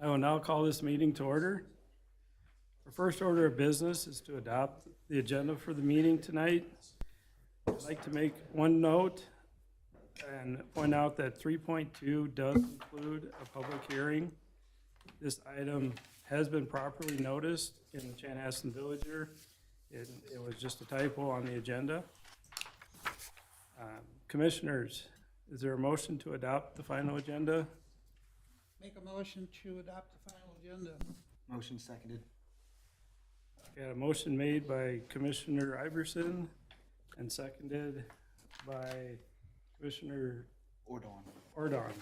I will now call this meeting to order. Our first order of business is to adopt the agenda for the meeting tonight. I'd like to make one note and point out that 3.2 does include a public hearing. This item has been properly noticed in the Chanhassen Villager. It was just a typo on the agenda. Commissioners, is there a motion to adopt the final agenda? Make a motion to adopt the final agenda. Motion seconded. Got a motion made by Commissioner Iverson and seconded by Commissioner Ordon.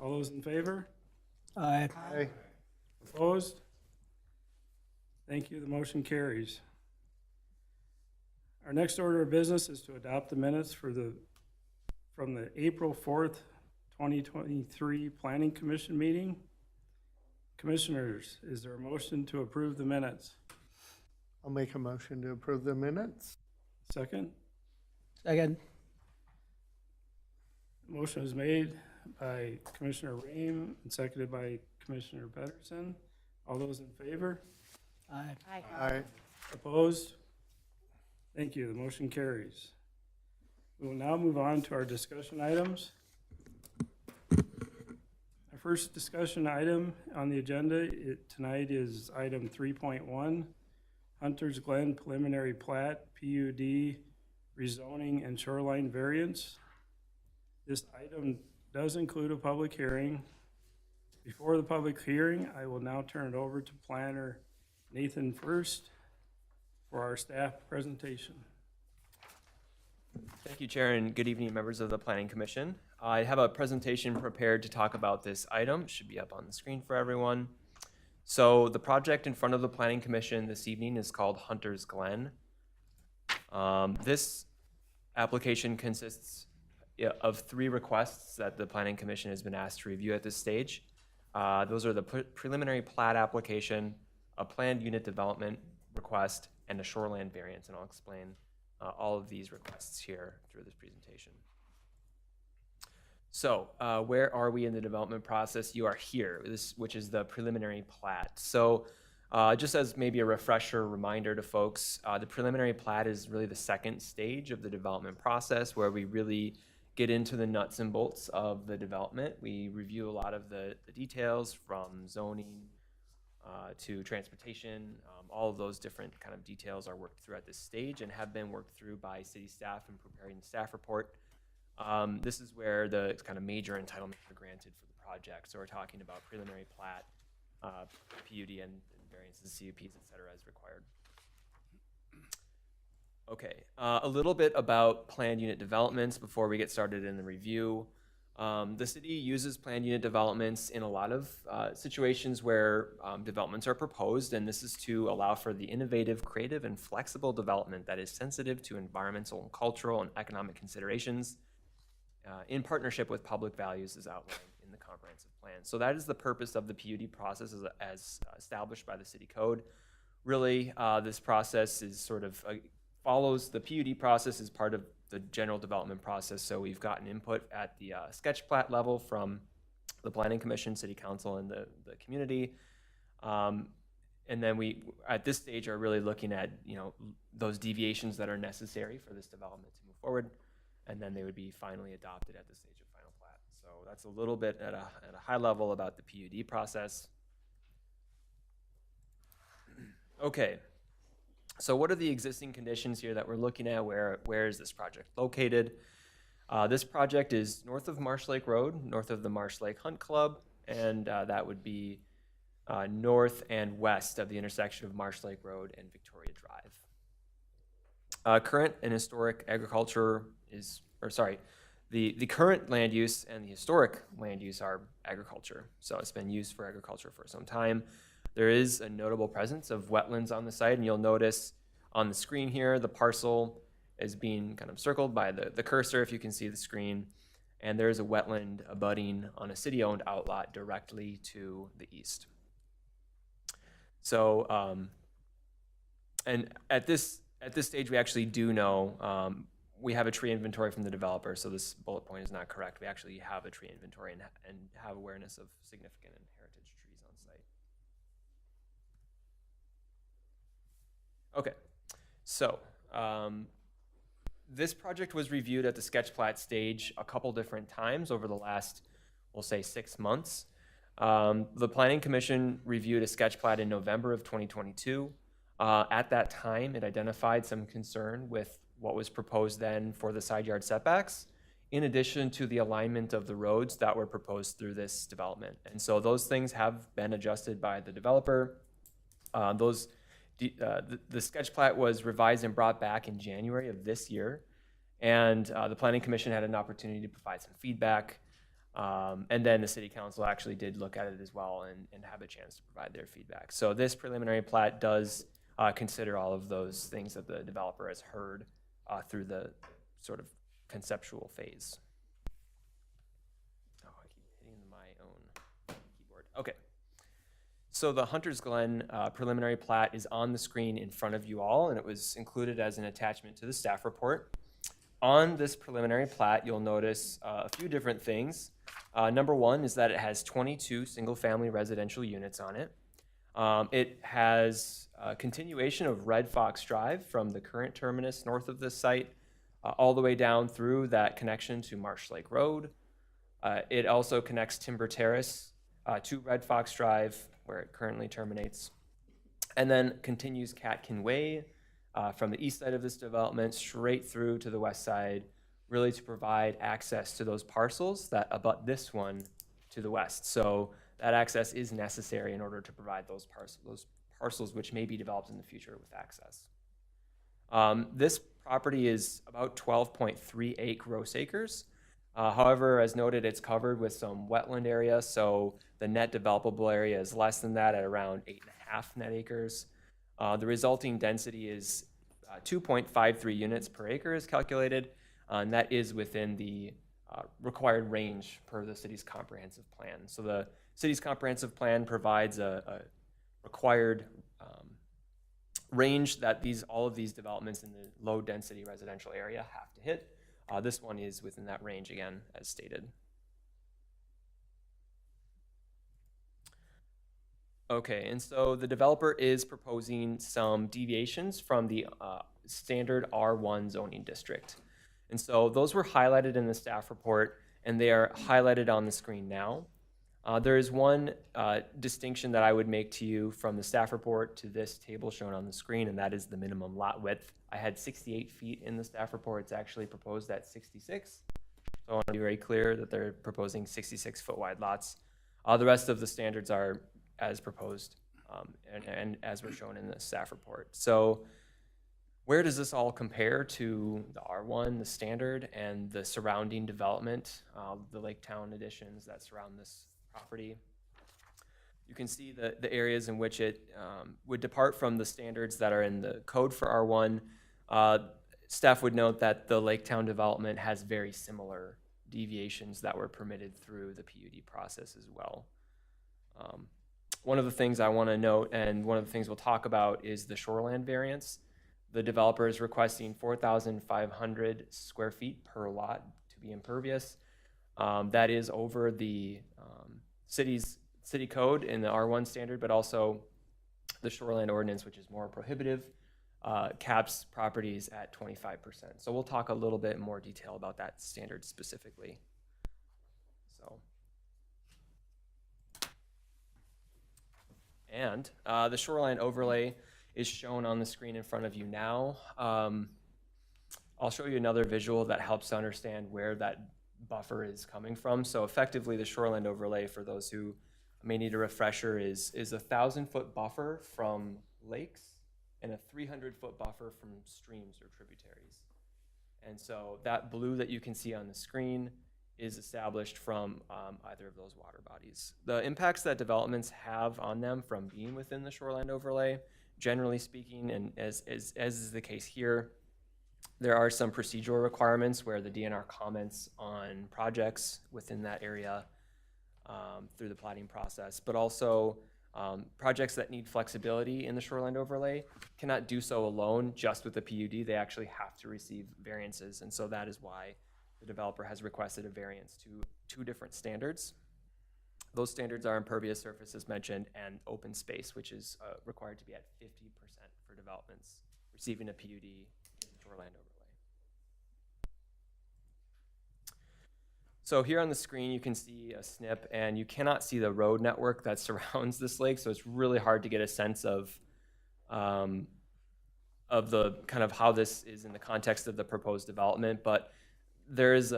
All those in favor? Aye. Aye. Opposed? Thank you, the motion carries. Our next order of business is to adopt the minutes from the April 4th, 2023 Planning Commission meeting. Commissioners, is there a motion to approve the minutes? I'll make a motion to approve the minutes. Second? Second. Motion is made by Commissioner Rehm and seconded by Commissioner Pedersen. All those in favor? Aye. Aye. Opposed? Thank you, the motion carries. We will now move on to our discussion items. Our first discussion item on the agenda tonight is item 3.1, Hunter's Glen Preliminary Plat, PUD, rezoning and shoreline variance. This item does include a public hearing. Before the public hearing, I will now turn it over to Planner Nathan First for our staff presentation. Thank you, Chair, and good evening, members of the Planning Commission. I have a presentation prepared to talk about this item. It should be up on the screen for everyone. So the project in front of the Planning Commission this evening is called Hunter's Glen. This application consists of 3 requests that the Planning Commission has been asked to review at this stage. Those are the preliminary plat application, a planned unit development request, and a shoreland variance, and I'll explain all of these requests here through this presentation. So where are we in the development process? You are here, which is the preliminary plat. So just as maybe a refresher reminder to folks, the preliminary plat is really the second stage of the development process where we really get into the nuts and bolts of the development. We review a lot of the details from zoning to transportation. All of those different kind of details are worked through at this stage and have been worked through by city staff in preparing the staff report. This is where the kind of major entitlements are granted for the project. So we're talking about preliminary plat, PUD and variances, CUPs, et cetera, as required. Okay, a little bit about planned unit developments before we get started in the review. The city uses planned unit developments in a lot of situations where developments are proposed, and this is to allow for the innovative, creative, and flexible development that is sensitive to environmental and cultural and economic considerations in partnership with public values as outlined in the comprehensive plan. So that is the purpose of the PUD process as established by the city code. Really, this process is sort of follows the PUD process as part of the general development process. So we've gotten input at the sketch plat level from the Planning Commission, City Council, and the community. And then we, at this stage, are really looking at those deviations that are necessary for this development to move forward. And then they would be finally adopted at the stage of final plat. So that's a little bit at a high level about the PUD process. Okay. So what are the existing conditions here that we're looking at? Where is this project located? This project is north of Marsh Lake Road, north of the Marsh Lake Hunt Club, and that would be north and west of the intersection of Marsh Lake Road and Victoria Drive. Current and historic agriculture the current land use and the historic land use are agriculture. So it's been used for agriculture for some time. There is a notable presence of wetlands on the site, and you'll notice on the screen here, the parcel is being kind of circled by the cursor, if you can see the screen, and there's a wetland abutting on a city-owned outlot directly to the east. So, and at this stage, we actually do know we have a tree inventory from the developer, so this bullet point is not correct. We actually have a tree inventory and have awareness of significant and heritage trees Okay, so this project was reviewed at the sketch plat stage a couple different times over the last, we'll say, 6 months. The Planning Commission reviewed a sketch plat in November of 2022. At that time, it identified some concern with what was proposed then for the side yard setbacks, in addition to the alignment of the roads that were proposed through this development. And so those things have been adjusted by the developer. The sketch plat was revised and brought back in January of this year, and the Planning Commission had an opportunity to provide some feedback, and then the City Council actually did look at it as well and have a chance to provide their feedback. So this preliminary plat does consider all of those things that the developer has heard through the sort of conceptual phase. Oh, I keep hitting my own keyboard. Okay. So the Hunters Glen preliminary plat is on the screen in front of you all, and it was included as an attachment to the staff report. On this preliminary plat, you'll notice a few different things. Number one is that it has 22 single-family residential units on it. It has a continuation of Red Fox Drive from the current terminus north of this site all the way down through that connection to Marsh Lake Road. It also connects Timber Terrace to Red Fox Drive, where it currently terminates, and then continues Catkin Way from the east side of this development straight through to the west side, really to provide access to those parcels that abut this one to the west. So that access is necessary in order to provide those parcels which may be developed in the future with access. This property is about 12.38 gross acres. However, as noted, it's covered with some wetland area, so the net developable area is less than that at around 8.5 net acres. The resulting density is 2.53 units per acre is calculated, and that is within the required range per the city's comprehensive plan. So the city's comprehensive plan provides a required range that all of these developments in the low density residential area have to hit. This one is within that range again, as stated. Okay, and so the developer is proposing some deviations from the standard R1 zoning district. And so those were highlighted in the staff report, and they are highlighted on the screen now. There is one distinction that I would make to you from the staff report to this table shown on the screen, and that is the minimum lot width. I had 68 feet in the staff report. It's actually proposed at 66. So I want to be very clear that they're proposing 66-foot wide lots. The rest of the standards are as proposed and as were shown in the staff report. So where does this all compare to the R1, the standard, and the surrounding development, the Lake Town additions that surround this property? You can see the areas in which it would depart from the standards that are in the code for R1. Staff would note that the Lake Town development has very similar deviations that were permitted through the PUD process as well. One of the things I want to note, and one of the things we'll talk about, is the shoreland variance. The developer is requesting 4,500 square feet per lot to be impervious. That is over the city code in the R1 standard, but also the shoreland ordinance, which is more prohibitive, caps properties at 25%. So we'll talk a little bit more detail about that standard specifically. And the shoreline overlay is shown on the screen in front of you now. I'll show you another visual that helps to understand where that buffer is coming from. So effectively, the shoreline overlay, for those who may need a refresher, is a 1,000-foot buffer from lakes and a 300-foot buffer from streams or tributaries. And so that blue that you can see on the screen is established from either of those water bodies. The impacts that developments have on them from being within the shoreline overlay, generally speaking, and as is the case here, there are some procedural requirements where the DNR comments on projects within that area through the plating process, but also projects that need flexibility in the shoreline overlay cannot do so alone just with the PUD. They actually have to receive variances, and so that is why the developer has requested a variance to 2 different standards. Those standards are impervious surface, as mentioned, and open space, which is required to be at 50% for developments receiving a PUD shoreland overlay. So here on the screen, you can see a snip, and you cannot see the road network that surrounds this lake, so it's really hard to get a sense of the kind of how this is in the context of the proposed development, but there is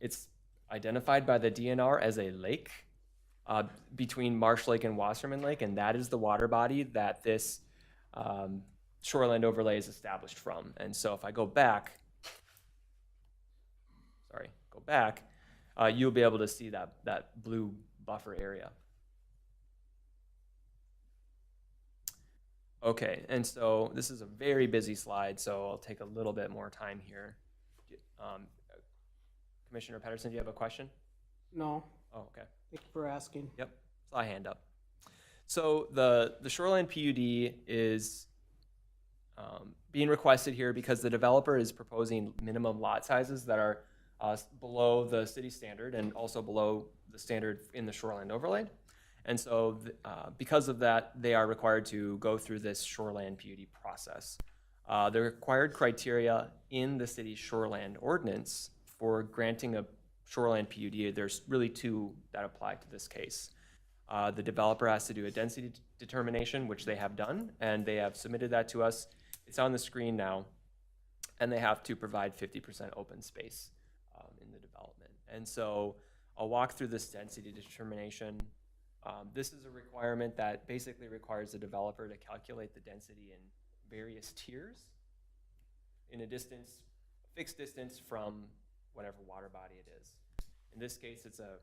it's identified by the DNR as a lake between Marsh Lake and Wasserman Lake, and that is the water body that this shoreland overlay is established from. And so if I go back, you'll be able to see that blue buffer area. Okay, and so this is a very busy slide, so I'll take a little bit more time here. Commissioner Pedersen, do you have a question? No, Oh, okay. thank you for asking. Yep, saw a hand up. So the shoreline PUD is being requested here because the developer is proposing minimum lot sizes that are below the city standard and also below the standard in the shoreline overlay. And so because of that, they are required to go through this shoreline PUD process. The required criteria in the city's shoreline ordinance for granting a shoreline PUD, there's really two that apply to this case. The developer has to do a density determination, which they have done, and they have submitted that to us. It's on the screen now, and they have to provide 50% open space in the development. And so I'll walk through this density determination. This is a requirement that basically requires the developer to calculate the density in various tiers in a fixed distance from whatever water body it is. In this case, it's a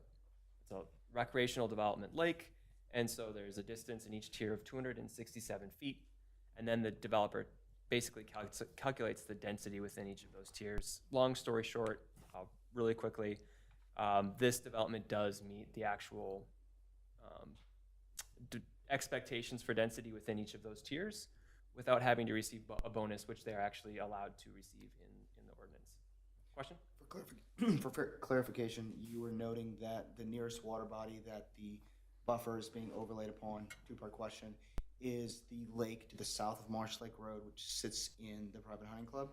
recreational development lake, and so there's a distance in each tier of 267 feet, and then the developer basically calculates the density within each of those tiers. Long story short, really quickly, this development does meet the actual expectations for density within each of those tiers without having to receive a bonus, which they are actually allowed to receive in the ordinance. Question? For clarification, you were noting that the nearest water body that the buffer is being overlaid upon, two-part question, is the lake to the south of Marsh Lake Road, which sits in the private hunting club?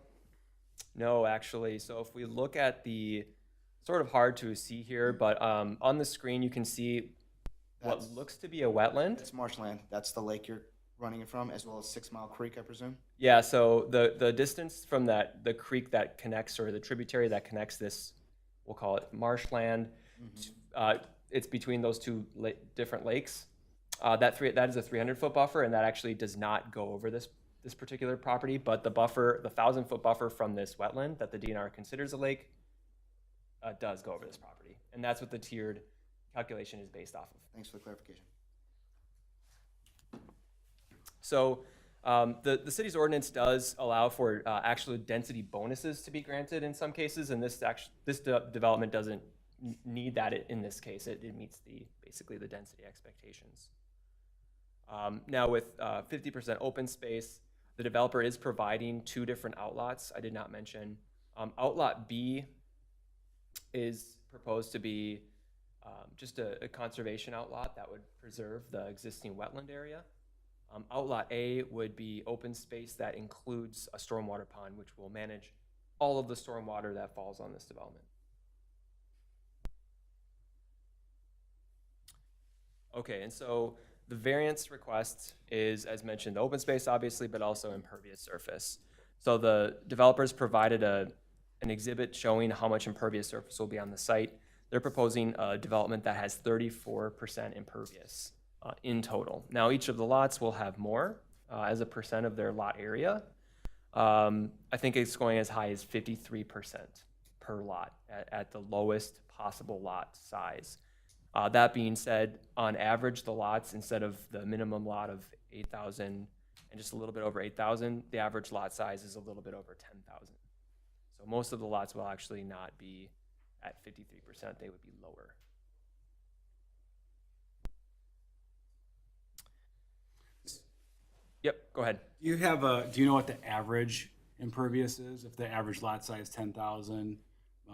No, actually. So if we look at the, sort of hard to see here, but on the screen you can see what looks to be a wetland. It's marshland. That's the lake you're running it from, as well as 6 Mile Creek, I presume? Yeah, so the distance from the creek that connects, or the tributary that connects this, we'll call it marshland, it's between those two different lakes. That is a 300-foot buffer, and that actually does not go over this particular property, but the 1,000-foot buffer from this wetland that the DNR considers a lake does go over this property. And that's what the tiered calculation is based off of. Thanks for the clarification. So the city's ordinance does allow for actual density bonuses to be granted in some cases, and this development doesn't need that in this case. It meets basically the density expectations. Now with 50% open space, the developer is providing 2 different outlots I did not mention. Outlot B is proposed to be just a conservation outlot that would preserve the existing wetland area. Outlot A would be open space that includes a stormwater pond, which will manage all of the stormwater that falls on this development. Okay, and so the variance request is, as mentioned, the open space, obviously, but also impervious surface. So the developers provided an exhibit showing how much impervious surface will be on the site. They're proposing a development that has 34% impervious in total. Now, each of the lots will have more as a percent of their lot area. I think it's going as high as 53% per lot at the lowest possible lot size. That being said, on average, the lots, instead of the minimum lot of 8,000 and just a little bit over 8,000, the average lot size is a little bit over 10,000. So most of the lots will actually not be at 53%, they would be lower. Yep, go ahead. Do you know what the average impervious is? If the average lot size 10,000,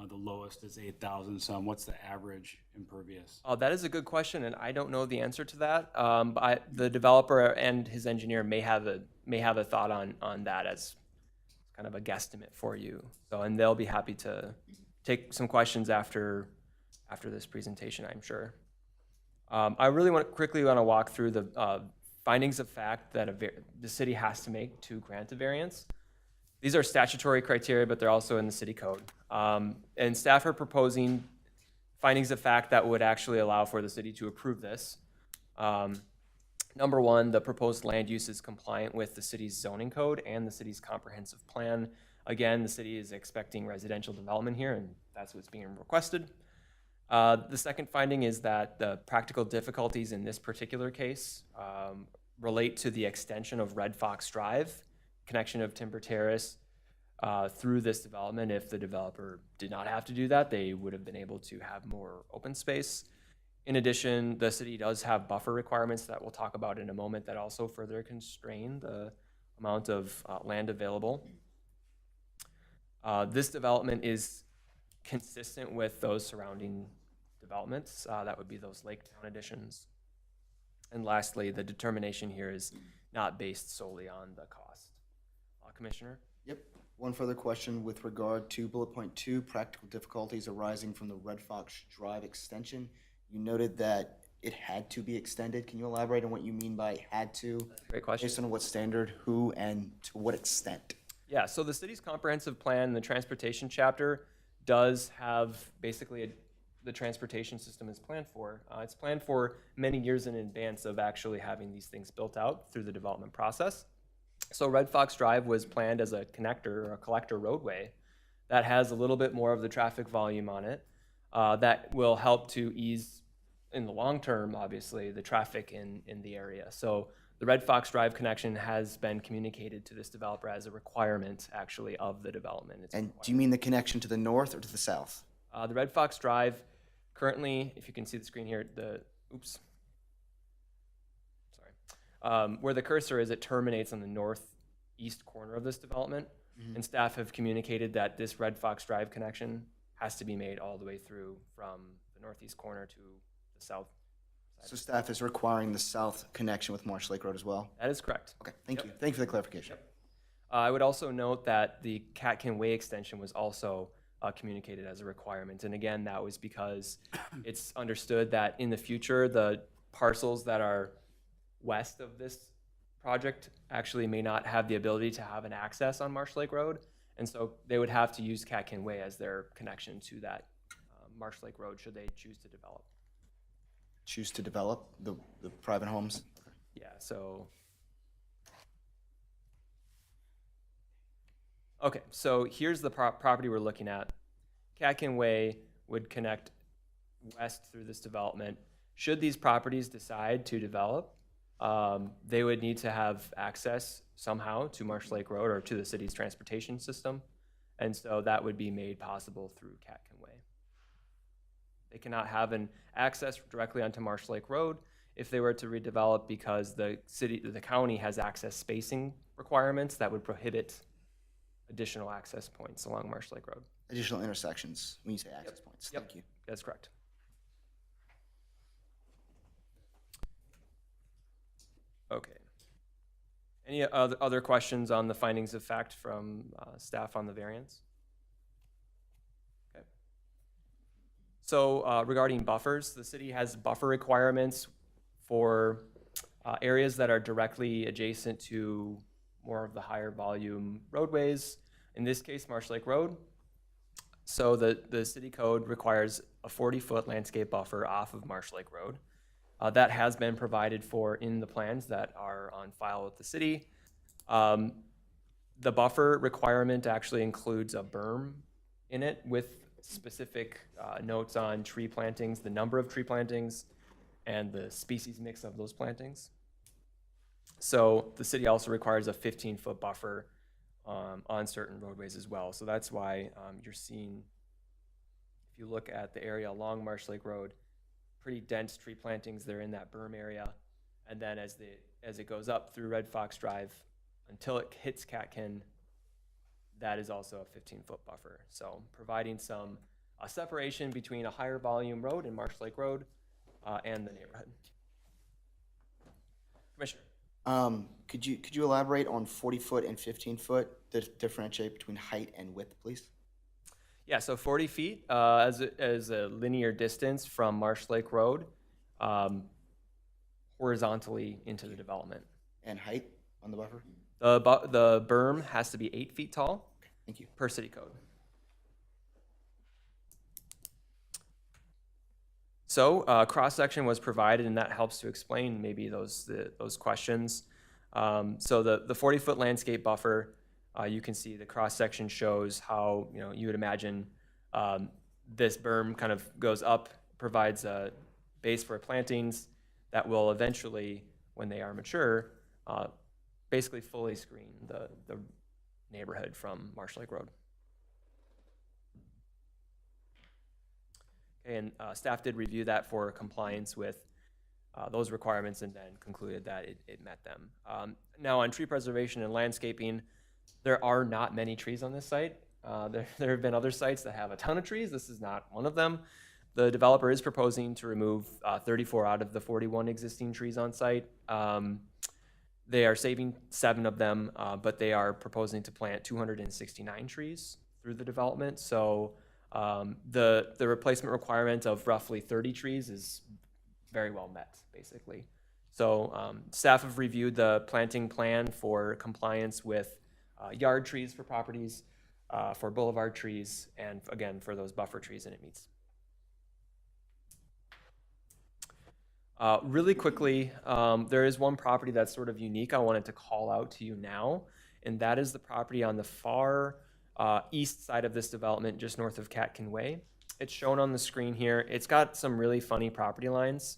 The lowest is 8,000 some. What's the average impervious? Oh, that is a good question, and I don't know the answer to that. But the developer and his engineer may have a thought on that as kind of a guesstimate for you. So, and they'll be happy to take some questions after this presentation, I'm sure. I really quickly want to walk through the findings of fact that the city has to make to grant a variance. These are statutory criteria, but they're also in the city code. And staff are proposing findings of fact that would actually allow for the city to approve this. Number one, the proposed land use is compliant with the city's zoning code and the city's comprehensive plan. Again, the city is expecting residential development here, and that's what's being requested. The second finding is that the practical difficulties in this particular case relate to the extension of Red Fox Drive, connection of Timber Terrace through this development. If the developer did not have to do that, they would have been able to have more open space. In addition, the city does have buffer requirements that we'll talk about in a moment that also further constrain the amount of land available. This development is consistent with those surrounding developments. That would be those Lake Town additions. And lastly, the determination here is not based solely on the cost. Commissioner? Yep. One further question with regard to bullet point 2, practical difficulties arising from the Red Fox Drive extension. You noted that it had to be extended. Can you elaborate on what you mean by had to? Great question. Based on what standard, who, and to what extent? Yeah, so the city's comprehensive plan, the transportation chapter, does have basically the transportation system is planned for. It's planned for many years in advance of actually having these things built out through the development process. So Red Fox Drive was planned as a connector or a collector roadway that has a little bit more of the traffic volume on it that will help to ease, in the long term, obviously, the traffic in the area. So the Red Fox Drive connection has been communicated to this developer as a requirement, actually, of the development. And do you mean the connection to the north or to the south? The Red Fox Drive, currently, if you can see the screen here, where the cursor is, it terminates on the northeast corner of this development. Mm-hmm. And staff have communicated that this Red Fox Drive connection has to be made all the way through from the northeast corner to the south side. So staff is requiring the south connection with Marsh Lake Road as well? That is correct. Okay, thank you. Thank you for the clarification. Yep. I would also note that the Catkin Way extension was also communicated as a requirement. And again, that was because it's understood that in the future, the parcels that are west of this project actually may not have the ability to have an access on Marsh Lake Road. And so they would have to use Catkin Way as their connection to that Marsh Lake Road should they choose to develop. Choose to develop the private homes? Yeah, so. Okay, so here's the property we're looking at. Catkin Way would connect west through this development. Should these properties decide to develop, they would need to have access somehow to Marsh Lake Road or to the city's transportation system. And so that would be made possible through Catkin Way. They cannot have an access directly onto Marsh Lake Road if they were to redevelop because the county has access spacing requirements that would prohibit additional access points along Marsh Lake Road. Additional intersections when you say access points. Yep. Thank you. That's correct. Okay. Any other questions on the findings of fact from staff on the variance? Okay. So regarding buffers, the city has buffer requirements for areas that are directly adjacent to more of the higher volume roadways. In this case, Marsh Lake Road. So the city code requires a 40-foot landscape buffer off of Marsh Lake Road. That has been provided for in the plans that are on file with the city. The buffer requirement actually includes a berm in it with specific notes on tree plantings, the number of tree plantings, and the species mix of those plantings. So the city also requires a 15-foot buffer on certain roadways as well. So that's why you're seeing, if you look at the area along Marsh Lake Road, pretty dense tree plantings. They're in that berm area. And then as it goes up through Red Fox Drive until it hits Catkin, that is also a 15-foot buffer. So providing some separation between a higher volume road and Marsh Lake Road and the neighborhood. Commissioner. Could you elaborate on 40-foot and 15-foot, the differentiate between height and width, please? Yeah, so 40 feet as a linear distance from Marsh Lake Road horizontally into the development. And height on the buffer? The berm has to be 8 feet tall Thank you. per city code. So cross-section was provided, and that helps to explain maybe those questions. So the 40-foot landscape buffer, you can see the cross-section shows how, you would imagine this berm kind of goes up, provides a base for plantings that will eventually, when they are mature, basically fully screen the neighborhood from Marsh Lake Road. Okay, and staff did review that for compliance with those requirements and then concluded that it met them. Now on tree preservation and landscaping, there are not many trees on this site. There have been other sites that have a ton of trees. This is not one of them. The developer is proposing to remove 34 out of the 41 existing trees on site. They are saving 7 of them, but they are proposing to plant 269 trees through the development. So the replacement requirement of roughly 30 trees is very well met, basically. So staff have reviewed the planting plan for compliance with yard trees for properties, for boulevard trees, and again, for those buffer trees, and it meets. Really quickly, there is one property that's sort of unique I wanted to call out to you now, and that is the property on the far east side of this development, just north of Catkin Way. It's shown on the screen here. It's got some really funny property lines.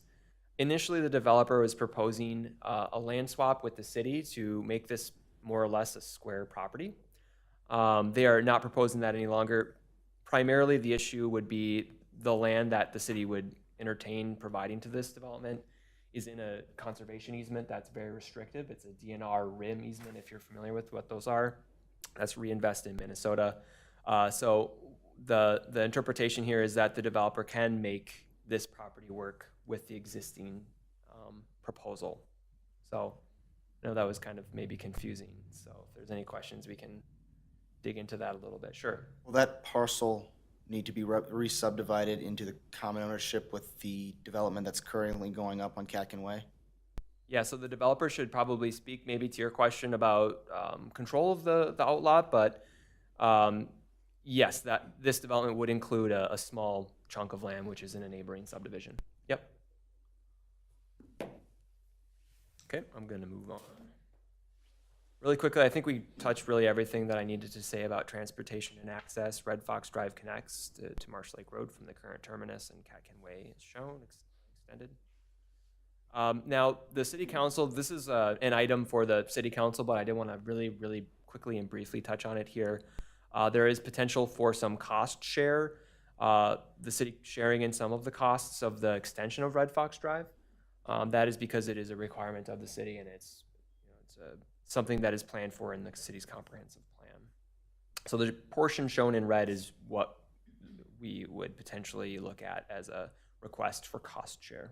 Initially, the developer was proposing a land swap with the city to make this more or less a square property. They are not proposing that any longer. Primarily, the issue would be the land that the city would entertain providing to this development is in a conservation easement that's very restrictive. It's a DNR RIM easement, if you're familiar with what those are. That's Reinvest in Minnesota. So the interpretation here is that the developer can make this property work with the existing proposal. So I know that was kind of maybe confusing. So if there's any questions, we can dig into that a little bit. Sure. Will that parcel need to be re-subdivided into the common ownership with the development that's currently going up on Catkin Way? Yeah, so the developer should probably speak maybe to your question about control of the outlot, but yes, that this development would include a small chunk of land which is in a neighboring subdivision. Yep. Okay, I'm going to move on. Really quickly, I think we touched really everything that I needed to say about transportation and access. Red Fox Drive connects to Marsh Lake Road from the current terminus, and Catkin Way is shown, extended. Now, the City Council, this is an item for the City Council, but I did want to really, really quickly and briefly touch on it here. There is potential for some cost share, the city sharing in some of the costs of the extension of Red Fox Drive. That is because it is a requirement of the city, and it's something that is planned for in the city's comprehensive plan. So the portion shown in red is what we would potentially look at as a request for cost share.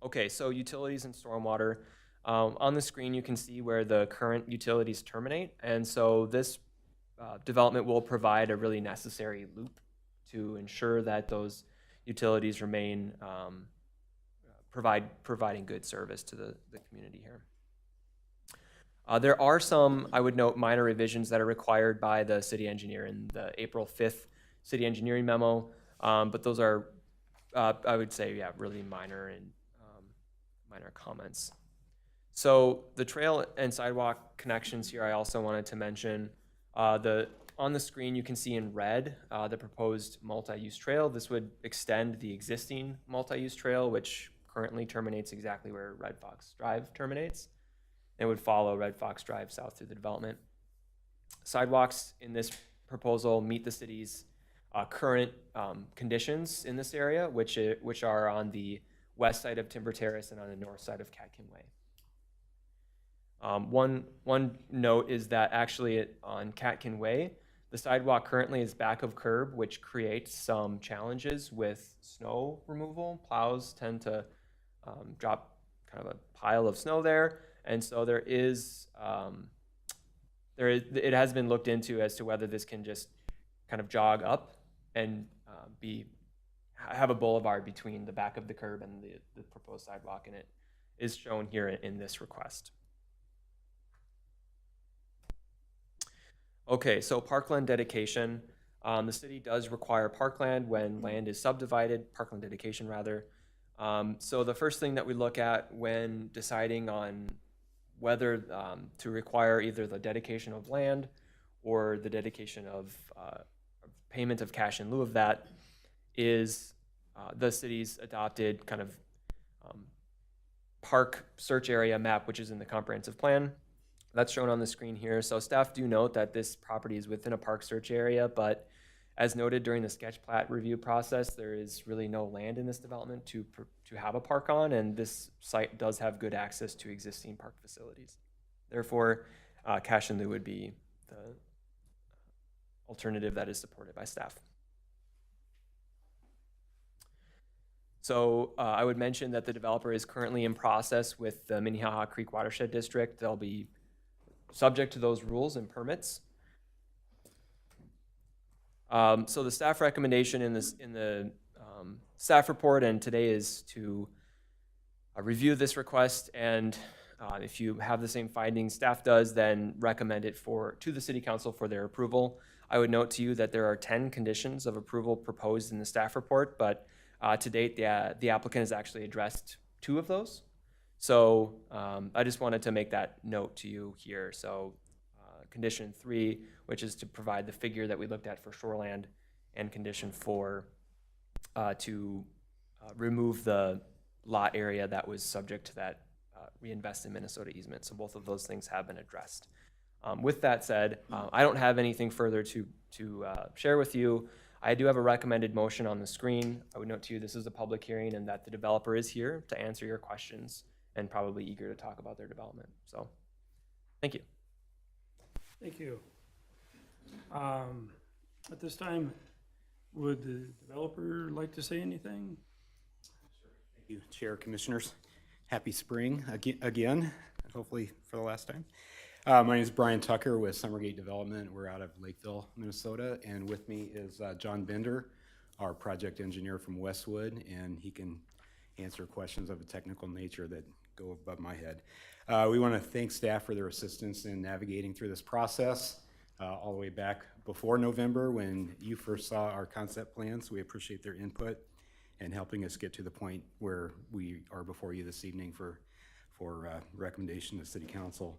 Okay, so utilities and stormwater. On the screen, you can see where the current utilities terminate. And so this development will provide a really necessary loop to ensure that those utilities remain providing good service to the community here. There are some, I would note, minor revisions that are required by the city engineer in the April 5th city engineering memo, but those are, I would say, yeah, really minor and minor comments. So the trail and sidewalk connections here, I also wanted to mention. On the screen, you can see in red the proposed multi-use trail. This would extend the existing multi-use trail, which currently terminates exactly where Red Fox Drive terminates, and would follow Red Fox Drive south through the development. Sidewalks in this proposal meet the city's current conditions in this area, which are on the west side of Timber Terrace and on the north side of Catkin Way. One note is that actually on Catkin Way, the sidewalk currently is back of curb, which creates some challenges with snow removal. Plows tend to drop kind of a pile of snow there, and so it has been looked into as to whether this can just kind of jog up and have a boulevard between the back of the curb and the proposed sidewalk, and it is shown here in this request. Okay, so parkland dedication. The city does require parkland when land is subdivided, parkland dedication rather. So the first thing that we look at when deciding on whether to require either the dedication of land or the dedication of payment of cash in lieu of that is the city's adopted kind of park search area map, which is in the comprehensive plan. That's shown on the screen here. So staff do note that this property is within a park search area, but as noted during the sketch plat review process, there is really no land in this development to have a park on, and this site does have good access to existing park facilities. Therefore, cash in lieu would be the alternative that is supported by staff. So I would mention that the developer is currently in process with the Minnehaha Creek Watershed District. They'll be subject to those rules and permits. So the staff recommendation in the staff report and today is to review this request, and if you have the same findings staff does, then recommend it to the city council for their approval. I would note to you that there are 10 conditions of approval proposed in the staff report, but to date the applicant has actually addressed 2 of those. So I just wanted to make that note to you here. So condition 3, which is to provide the figure that we looked at for shoreland, and condition 4 to remove the lot area that was subject to that reinvest in Minnesota easement. So both of those things have been addressed. With that said, I don't have anything further to share with you. I do have a recommended motion on the screen. I would note to you this is a public hearing and that the developer is here to answer your questions and probably eager to talk about their development. So, thank you. Thank you. At this time, would the developer like to say anything? Thank you, Chair, Commissioners. Happy spring again, hopefully for the last time. My name is Brian Tucker with Summergate Development. We're out of Lakeville, Minnesota, and with me is John Bender, our project engineer from Westwood, and he can answer questions of a technical nature that go above my head. We want to thank staff for their assistance in navigating through this process all the way back before November when you first saw our concept plans. We appreciate their input and helping us get to the point where we are before you this evening for recommendation to City Council.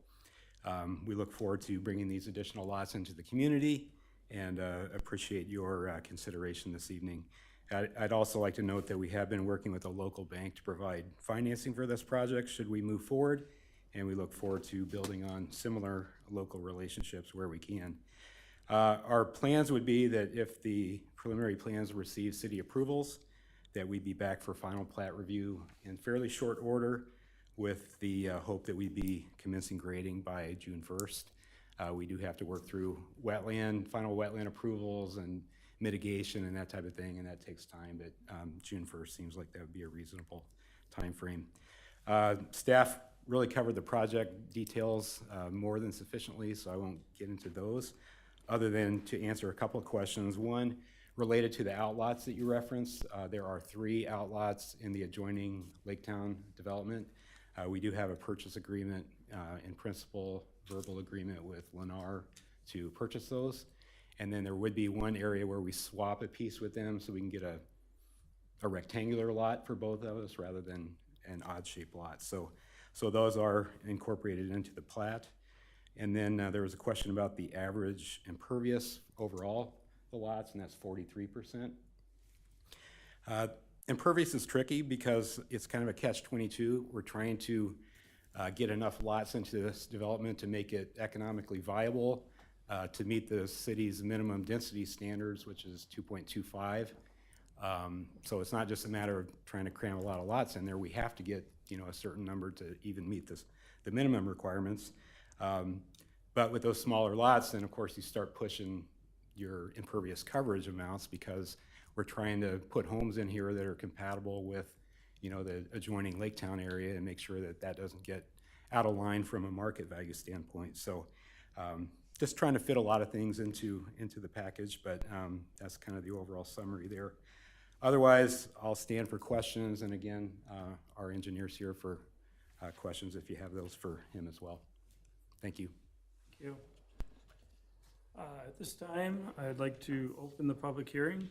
We look forward to bringing these additional lots into the community and appreciate your consideration this evening. I'd also like to note that we have been working with a local bank to provide financing for this project should we move forward, and we look forward to building on similar local relationships where we can. Our plans would be that if the preliminary plans receive city approvals, that we'd be back for final plat review in fairly short order with the hope that we'd be commencing grading by June 1st. We do have to work through final wetland approvals and mitigation and that type of thing, and that takes time, but June 1st seems like that would be a reasonable time frame. Staff really covered the project details more than sufficiently, so I won't get into those, other than to answer a couple of questions. One, related to the outlots that you referenced, there are 3 outlots in the adjoining Laketown development. We do have a purchase agreement, in principle, verbal agreement with Lennar to purchase those. And then there would be one area where we swap a piece with them so we can get a rectangular lot for both of us rather than an odd shaped lot. So those are incorporated into the plat. And then there was a question about the average impervious overall, the lots, and that's 43%. Impervious is tricky because it's kind of a catch-22. We're trying to get enough lots into this development to make it economically viable, to meet the city's minimum density standards, which is 2.25. So it's not just a matter of trying to cram a lot of lots in there. We have to get a certain number to even meet the the minimum requirements. But with those smaller lots, then of course you start pushing your impervious coverage amounts because we're trying to put homes in here that are compatible with, you know, the adjoining Lake Town area and make sure that that doesn't get out of line from a market value standpoint. So just trying to fit a lot of things into the package, but that's kind of the overall summary there. Otherwise, I'll stand for questions, and again, our engineer's here for questions if you have those for him as well. Thank you. Thank you. At this time, I'd like to open the public hearing.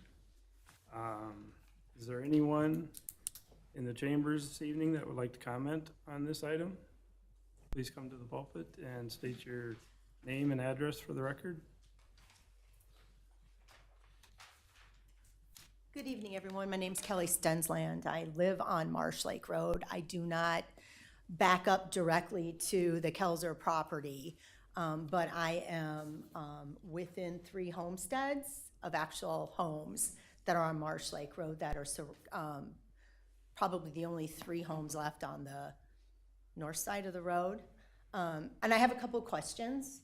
Is there anyone in the chambers this evening that would like to comment on this item? Please come to the pulpit and state your name and address for the record. Good evening, everyone. My name's Kelly Stensland. I live on Marsh Lake Road. I do not back up directly to the Kelzer property, but I am within 3 homesteads of actual homes that are on Marsh Lake Road that are probably the only 3 homes left on the north side of the road. And I have a couple of questions.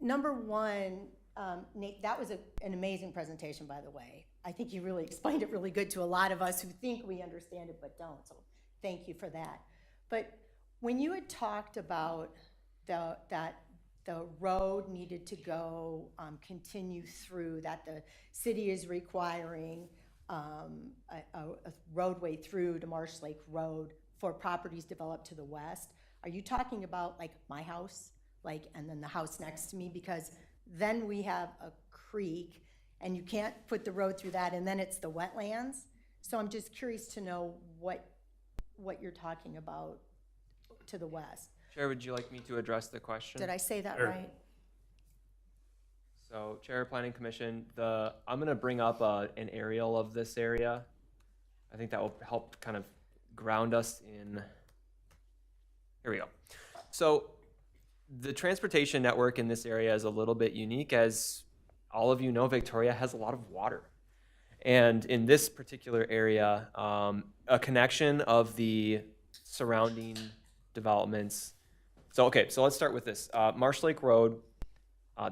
Number one, Nate, that was an amazing presentation, by the way. I think you really explained it really good to a lot of us who think we understand it but don't, so thank you for that. But when you had talked about that the road needed to go, continue through, that the city is requiring a roadway through to Marsh Lake Road for properties developed to the west, are you talking about like my house, like, and then the house next to me? Because then we have a creek and you can't put the road through that, and then it's the wetlands. So I'm just curious to know what you're talking about to the west. Chair, would you like me to address the question? Did I say that Sure. right? So, Chair of Planning Commission, I'm gonna bring up an aerial of this area. I think that will help kind of ground us in, here we go. So, the transportation network in this area is a little bit unique. As all of you know, Victoria has a lot of water. And in this particular area, a connection of the surrounding developments. So, okay, so let's start with this. Marsh Lake Road,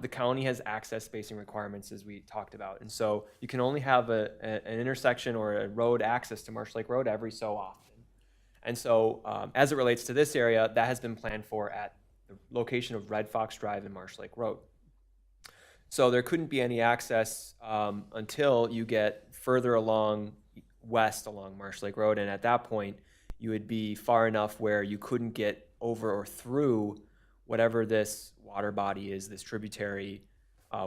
the county has access spacing requirements, as we talked about. And so you can only have an intersection or a road access to Marsh Lake Road every so often. And so as it relates to this area, that has been planned for at the location of Red Fox Drive and Marsh Lake Road. So there couldn't be any access until you get further along west along Marsh Lake Road. And at that point, you would be far enough where you couldn't get over or through whatever this water body is, this tributary,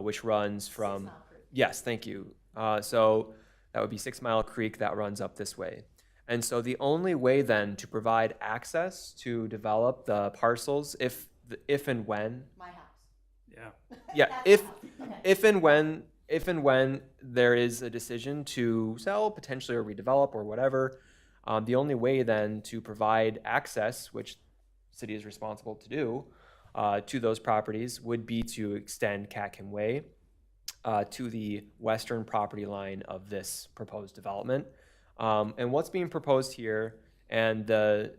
which runs from, yes, thank you. So that would be 6 Mile Creek that runs up this way. And so the only way then to provide access to develop the parcels, if and when, My house. Yeah. if and when there is a decision to sell, potentially, or redevelop or whatever, the only way then to provide access, which the city is responsible to do, to those properties would be to extend Catkin Way to the western property line of this proposed development. And what's being proposed here, and the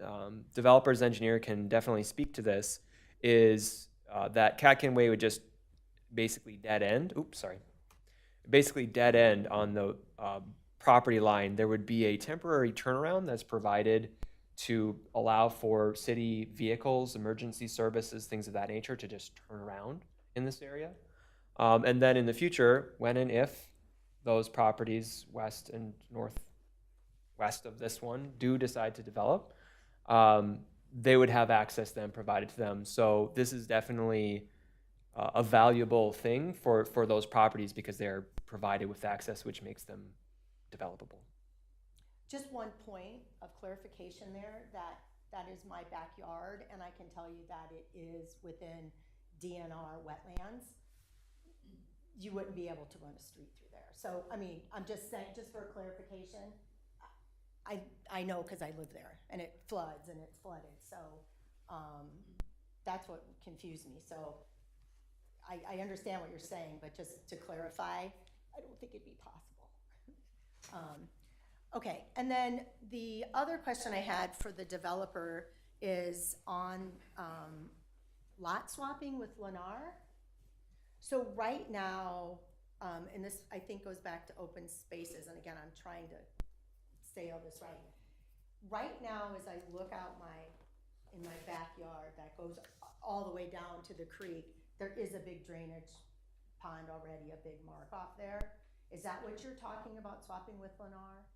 developer's engineer can definitely speak to this, is that Catkin Way would just basically dead end. Basically dead end on the property line. There would be a temporary turnaround that's provided to allow for city vehicles, emergency services, things of that nature to just turn around in this area. And then in the future, when and if those properties west and northwest of this one do decide to develop, they would have access then provided to them. So this is definitely a valuable thing for those properties because they're provided with access, which makes them developable. Just one point of clarification there, that is my backyard, and I can tell you that it is within DNR wetlands. You wouldn't be able to run a street through there. So, I mean, I'm just saying, just for clarification, I know because I live there, and it floods and it's flooded, so that's what confused me. So I understand what you're saying, but just to clarify, I don't think it'd be possible. Okay, and then the other question I had for the developer is on lot swapping with Lennar. So right now, and this I think goes back to open spaces, and again, I'm trying to say all this right. Right now, as I look out in my backyard that goes all the way down to the creek, there is a big drainage pond already, a big mark off there. Is that what you're talking about, swapping with Lennar?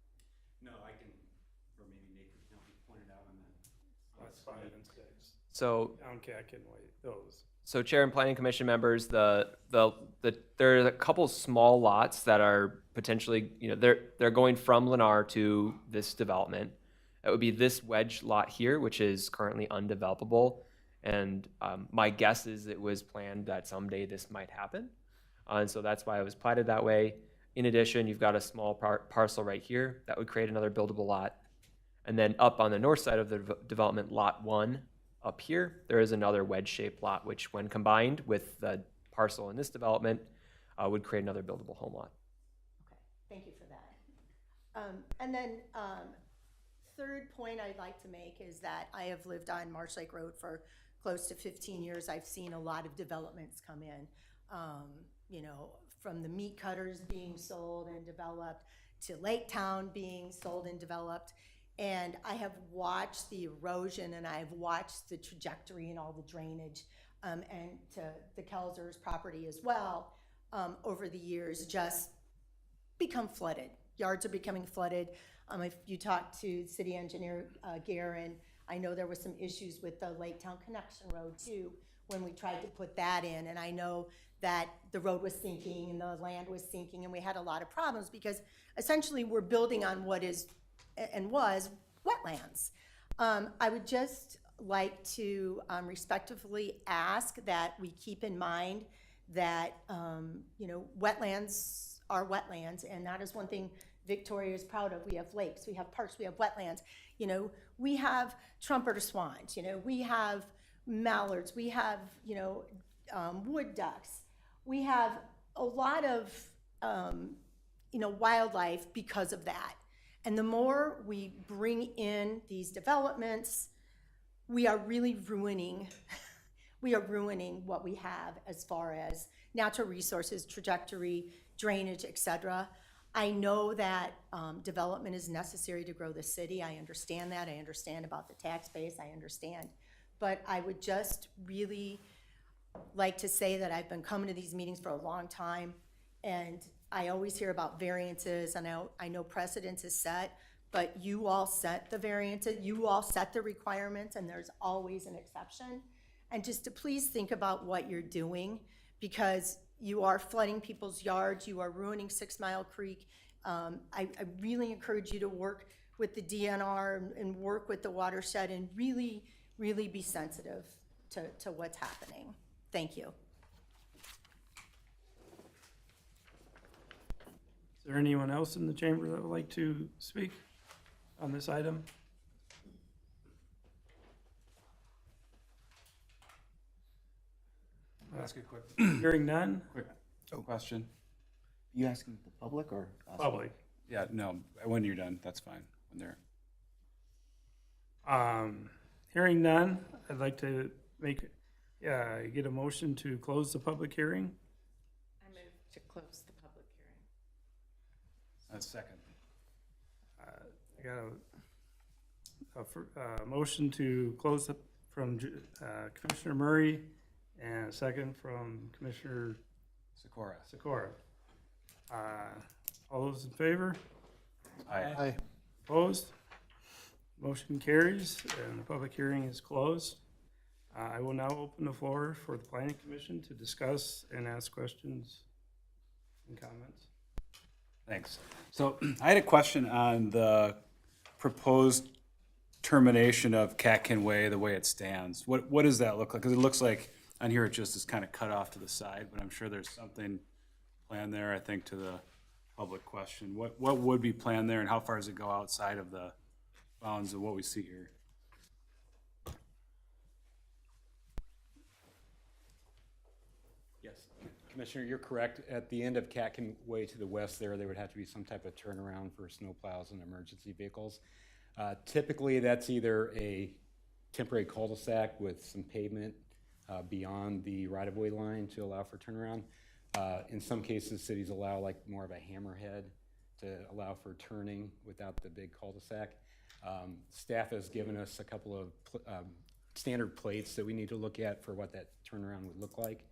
No, I can, or maybe Nate can help me point it out on that. That's 5 and 6. So Down Catkinway, those. So Chair and Planning Commission members, there are a couple small lots that are potentially, they're going from Lennar to this development. That would be this wedge lot here, which is currently undevelopable. And my guess is it was planned that someday this might happen. And so that's why it was platted that way. In addition, you've got a small parcel right here that would create another buildable lot. And then up on the north side of the development, lot 1, up here, there is another wedge-shaped lot, which when combined with the parcel in this development, would create another buildable home lot. Okay, thank you for that. And then third point I'd like to make is that I have lived on Marsh Lake Road for close to 15 years. I've seen a lot of developments come in, from the meat cutters being sold and developed to Lake Town being sold and developed. And I have watched the erosion, and I've watched the trajectory and all the drainage, and to the Kelzer's property as well, over the years, just become flooded. Yards are becoming flooded. If you talk to city engineer Guerin, I know there were some issues with the Lake Town Connection Road too, when we tried to put that in. And I know that the road was sinking and the land was sinking, and we had a lot of problems because essentially we're building on what is and was wetlands. I would just like to respectfully ask that we keep in mind that wetlands are wetlands, and that is one thing Victoria is proud of. We have lakes, we have parks, we have wetlands. We have trumpeter swans. We have mallards. We have wood ducks. We have a lot of wildlife because of that. And the more we bring in these developments, we are really ruining what we have as far as natural resources, trajectory, drainage, etc. I know that development is necessary to grow the city. I understand that. I understand about the tax base. I understand. But I would just really like to say that I've been coming to these meetings for a long time, and I always hear about variances, and I know precedence is set, but you all set the variances, you all set the requirements, and there's always an exception. And just to please think about what you're doing, because you are flooding people's yards, you are ruining 6 Mile Creek. I really encourage you to work with the DNR and work with the watershed and really, really be sensitive to what's happening. Thank you. Is there anyone else in the chamber that would like to speak on this item? Ask a quick Hearing none? question. You asking the public or us? Public. Yeah, no, when you're done, that's fine. When they're Hearing none, I'd like to get a motion to close the public hearing. I move to close the public hearing. second. I got a motion to close it from Commissioner Murray and a second from Commissioner Sikora. All those in favor? Aye. Aye. Opposed? Motion carries and the public hearing is closed. I will now open the floor for the Planning Commission to discuss and ask questions and comments. Thanks. So I had a question on the proposed termination of Catkin Way, the way it stands. What does that look like? Because it looks like on here it just is kind of cut off to the side, but I'm sure there's something planned there, I think, to the public question. What would be planned there, and how far does it go outside of the bounds of what we see here? Yes, Commissioner, you're correct. At the end of Catkin Way to the west there would have to be some type of turnaround for snowplows and emergency vehicles. Typically, that's either a temporary cul-de-sac with some pavement beyond the right-of-way line to allow for turnaround. In some cases, cities allow like more of a hammerhead to allow for turning without the big cul-de-sac. Staff has given us a couple of standard plates that we need to look at for what that turnaround would look like.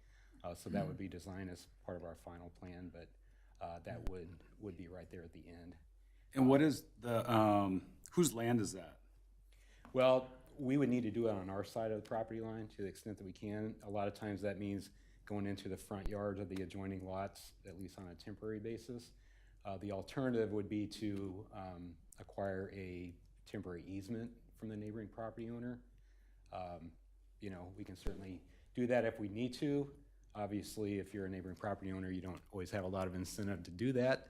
So that would be designed as part of our final plan, but that would be right there at the end. And what is the, whose land is that? Well, we would need to do it on our side of the property line to the extent that we can. A lot of times that means going into the front yards of the adjoining lots, at least on a temporary basis. The alternative would be to acquire a temporary easement from the neighboring property owner. You know, we can certainly do that if we need to. Obviously, if you're a neighboring property owner, you don't always have a lot of incentive to do that.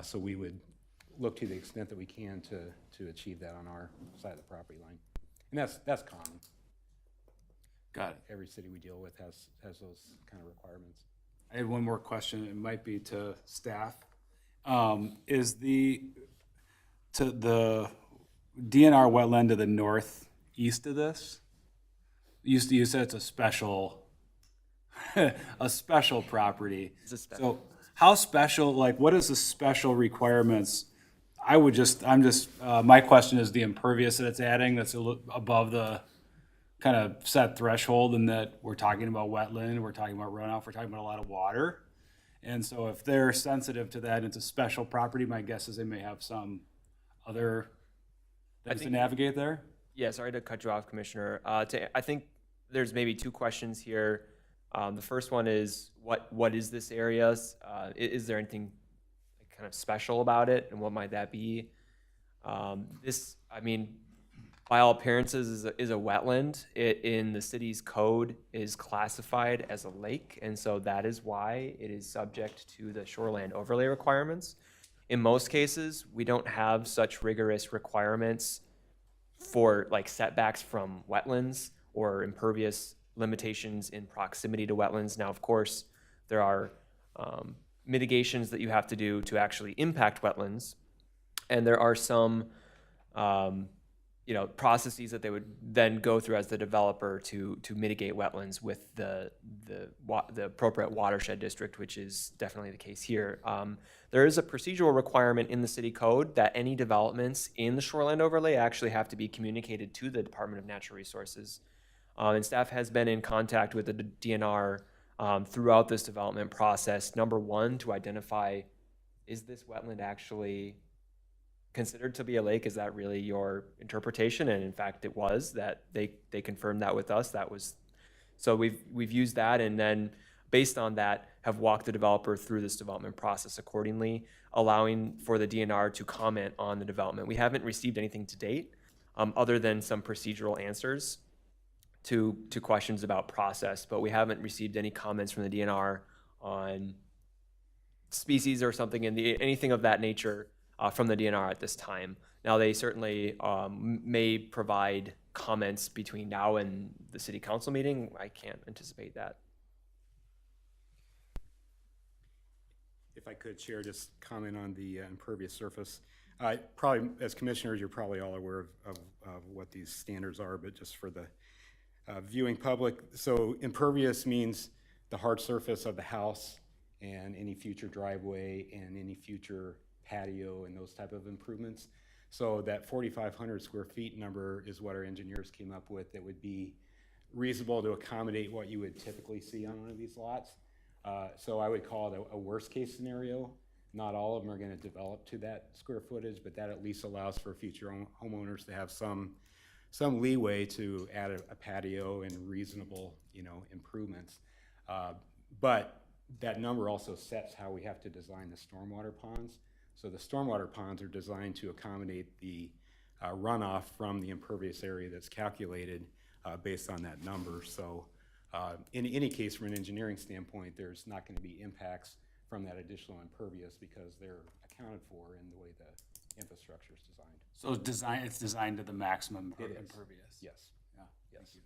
So we would look to the extent that we can to achieve that on our side of the property line. And that's common. Got it. Every city we deal with has those kind of requirements. I had one more question. It might be to staff. Is the DNR wetland to the northeast of this? You said it's a special, a special property. It's a special. So how special, like what is the special requirements? My question is the impervious that it's adding that's above the kind of set threshold, and that we're talking about wetland, we're talking about runoff, we're talking about a lot of water. And so if they're sensitive to that, it's a special property, my guess is they may have some other things to navigate there. Yeah, sorry to cut you off, Commissioner. I think there's maybe two questions here. The first one is, what is this area? Is there anything kind of special about it, and what might that be? This, I mean, by all appearances, is a wetland. It, in the city's code, is classified as a lake, and so that is why it is subject to the shoreland overlay requirements. In most cases, we don't have such rigorous requirements for like setbacks from wetlands or impervious limitations in proximity to wetlands. Now, of course, there are mitigations that you have to do to actually impact wetlands, and there are some processes that they would then go through as the developer to mitigate wetlands with the appropriate watershed district, which is definitely the case here. There is a procedural requirement in the city code that any developments in the shoreline overlay actually have to be communicated to the Department of Natural Resources. And staff has been in contact with the DNR throughout this development process. Number one, to identify, is this wetland actually considered to be a lake? Is that really your interpretation? And in fact, it was. That they confirmed that with us. That was, so we've used that, and then based on that, have walked the developer through this development process accordingly, allowing for the DNR to comment on the development. We haven't received anything to date, other than some procedural answers to questions about process, but we haven't received any comments from the DNR on species or something anything of that nature from the DNR at this time. Now, they certainly may provide comments between now and the city council meeting. I can't anticipate that. If I could, Chair, just comment on the impervious surface. Probably, as commissioners, you're probably all aware of what these standards are, but just for the viewing public. So impervious means the hard surface of the house and any future driveway and any future patio and those type of improvements. So that 4,500 square feet number is what our engineers came up with that would be reasonable to accommodate what you would typically see on one of these lots. So I would call it a worst case scenario. Not all of them are going to develop to that square footage, but that at least allows for future homeowners to have some leeway to add a patio and reasonable, improvements. But that number also sets how we have to design the stormwater ponds. So the stormwater ponds are designed to accommodate the runoff from the impervious area that's calculated based on that number. So in any case, from an engineering standpoint, there's not going to be impacts from that additional impervious because they're accounted for in the way the infrastructure is designed. So it's designed to the maximum impervious. Yes. Yeah. Yes.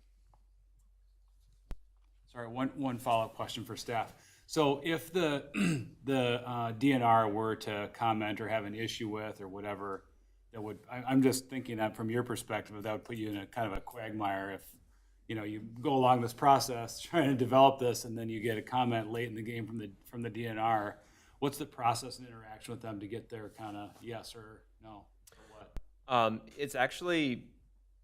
Sorry, one follow-up question for staff. So if the DNR were to comment or have an issue with or whatever that would, I'm just thinking that from your perspective, that would put you in a kind of a quagmire if, you know, you go along this process trying to develop this and then you get a comment late in the game from the DNR. What's the process and interaction with them to get their kind of yes or no or what? It's actually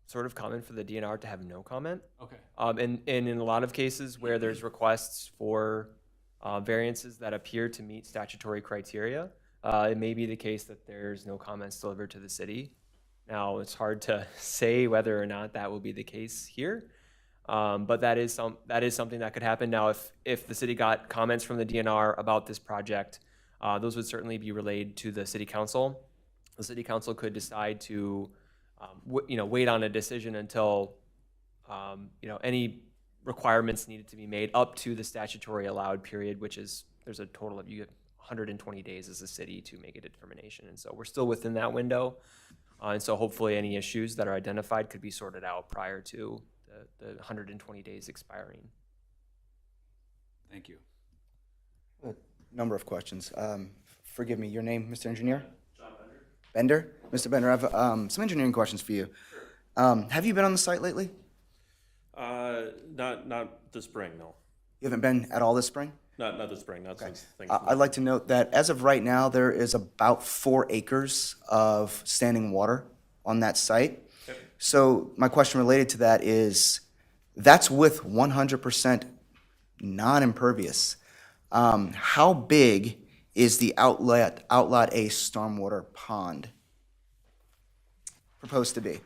sort of common for the DNR to have no comment. Okay. And in a lot of cases where there's requests for variances that appear to meet statutory criteria, it may be the case that there's no comments delivered to the city. Now, it's hard to say whether or not that will be the case here, but that is something that could happen. Now, if the city got comments from the DNR about this project, those would certainly be relayed to the city council. The city council could decide to wait on a decision until any requirements needed to be made up to the statutory allowed period, which is there's a total of 120 days as a city to make a determination, and so we're still within that window, and so hopefully any issues that are identified could be sorted out prior to the 120 days expiring. Thank you. A number of questions. Forgive me, your name, Mr. Engineer? John Bender. Bender? Mr. Bender, I have some engineering questions for you. Have you been on the site lately? Not this spring, no. You haven't been at all this spring? Not this spring, not since things. I'd like to note that as of right now, there is about 4 acres of standing water on that site. Okay. So my question related to that is, that's with 100% non-impervious. How big is the Outlet A stormwater pond proposed to be?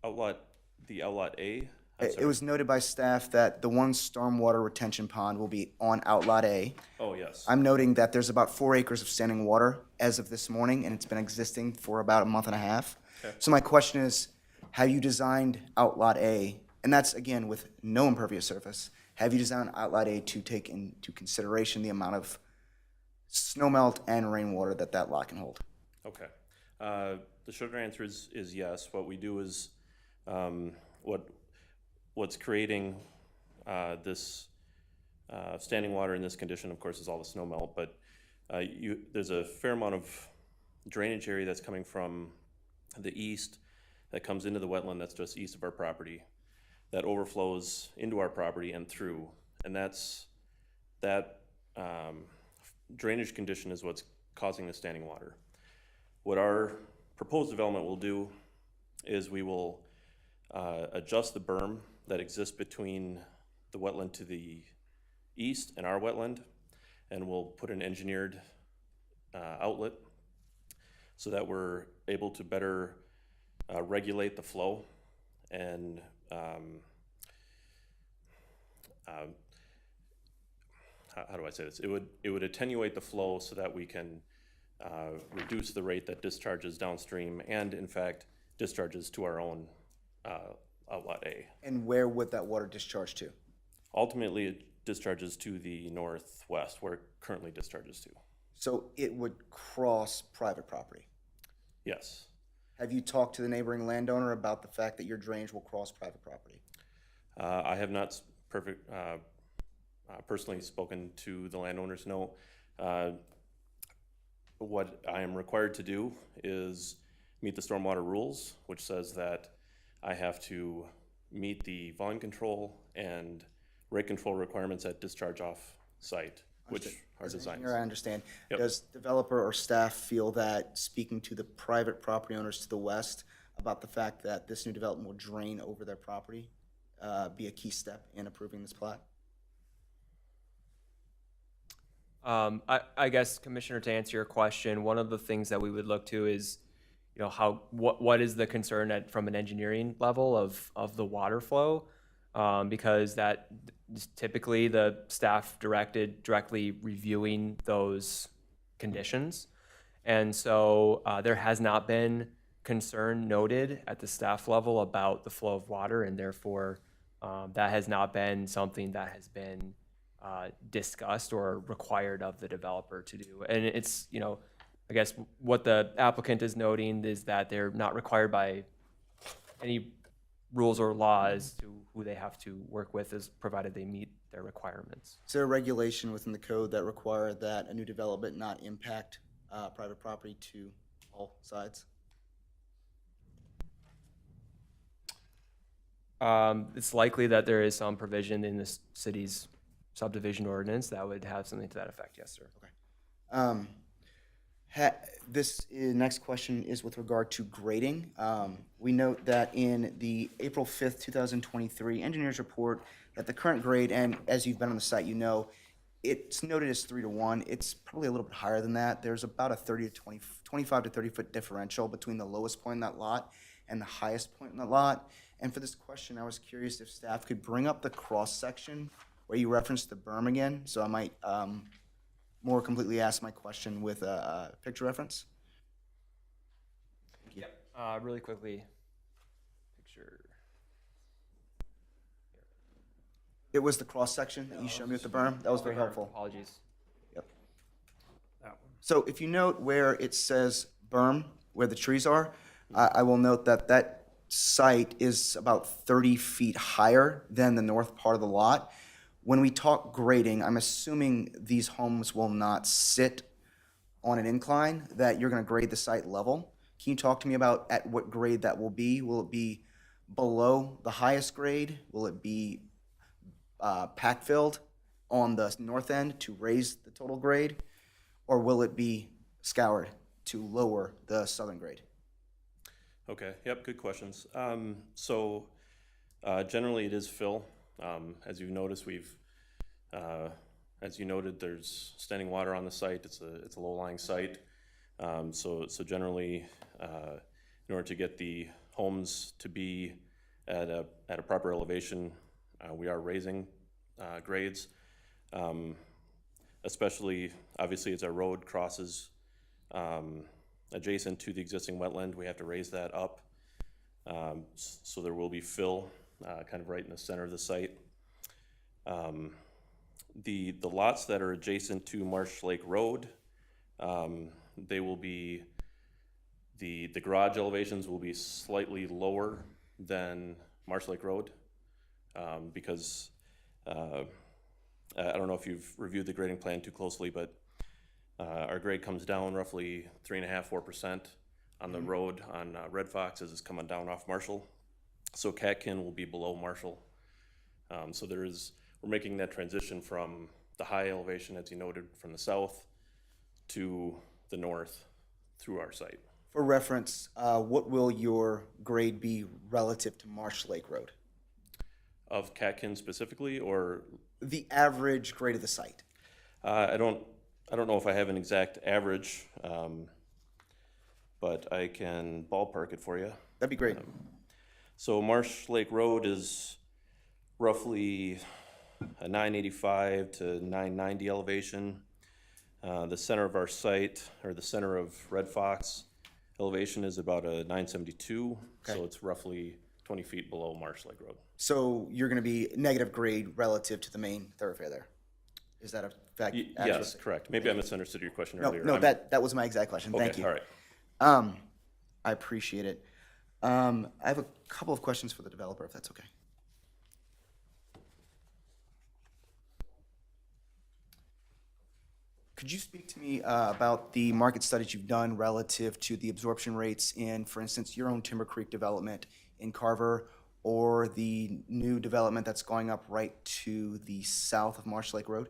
Outlet A? It was noted by staff that the one stormwater retention pond will be on Outlet A. Oh, yes. I'm noting that there's about 4 acres of standing water as of this morning, and it's been existing for about a month and a half. Okay. So my question is, have you designed Outlet A, and that's again with no impervious surface, have you designed Outlet A to take into consideration the amount of snowmelt and rainwater that lot can hold? Okay. The short answer is yes. What we do is, what's creating this standing water in this condition, of course, is all the snow melt, but there's a fair amount of drainage area that's coming from the east that comes into the wetland that's just east of our property, that overflows into our property and through, and that drainage condition is what's causing the standing water. What our proposed development will do is we will adjust the berm that exists between the wetland to the east and our wetland, and we'll put an engineered outlet so that we're able to better regulate the flow and how do I say this? It would attenuate the flow so that we can reduce the rate that discharges downstream and, in fact, discharges to our own Outlet A. And where would that water discharge to? Ultimately, it discharges to the northwest, where it currently discharges to. So it would cross private property? Yes. Have you talked to the neighboring landowner about the fact that your drainage will cross private property? I have not personally spoken to the landowners, no. What I am required to do is meet the stormwater rules, which says that I have to meet the volume control and rate control requirements at discharge off site, which are designed. I understand. Yep. Does developer or staff feel that speaking to the private property owners to the west about the fact that this new development will drain over their property be a key step in approving this plat? I guess, Commissioner, to answer your question, one of the things that we would look to is, what is the concern from an engineering level of the water flow? Because that is typically the staff directly reviewing those conditions. And so there has not been concern noted at the staff level about the flow of water, and therefore that has not been something that has been discussed or required of the developer to do. And it's, I guess what the applicant is noting is that they're not required by any rules or laws to who they have to work with, as provided they meet their requirements. Is there a regulation within the code that require that a new development not impact private property to all sides? It's likely that there is some provision in the city's subdivision ordinance that would have something to that effect, yes, sir. Um, next question is with regard to grading. We note that in the April 5th, 2023 engineer's report that the current grade, and as you've been on the site, you know, it's noted as 3-to-1. It's probably a little bit higher than that. There's about a 25 to 30 foot differential between the lowest point in that lot and the highest point in the lot. And for this question, I was curious if staff could bring up the cross section where you referenced the berm again, so I might more completely ask my question with a picture reference. Thank you. Really quickly, picture. It was the cross section that you showed me with the berm. That was very helpful. Apologies. Yep. That one. So if you note where it says berm, where the trees are, I will note that that site is about 30 feet higher than the north part of the lot. When we talk grading, I'm assuming these homes will not sit on an incline, that you're going to grade the site level. Can you talk to me about at what grade that will be? Will it be below the highest grade? Will it be pack filled on the north end to raise the total grade? Or will it be scoured to lower the southern grade? Okay, yep, good questions. So generally it is fill. As you've noticed, as you noted, there's standing water on the site. It's a low-lying site. So generally, in order to get the homes to be at a proper elevation, we are raising grades. Especially, obviously, as our road crosses adjacent to the existing wetland, we have to raise that up. So there will be fill kind of right in the center of the site. The lots that are adjacent to Marsh Lake Road, they will be, the garage elevations will be slightly lower than Marsh Lake Road because I don't know if you've reviewed the grading plan too closely, but our grade comes down roughly 3.5–4% on the road on Red Fox as it's coming down off Marshall. So Catkin will be below Marshall. So we're making that transition from the high elevation, as you noted, from the south to the north through our site. For reference, what will your grade be relative to Marsh Lake Road? Of Catkin specifically, or? The average grade of the site. I don't know if I have an exact average, but I can ballpark it for you. That'd be great. So Marsh Lake Road is roughly a 985 to 990 elevation. The center of our site, or the center of Red Fox elevation, is about a 972. Okay. So it's roughly 20 feet below Marsh Lake Road. So you're going to be negative grade relative to the main thoroughfare there. Is that a fact? Yes, correct. Maybe I misunderstood your question earlier. No, that was my exact question. Okay, Thank you. all right. I appreciate it. I have a couple of questions for the developer, if that's okay. Could you speak to me about the market studies you've done relative to the absorption rates in, for instance, your own Timber Creek development in Carver, or the new development that's going up right to the south of Marsh Lake Road?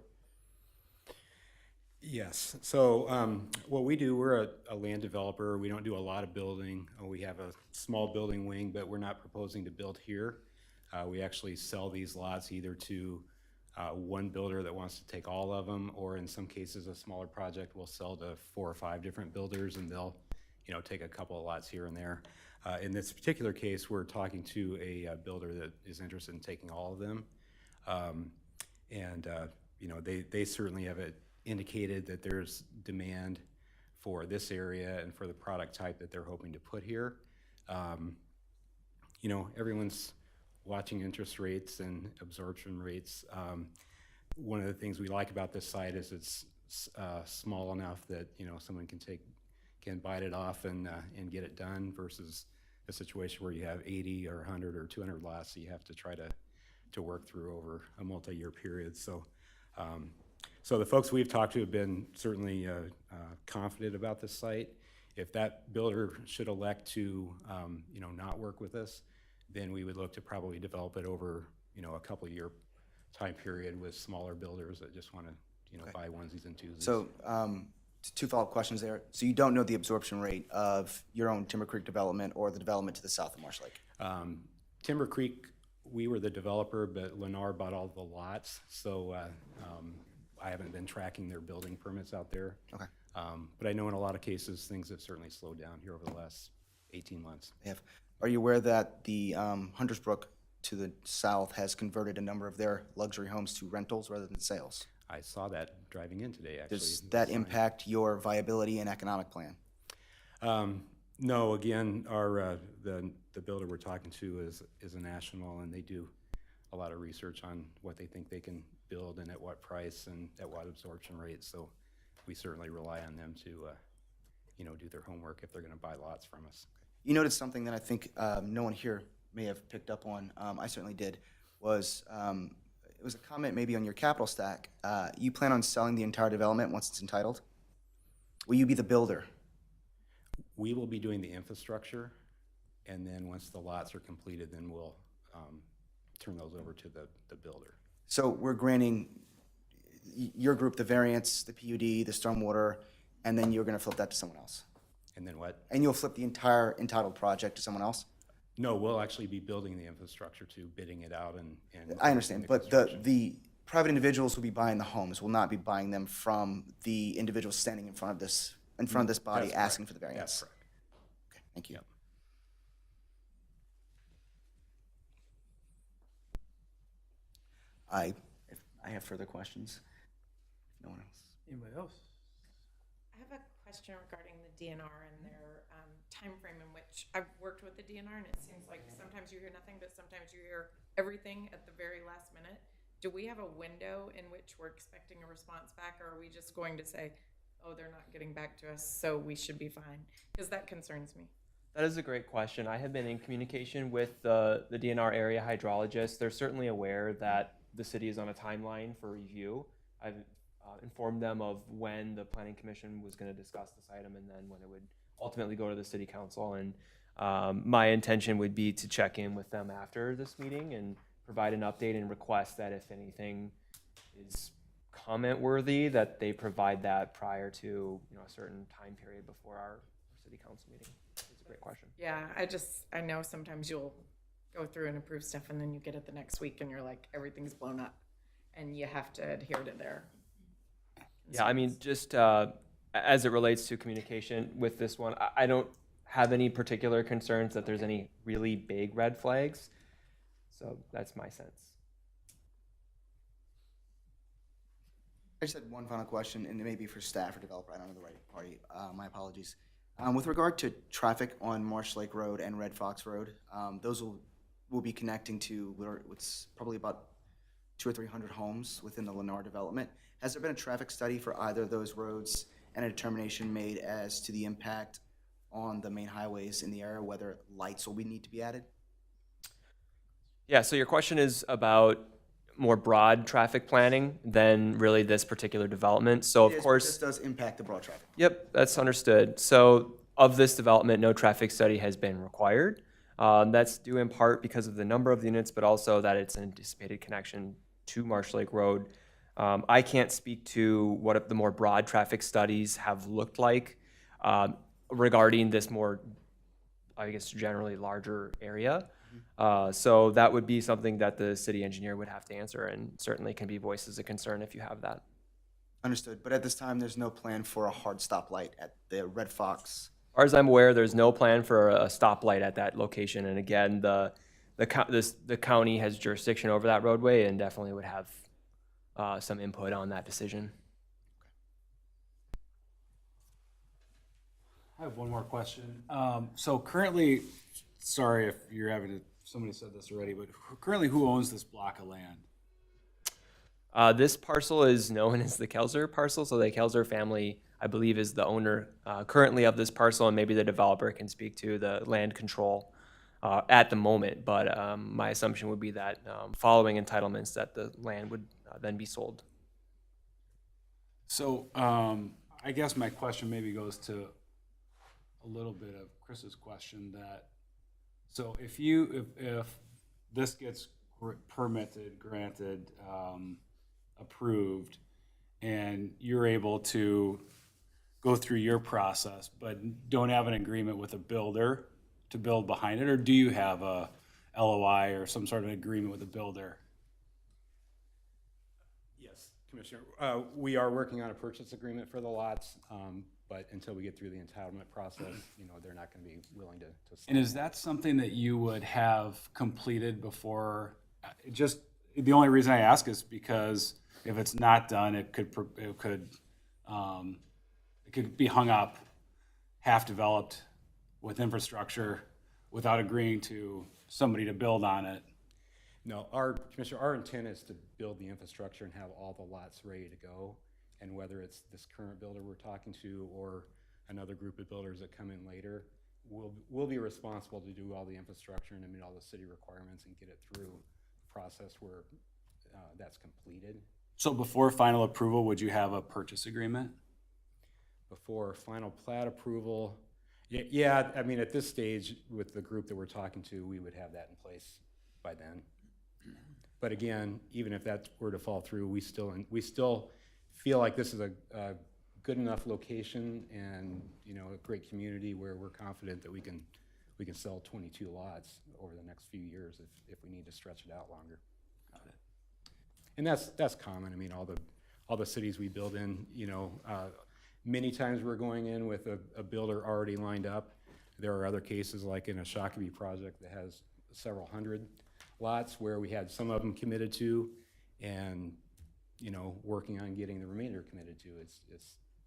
Yes. So what we do, we're a land developer. We don't do a lot of building. We have a small building wing, but we're not proposing to build here. We actually sell these lots either to one builder that wants to take all of them, or in some cases, a smaller project will sell to 4 or 5 different builders, and they'll, take a couple of lots here and there. In this particular case, we're talking to a builder that is interested in taking all of them, they certainly have indicated that there's demand for this area and for the product type that they're hoping to put here. Everyone's watching interest rates and absorption rates. One of the things we like about this site is it's small enough that someone can bite it off and get it done, versus a situation where you have 80 or 100 or 200 lots that you have to try to work through over a multi-year period. So So the folks we've talked to have been certainly confident about this site. If that builder should elect to, not work with us, then we would look to probably develop it over, a couple year time period with smaller builders that just want to, buy onesies and twosies. So, two follow-up questions there. So you don't know the absorption rate of your own Timber Creek development or the development to the south of Marsh Lake? Timber Creek, we were the developer, but Lennar bought all the lots, so I haven't been tracking their building permits out there. Okay. But I know in a lot of cases, things have certainly slowed down here over the last 18 months. They have. Are you aware that the Hunters Brook to the south has converted a number of their luxury homes to rentals rather than sales? I saw that driving in today, actually. Does that impact your viability and economic plan? No, again, our the builder we're talking to is a national, and they do a lot of research on what they think they can build and at what price and at what absorption rate. So we certainly rely on them to, do their homework if they're going to buy lots from us. You noticed something that I think no one here may have picked up on. I certainly did. It was a comment maybe on your capital stack. You plan on selling the entire development once it's entitled? Will you be the builder? We will be doing the infrastructure, and then once the lots are completed, then we'll turn those over to the builder. So we're granting your group the variance, the PUD, the stormwater, and then you're going to flip that to someone else? And then what? And you'll flip the entire entitled project to someone else? No, we'll actually be building the infrastructure to bidding it out and I understand, but construction. the private individuals will be buying the homes, will not be buying them from the individuals standing in front of this body That's asking correct. for the variance? That's correct. Okay, thank you. Yep. I have further questions. If no one else. Anybody else? I have a question regarding the DNR and their timeframe in which I've worked with the DNR, and it seems like sometimes you hear nothing, but sometimes you hear everything at the very last minute. Do we have a window in which we're expecting a response back, or are we just going to say, oh, they're not getting back to us, so we should be fine? Because that concerns me. That is a great question. I have been in communication with the DNR area hydrologist. They're certainly aware that the city is on a timeline for review. I've informed them of when the Planning Commission was going to discuss this item and then when it would ultimately go to the City Council. And my intention would be to check in with them after this meeting and provide an update and request that if anything is comment worthy, that they provide that prior to a certain time period before our City Council meeting. It's a great question. Yeah, I know sometimes you'll go through and approve stuff and then you get it the next week and you're like, everything's blown up and you have to adhere to their. Yeah, I mean, just as it relates to communication with this one, I don't have any particular concerns that there's any really big red flags. So that's my sense. I just had one final question, and it may be for staff or developer. I don't know the right party. My apologies. With regard to traffic on Marsh Lake Road and Red Fox Road, those will be connecting to what's probably about 200 or 300 homes within the Lennar development. Has there been a traffic study for either of those roads and a determination made as to the impact on the main highways in the area, whether lights will need to be added? Yeah, so your question is about more broad traffic planning than really this particular development. So of course, this does impact the broad traffic. Yep, that's understood. So of this development, no traffic study has been required. That's due in part because of the number of units, but also that it's an anticipated connection to Marsh Lake Road. I can't speak to what the more broad traffic studies have looked like regarding this more, I guess, generally larger area. So that would be something that the city engineer would have to answer, and certainly can be voiced as a concern if you have that. Understood. But at this time, there's no plan for a hard stoplight at the Red Fox. As far as I'm aware, there's no plan for a stoplight at that location. And again, the county has jurisdiction over that roadway and definitely would have some input on that decision. I have one more question. So currently, sorry if you're having to, somebody said this already, but currently who owns this block of land? This parcel is known as the Kelzer parcel. So the Kelzer family, I believe, is the owner currently of this parcel, and maybe the developer can speak to the land control at the moment. But my assumption would be that following entitlements, that the land would then be sold. So, I guess my question maybe goes to a little bit of Chris's question that, so if this gets permitted, granted, approved, and you're able to go through your process, but don't have an agreement with a builder to build behind it, or do you have a LOI or some sort of agreement with a builder? Yes, Commissioner. We are working on a purchase agreement for the lots, but until we get through the entitlement process, they're not going to be willing to. And is that something that you would have completed before? Just, the only reason I ask is because if it's not done, it could be hung up, half developed with infrastructure without agreeing to somebody to build on it. No, Commissioner, our intent is to build the infrastructure and have all the lots ready to go. And whether it's this current builder we're talking to or another group of builders that come in later, we'll be responsible to do all the infrastructure and to meet all the city requirements and get it through the process where that's completed. So before final approval, would you have a purchase agreement? Before final plat approval, yeah, I mean, at this stage, with the group that we're talking to, we would have that in place by then. But again, even if that were to fall through, we still feel like this is a good enough location and, a great community where we're confident that we can sell 22 lots over the next few years if we need to stretch it out longer. Got it. And that's common. I mean, all the cities we build in, many times we're going in with a builder already lined up. There are other cases like in a Shakopee project that has several hundred lots where we had some of them committed to and, working on getting the remainder committed to. It's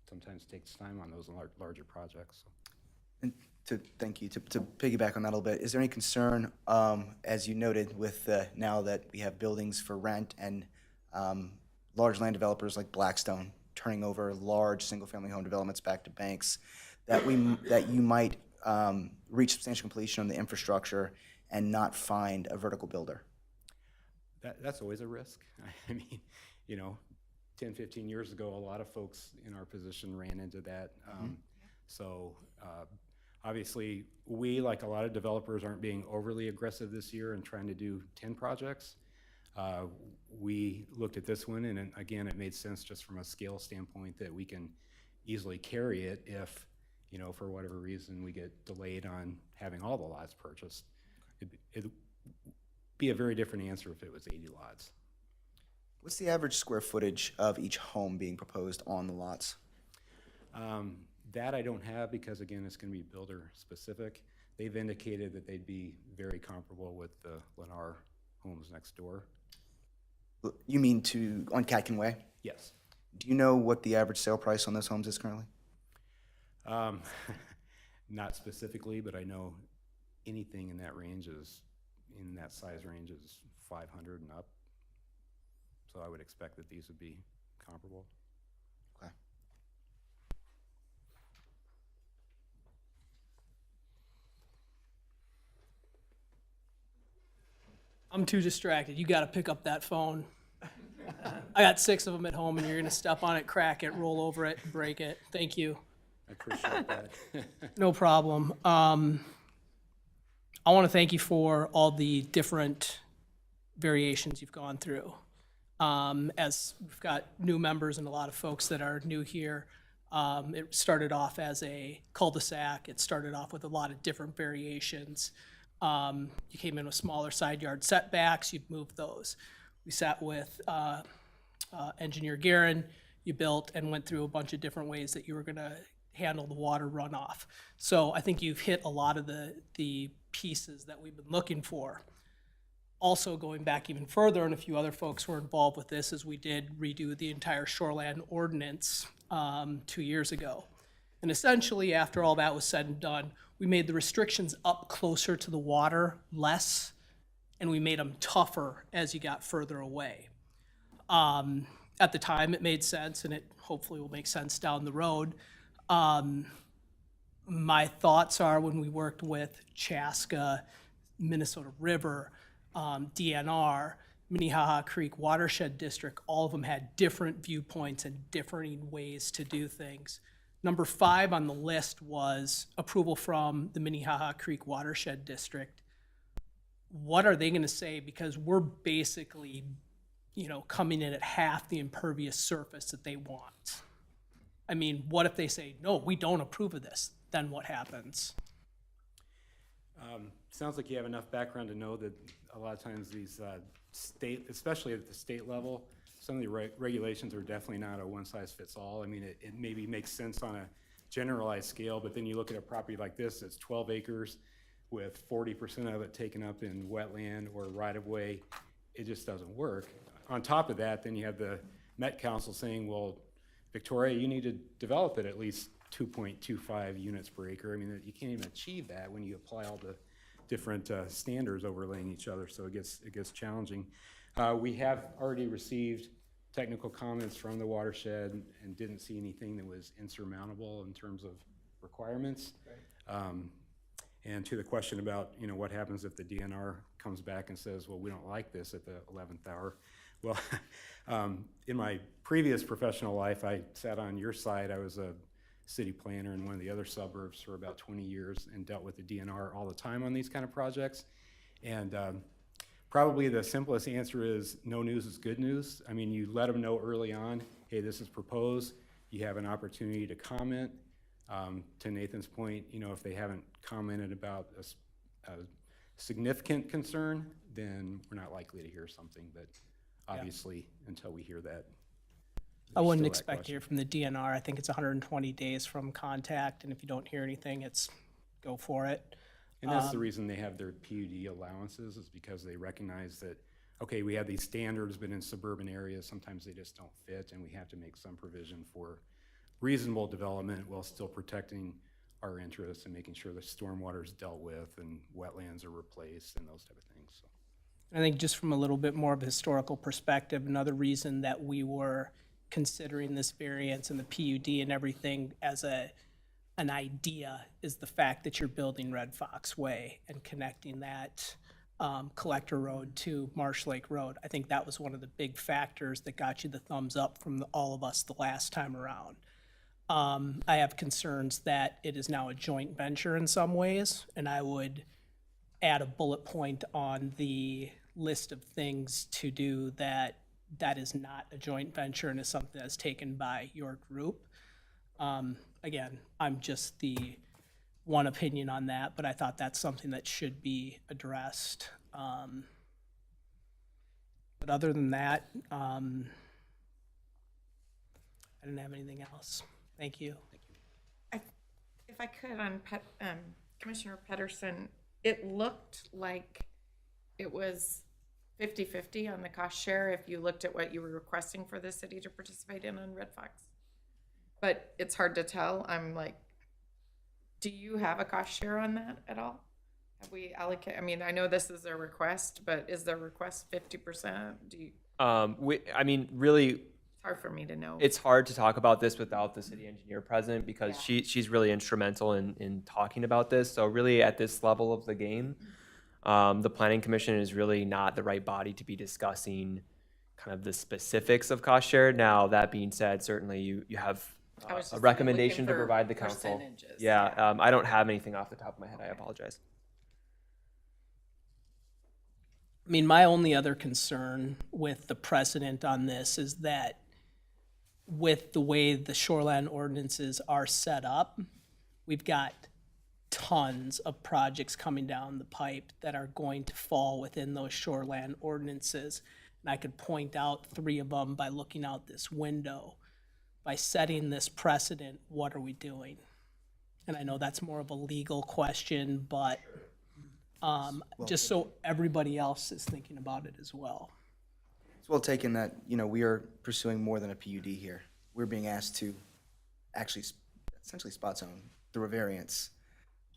sometimes takes time on those larger projects. And thank you. To piggyback on that a little bit, is there any concern, as you noted, with now that we have buildings for rent and large land developers like Blackstone turning over large single-family home developments back to banks, that you might reach substantial completion on the infrastructure and not find a vertical builder? That's always a risk. I mean, 10, 15 years ago, a lot of folks in our position ran into that. Obviously, we, like a lot of developers, aren't being overly aggressive this year and trying to do 10 projects. We looked at this one, and again, it made sense just from a scale standpoint that we can easily carry it if, for whatever reason, we get delayed on having all the lots purchased. It'd be a very different answer if it was 80 lots. What's the average square footage of each home being proposed on the lots? That I don't have because, again, it's going to be builder specific. They've indicated that they'd be very comparable with the Lennar homes next door. You mean on Catkin Way? Yes. Do you know what the average sale price on those homes is currently? Not specifically, but I know anything in that size range is 500 and up. So I would expect that these would be comparable. Okay. I'm too distracted. You got to pick up that phone. I got 6 of them at home, and you're going to step on it, crack it, roll over it, break it. Thank you. I appreciate that. No problem. I want to thank you for all the different variations you've gone through. As we've got new members and a lot of folks that are new here, it started off as a cul-de-sac. It started off with a lot of different variations. You came in with smaller side yard setbacks. You've moved those. We sat with Engineer Guerin. You built and went through a bunch of different ways that you were going to handle the water runoff. So I think you've hit a lot of the pieces that we've been looking for. Also, going back even further, and a few other folks were involved with this, as we did redo the entire shoreline ordinance 2 years ago. And essentially, after all that was said and done, we made the restrictions up closer to the water less, and we made them tougher as you got further away. At the time, it made sense, and it hopefully will make sense down the road. My thoughts are when we worked with Chaska, Minnesota River, DNR, Minnehaha Creek Watershed District, all of them had different viewpoints and differing ways to do things. Number 5 on the list was approval from the Minnehaha Creek Watershed District. What are they gonna say? Because we're basically, coming in at half the impervious surface that they want. I mean, what if they say, no, we don't approve of this? Then what happens? Sounds like you have enough background to know that a lot of times these state, especially at the state level, some of the regulations are definitely not a one-size-fits-all. I mean, it maybe makes sense on a generalized scale, but then you look at a property like this, it's 12 acres with 40% of it taken up in wetland or right-of-way. It just doesn't work. On top of that, then you have the Met Council saying, well, Victoria, you need to develop it at least 2.25 units per acre. I mean, you can't even achieve that when you apply all the different standards overlaying each other, so it gets challenging. We have already received technical comments from the watershed and didn't see anything that was insurmountable in terms of requirements. And to the question about, what happens if the DNR comes back and says, well, we don't like this at the 11th hour. Well, in my previous professional life, I sat on your side. I was a city planner in one of the other suburbs for about 20 years and dealt with the DNR all the time on these kind of projects. And probably the simplest answer is no news is good news. I mean, you let them know early on, hey, this is proposed. You have an opportunity to comment. To Nathan's point, if they haven't commented about a significant concern, then we're not likely to hear something. But obviously, until we hear that, I wouldn't expect to hear from the DNR. I think it's 120 days from contact, and if you don't hear anything, it's go for it. And that's the reason they have their PUD allowances, is because they recognize that, okay, we have these standards, but in suburban areas, sometimes they just don't fit, and we have to make some provision for reasonable development while still protecting our interests and making sure the stormwater is dealt with and wetlands are replaced and those type of things. So. I think just from a little bit more of a historical perspective, another reason that we were considering this variance and the PUD and everything as an idea is the fact that you're building Red Fox Way and connecting that Collector Road to Marsh Lake Road. I think that was one of the big factors that got you the thumbs up from all of us the last time around. I have concerns that it is now a joint venture in some ways, and I would add a bullet point on the list of things to do that is not a joint venture and is something that's taken by your group. Again, I'm just the one opinion on that, but I thought that's something that should be addressed. But other than that, I didn't have anything else. Thank you. If I could, on Commissioner Pedersen, it looked like it was 50-50 on the cost share if you looked at what you were requesting for the city to participate in on Red Fox. But it's hard to tell. I'm like, do you have a cost share on that at all? Have we allocated? I mean, I know this is a request, but is the request 50%? Do you? Really, It's hard for me to know. it's hard to talk about this without the city engineer present because she's really instrumental in talking about this. So really, at this level of the game, the planning commission is really not the right body to be discussing kind of the specifics of cost share. Now, that being said, certainly you have a recommendation to looking for provide the council. percentages, I don't have anything off the top of my head. I apologize. I mean, my only other concern with the precedent on this is that with the way the shoreline ordinances are set up, we've got tons of projects coming down the pipe that are going to fall within those shoreline ordinances. And I could point out 3 of them by looking out this window. By setting this precedent, what are we doing? And I know that's more of a legal question, but just so everybody else is thinking about it as well. It's well taken that, we are pursuing more than a PUD here. We're being asked to actually essentially spot zone through a variance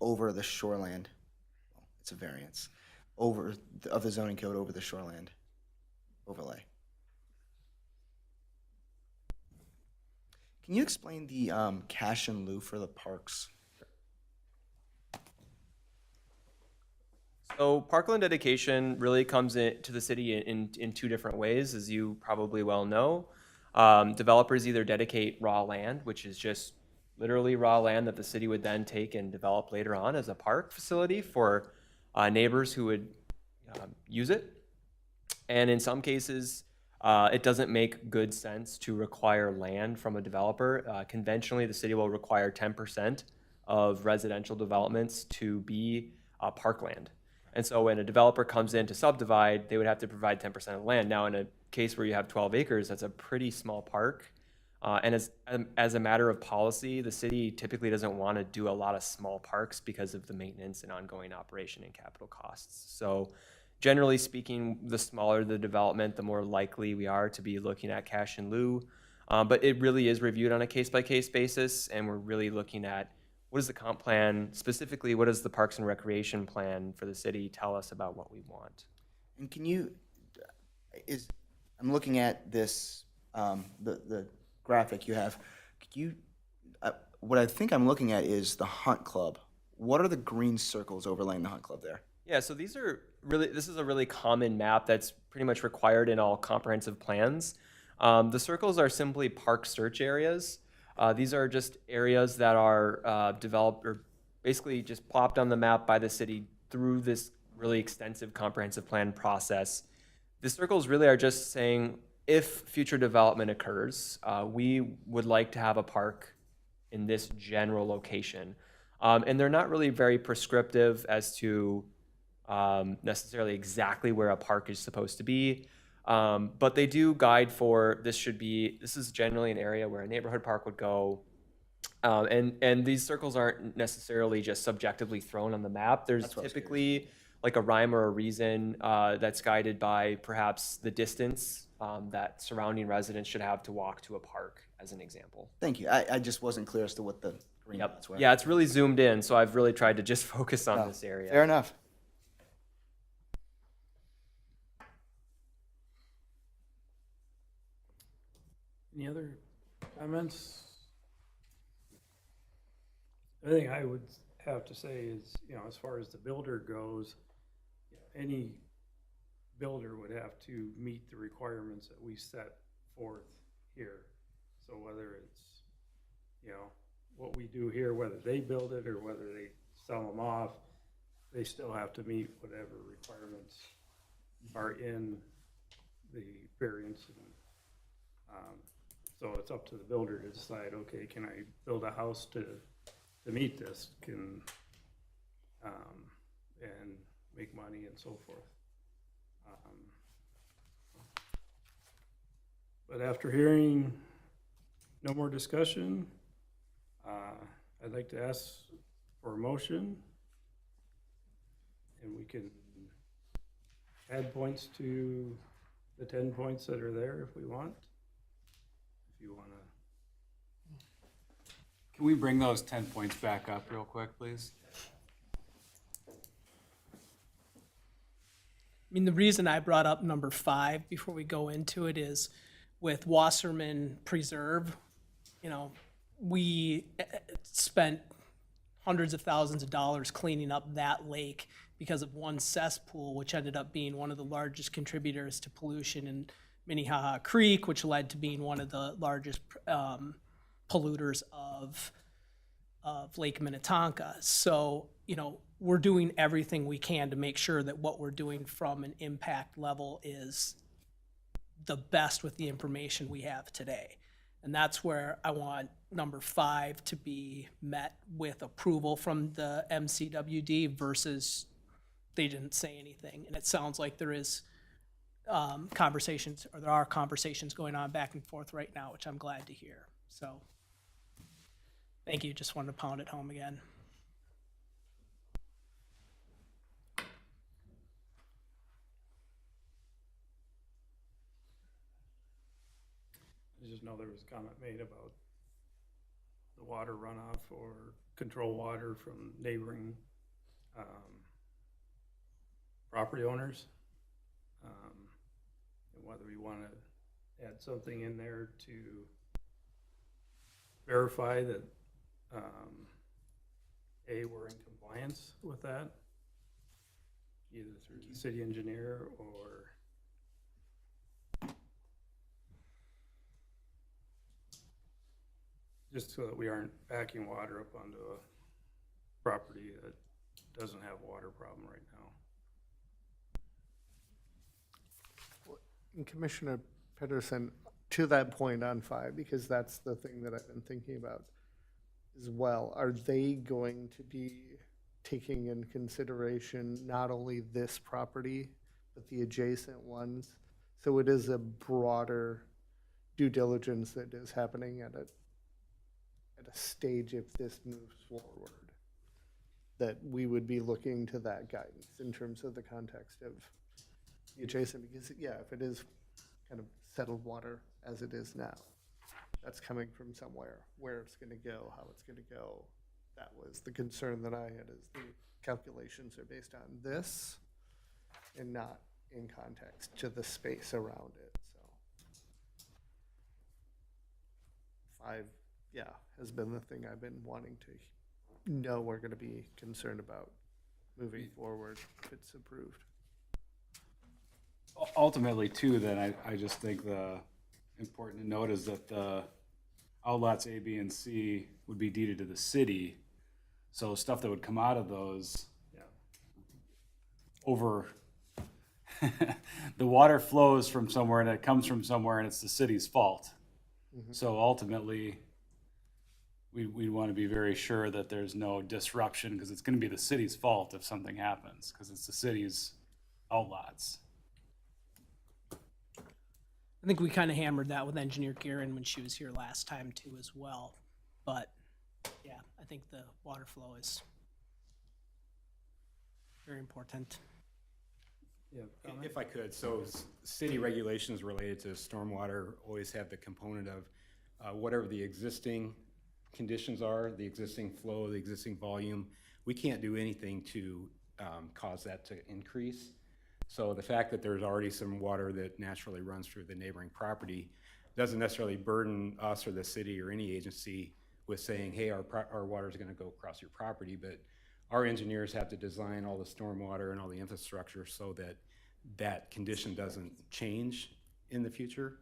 over the shoreland. Well, it's a variance of the zoning code over the shoreland overlay. Can you explain the cash in lieu for the parks? So parkland dedication really comes to the city in two different ways, as you probably well know. Developers either dedicate raw land, which is just literally raw land that the city would then take and develop later on as a park facility for neighbors who would use it. And in some cases, it doesn't make good sense to require land from a developer. Conventionally, the city will require 10% of residential developments to be parkland. And so when a developer comes in to subdivide, they would have to provide 10% of the land. Now, in a case where you have 12 acres, that's a pretty small park. And as a matter of policy, the city typically doesn't want to do a lot of small parks because of the maintenance and ongoing operation and capital costs. So generally speaking, the smaller the development, the more likely we are to be looking at cash in lieu. But it really is reviewed on a case-by-case basis, and we're really looking at what is the comp plan, specifically what does the Parks and Recreation plan for the city tell us about what we want? And can you, I'm looking at this, the graphic you have. Could you, what I think I'm looking at is the Hunt Club. What are the green circles overlaying the Hunt Club there? Yeah, so this is a really common map that's pretty much required in all comprehensive plans. The circles are simply park search areas. These are just areas that are developed or basically just plopped on the map by the city through this really extensive comprehensive plan process. The circles really are just saying if future development occurs, we would like to have a park in this general location. And they're not really very prescriptive as to necessarily exactly where a park is supposed to be. But they do guide for this is generally an area where a neighborhood park would go. And these circles aren't necessarily just subjectively thrown on the map. There's typically like a rhyme or a reason that's guided by perhaps the distance that surrounding residents should have to walk to a park, as an example. Thank you. I just wasn't clear as to what the green dots were. Yeah, it's really zoomed in, so I've really tried to just focus on this area. Fair enough. Any other comments? The thing I would have to say is, as far as the builder goes, any builder would have to meet the requirements that we set forth here. So whether it's, what we do here, whether they build it or whether they sell them off, they still have to meet whatever requirements are in the variance. So it's up to the builder to decide, okay, can I build a house to meet this, and make money and so forth. But after hearing no more discussion, I'd like to ask for a motion, and we can add points to the 10 points that are there if we want. If you want to. Can we bring those 10 points back up real quick, please? I mean, the reason I brought up number 5 before we go into it is with Wasserman Preserve, we spent hundreds of thousands of dollars cleaning up that lake because of one cesspool, which ended up being one of the largest contributors to pollution in Minnehaha Creek, which led to being one of the largest polluters of Lake Minnetonka. So, we're doing everything we can to make sure that what we're doing from an impact level is the best with the information we have today. And that's where I want number 5 to be met with approval from the MCWD versus they didn't say anything. And it sounds like there is conversations, or there are conversations going on back and forth right now, which I'm glad to hear. So thank you. Just wanted to pound it home again. I just know there was a comment made about the water runoff or control water from neighboring property owners. And whether we want to add something in there to verify that we're in compliance with that. either through the city engineer or just so that we aren't backing water up onto a property that doesn't have a water problem right now. And Commissioner Pedersen, to that point on 5, because that's the thing that I've been thinking about as well, are they going to be taking in consideration not only this property, but the adjacent ones? So it is a broader due diligence that is happening at a stage if this moves forward, that we would be looking to that guidance in terms of the context of the adjacent, because, yeah, if it is kind of settled water as it is now, that's coming from somewhere, where it's gonna go, how it's gonna go. That was the concern that I had, is the calculations are based on this and not in context to the space around it, so. 5, yeah, has been the thing I've been wanting to know we're gonna be concerned about moving forward if it's approved. Ultimately, too, then I just think the important to note is that the outlets A, B, and C would be deeded to the city. So stuff that would come out of those Yeah. over, the water flows from somewhere and it comes from somewhere and it's the city's fault. So ultimately, we want to be very sure that there's no disruption, because it's going to be the city's fault if something happens, because it's the city's outlots. I think we kind of hammered that with Engineer Guerin when she was here last time too as well. But yeah, I think the water flow is very important. Yeah. If I could, so city regulations related to stormwater always have the component of whatever the existing conditions are, the existing flow, the existing volume. We can't do anything to cause that to increase. So the fact that there's already some water that naturally runs through the neighboring property doesn't necessarily burden us or the city or any agency with saying, hey, our water is going to go across your property, but our engineers have to design all the stormwater and all the infrastructure so that that condition doesn't change in the future.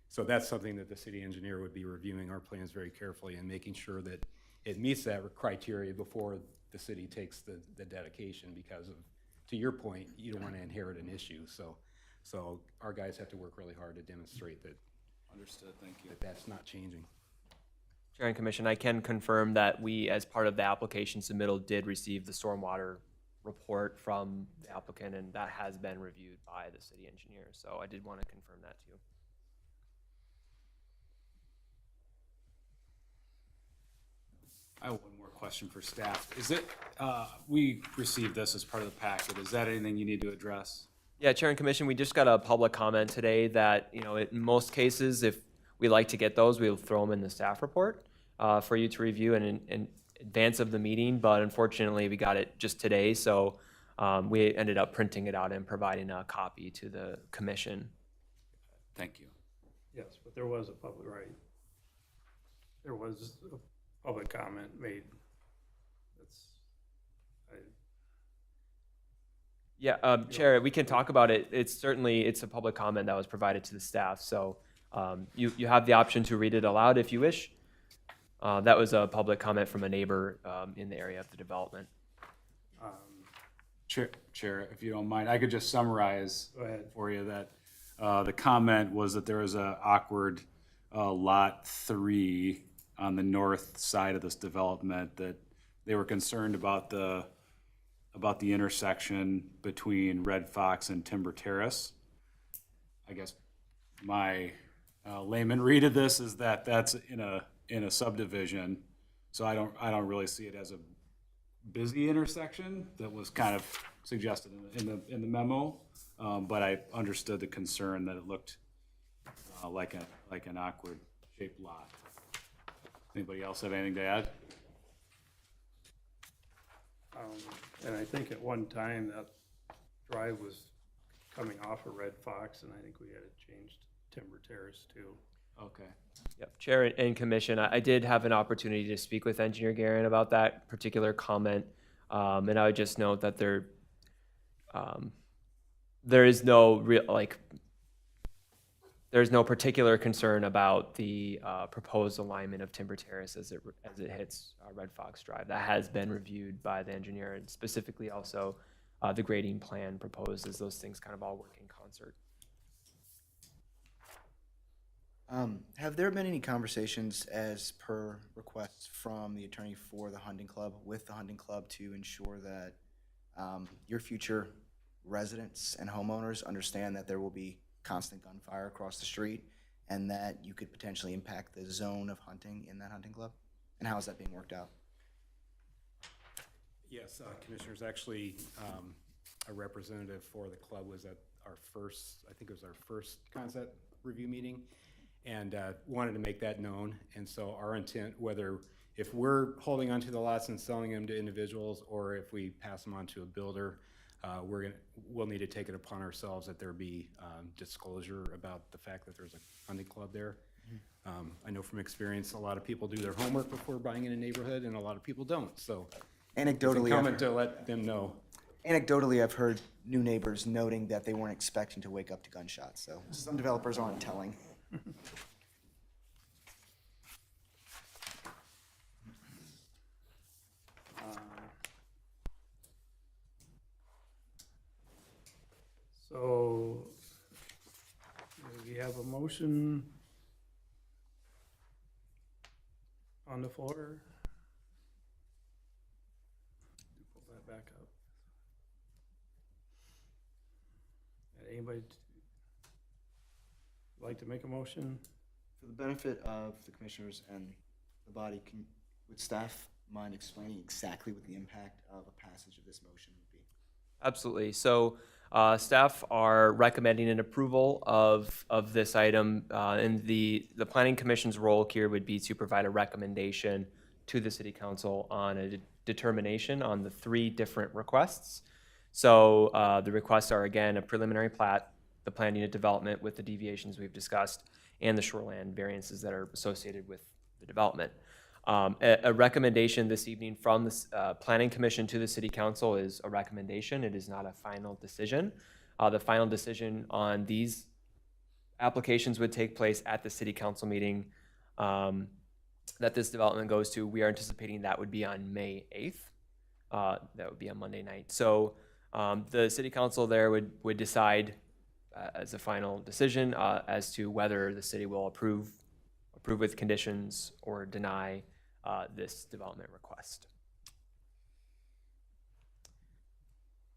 So that's something that the city engineer would be reviewing our plans very carefully and making sure that it meets that criteria before the city takes the dedication, because of, to your point, you don't want to inherit an issue. So our guys have to work really hard to demonstrate that. Understood, thank you. That's not changing. Chair and Commission, I can confirm that we, as part of the application submittal, did receive the stormwater report from the applicant, and that has been reviewed by the city engineer. So I did want to confirm that too. I have one more question for staff. Is it, we received this as part of the packet. Is that anything you need to address? Yeah, Chair and Commission, we just got a public comment today that, you know, in most cases, if we like to get those, we'll throw them in the staff report for you to review in advance of the meeting, but unfortunately, we got it just today, so we ended up printing it out and providing a copy to the commission. Thank you. Yes, but there was a public, right? There was a public comment made. Yeah, Chair, we can talk about it. It's a public comment that was provided to the staff, so you have the option to read it aloud if you wish. That was a public comment from a neighbor in the area of the development. Chair, if you don't mind, I could just summarize Go ahead. for you that the comment was that there was a awkward lot 3 on the north side of this development, that they were concerned about the intersection between Red Fox and Timber Terrace. I guess my layman read of this is that that's in a subdivision, so I don't really see it as a busy intersection that was kind of suggested in the memo, but I understood the concern that it looked like an awkward shaped lot. Anybody else have anything to add? And I think at one time that drive was coming off of Red Fox, and I think we had it changed to Timber Terrace too. Okay. Yep, Chair and Commission, I did have an opportunity to speak with Engineer Guerin about that particular comment, and I would just note that there is no real, like, there's no particular concern about the proposed alignment of Timber Terrace as it hits Red Fox Drive. That has been reviewed by the engineer, and specifically also the grading plan proposed as those things kind of all work in concert. Have there been any conversations as per requests from the attorney for the hunting club with the hunting club to ensure that your future residents and homeowners understand that there will be constant gunfire across the street and that you could potentially impact the zone of hunting in that hunting club? And how is that being worked out? Yes, Commissioners, actually, a representative for the club was at our first, I think it was our first concept review meeting, and wanted to make that known. And so our intent, whether if we're holding onto the lots and selling them to individuals, or if we pass them on to a builder, we'll need to take it upon ourselves that there be disclosure about the fact that there's a hunting club there. I know from experience, a lot of people do their homework before buying in a neighborhood, and a lot of people don't. So it's incumbent to let them know. Anecdotally, I've heard new neighbors noting that they weren't expecting to wake up to gunshots, so some developers aren't telling. So, we have a motion on the floor. Pull that back up. Anybody like to make a motion? For the benefit of the commissioners and the body, would staff mind explaining exactly what the impact of a passage of this motion would be? Absolutely. So staff are recommending an approval of this item, and the Planning Commission's role here would be to provide a recommendation to the City Council on a determination on the 3 different requests. So the requests are, again, a preliminary plat, the planned unit development with the deviations we've discussed, and the shoreland variances that are associated with the development. A recommendation this evening from the Planning Commission to the City Council is a recommendation. It is not a final decision. The final decision on these applications would take place at the City Council meeting that this development goes to. We are anticipating that would be on May 8th. That would be on Monday night. So the City Council there would decide as a final decision as to whether the city will approve with conditions or deny this development request.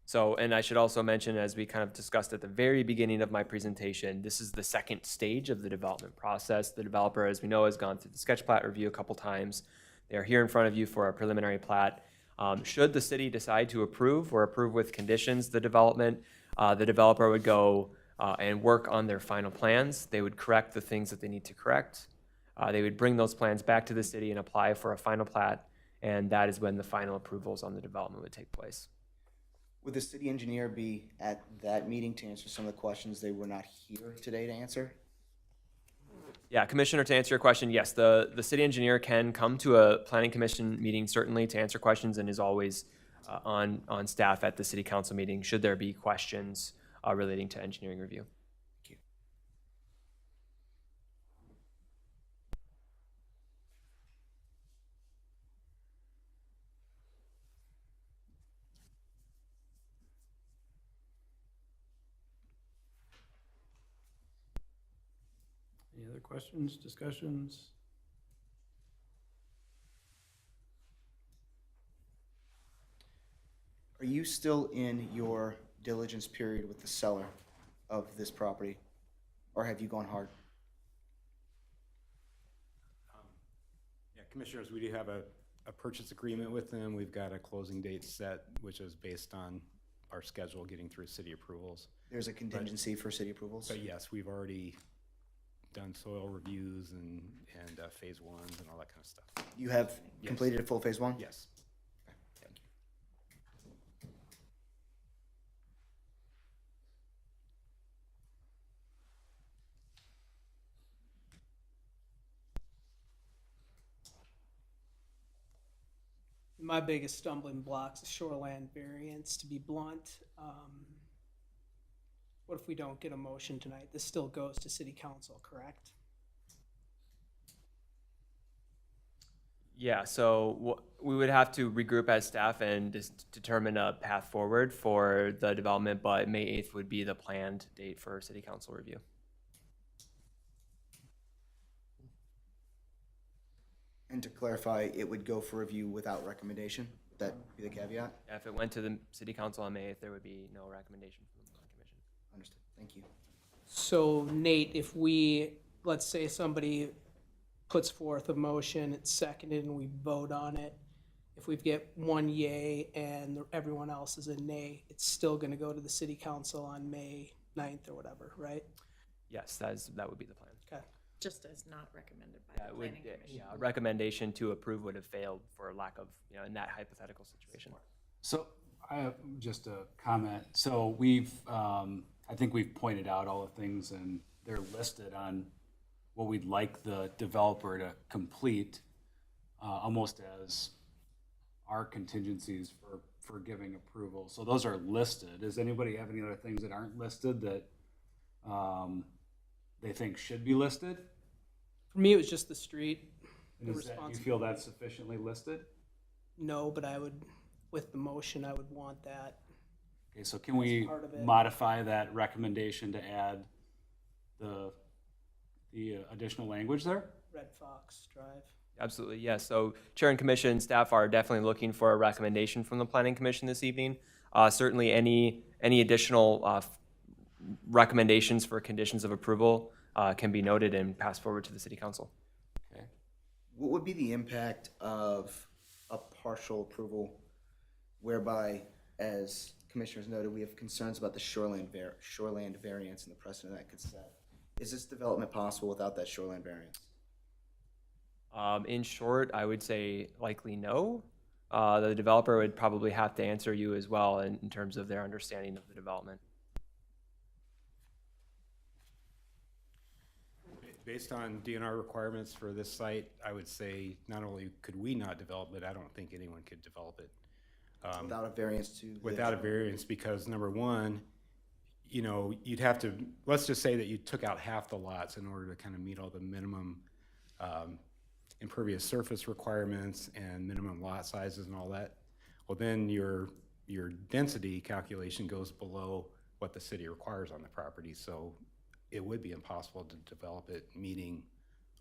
So, and I should also mention, as we kind of discussed at the very beginning of my presentation, this is the second stage of the development process. The developer, as we know, has gone through the sketch plat review a couple times. They are here in front of you for a preliminary plat. Should the city decide to approve or approve with conditions the development, the developer would go and work on their final plans. They would correct the things that they need to correct. They would bring those plans back to the city and apply for a final plat, and that is when the final approvals on the development would take place. Would the city engineer be at that meeting to answer some of the questions they were not here today to answer? Yeah, Commissioner, to answer your question, yes, the city engineer can come to a planning commission meeting certainly to answer questions, and is always on staff at the City Council meeting should there be questions relating to engineering review. Thank you. Any other questions, discussions? Are you still in your diligence period with the seller of this property, or have you gone hard? Yeah, Commissioners, we do have a purchase agreement with them. We've got a closing date set, which is based on our schedule getting through city approvals. There's a contingency for city approvals? But yes, we've already done soil reviews and phase 1s and all that kind of stuff. You have Yes. completed a full phase 1? Yes. Thank you. My biggest stumbling blocks is shoreland variance, to be blunt. What if we don't get a motion tonight? This still goes to city council, correct? Yeah, so we would have to regroup as staff and just determine a path forward for the development, but May 8th would be the planned date for city council review. And to clarify, it would go for review without recommendation? Would that be the caveat? If it went to the city council on May 8th, there would be no recommendation from the plan commission. Understood, thank you. So Nate, if we, let's say somebody puts forth a motion, it's seconded, and we vote on it, if we get one yay and everyone else is a nay, it's still gonna go to the city council on May 9th or whatever, right? Yes, that would be the plan. Okay. Just as not recommended by Yeah, the it would, planning commission. yeah, a recommendation to approve would have failed for lack of, in that hypothetical situation. So I have just a comment. So we've, I think we've pointed out all the things and they're listed on what we'd like the developer to complete, almost as our contingencies for giving approval. So those are listed. Does anybody have any other things that aren't listed that they think should be listed? For me, it was just the street, And the is that, you responsibility. feel that's sufficiently listed? No, but I would, with the motion, I would want that. Okay, so can we part of it. modify that recommendation to add the additional language there? Red Fox Drive. Absolutely, yes. So Chair and Commission staff are definitely looking for a recommendation from the Planning Commission this evening. Certainly any additional recommendations for conditions of approval can be noted and passed forward to the City Council. Okay. What would be the impact of a partial approval whereby, as commissioners noted, we have concerns about the shoreland variance and the precedent that could set? Is this development possible without that shoreland variance? In short, I would say likely no. The developer would probably have to answer you as well in terms of their understanding of the development. Based on DNR requirements for this site, I would say not only could we not develop it, I don't think anyone could develop it. Without a variance to? the Without a variance, because number one, you know, you'd have to, let's just say that you took out half the lots in order to kind of meet all the minimum impervious surface requirements and minimum lot sizes and all that. Well, then your density calculation goes below what the city requires on the property, so it would be impossible to develop it meeting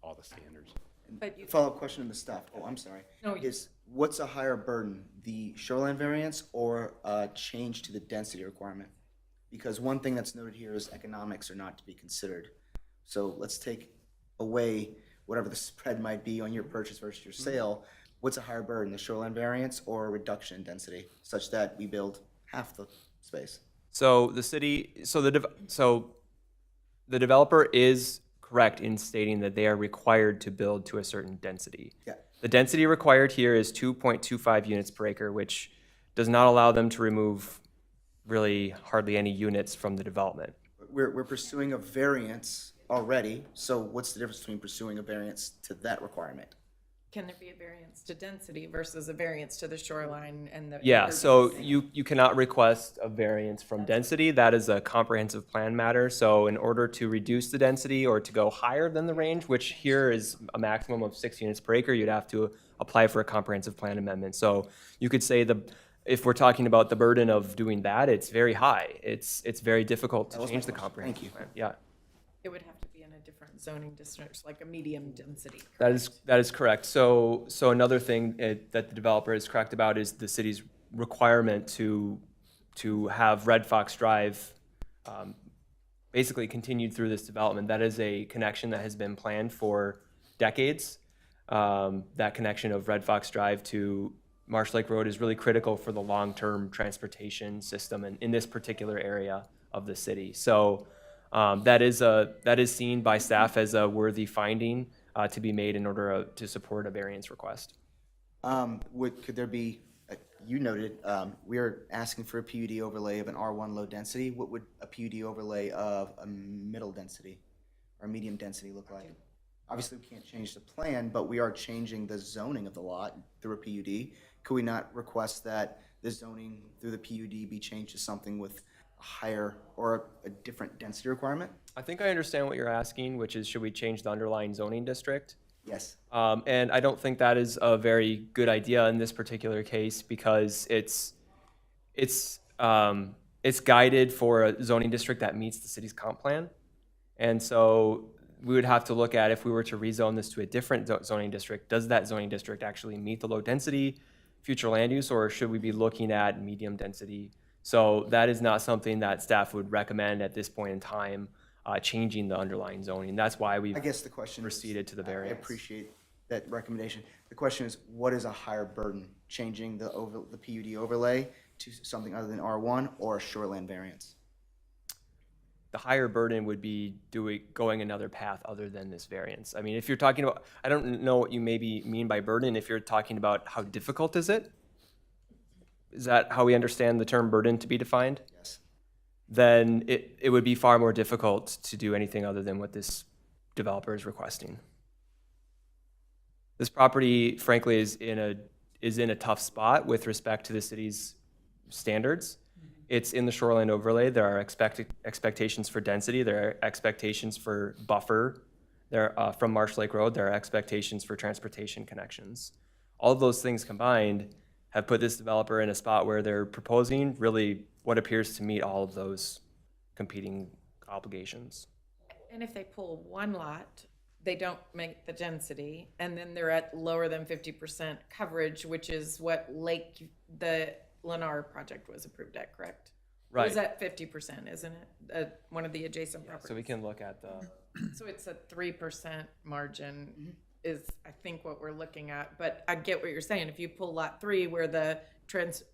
all the standards. But you, Follow-up question in the staff. Oh, I'm sorry. No, you- Is, what's a higher burden, the shoreline variance or a change to the density requirement? Because one thing that's noted here is economics are not to be considered. So let's take away whatever the spread might be on your purchase versus your sale. What's a higher burden, the shoreline variance or a reduction in density, such that we build half the space? So the developer is correct in stating that they are required to build to a certain density. Yeah. The density required here is 2.25 units per acre, which does not allow them to remove really hardly any units from the development. We're pursuing a variance already, so what's the difference between pursuing a variance to that requirement? can there be a variance to density versus a variance to the shoreline and the? Yeah, so impervious? you cannot request a variance from density. That is a comprehensive plan matter. So in order to reduce the density or to go higher than the range, which here is a maximum of 6 units per acre, you'd have to apply for a comprehensive plan amendment. So you could say if we're talking about the burden of doing that, it's very high. It's very difficult That to was my change the question. comprehensive Thank you. plan. Yeah. It would have to be in a different zoning district, like a medium density. That is correct. So another thing that the developer is correct about is the city's requirement to have Red Fox Drive basically continued through this development. That is a connection that has been planned for decades. That connection of Red Fox Drive to Marsh Lake Road is really critical for the long-term transportation system in this particular area of the city. So that is seen by staff as a worthy finding to be made in order to support a variance request. Could there be, you noted, we are asking for a PUD overlay of an R1 low density. What would a PUD overlay of a middle density or medium density look like? Obviously, we can't change the plan, but we are changing the zoning of the lot through a PUD. could we not request that the zoning through the PUD be changed to something with a higher or a different density requirement? I think I understand what you're asking, which is should we change the underlying zoning district? Yes. And I don't think that is a very good idea in this particular case because it's guided for a zoning district that meets the city's comp plan. And so we would have to look at if we were to rezone this to a different zoning district, does that zoning district actually meet the low density future land use, or should we be looking at medium density? So that is not something that staff would recommend at this point in time, changing the underlying zoning. That's why we've I guess the question is, proceeded to the I variance. appreciate that recommendation. The question is, what is a higher burden? Changing the PUD overlay to something other than R1 or a shoreland variance? The higher burden would be going another path other than this variance. I mean, if you're talking about, I don't know what you maybe mean by burden. If you're talking about how difficult is it? Is that how we understand the term burden to be defined? Yes. Then it would be far more difficult to do anything other than what this developer is requesting. This property, frankly, is in a tough spot with respect to the city's standards. It's in the shoreline overlay. There are expectations for density. There are expectations for buffer. There from Marsh Lake Road. There are expectations for transportation connections. All of those things combined have put this developer in a spot where they're proposing really what appears to meet all of those competing obligations. And if they pull one lot, they don't make the density, and then they're at lower than 50% coverage, which is what the Lennar project was approved at, correct? It was Right. at 50%, isn't it? One of the adjacent properties. So we can look at the, So it's a 3% margin is, I think, what we're looking at. But I get what you're saying. If you pull lot 3 where the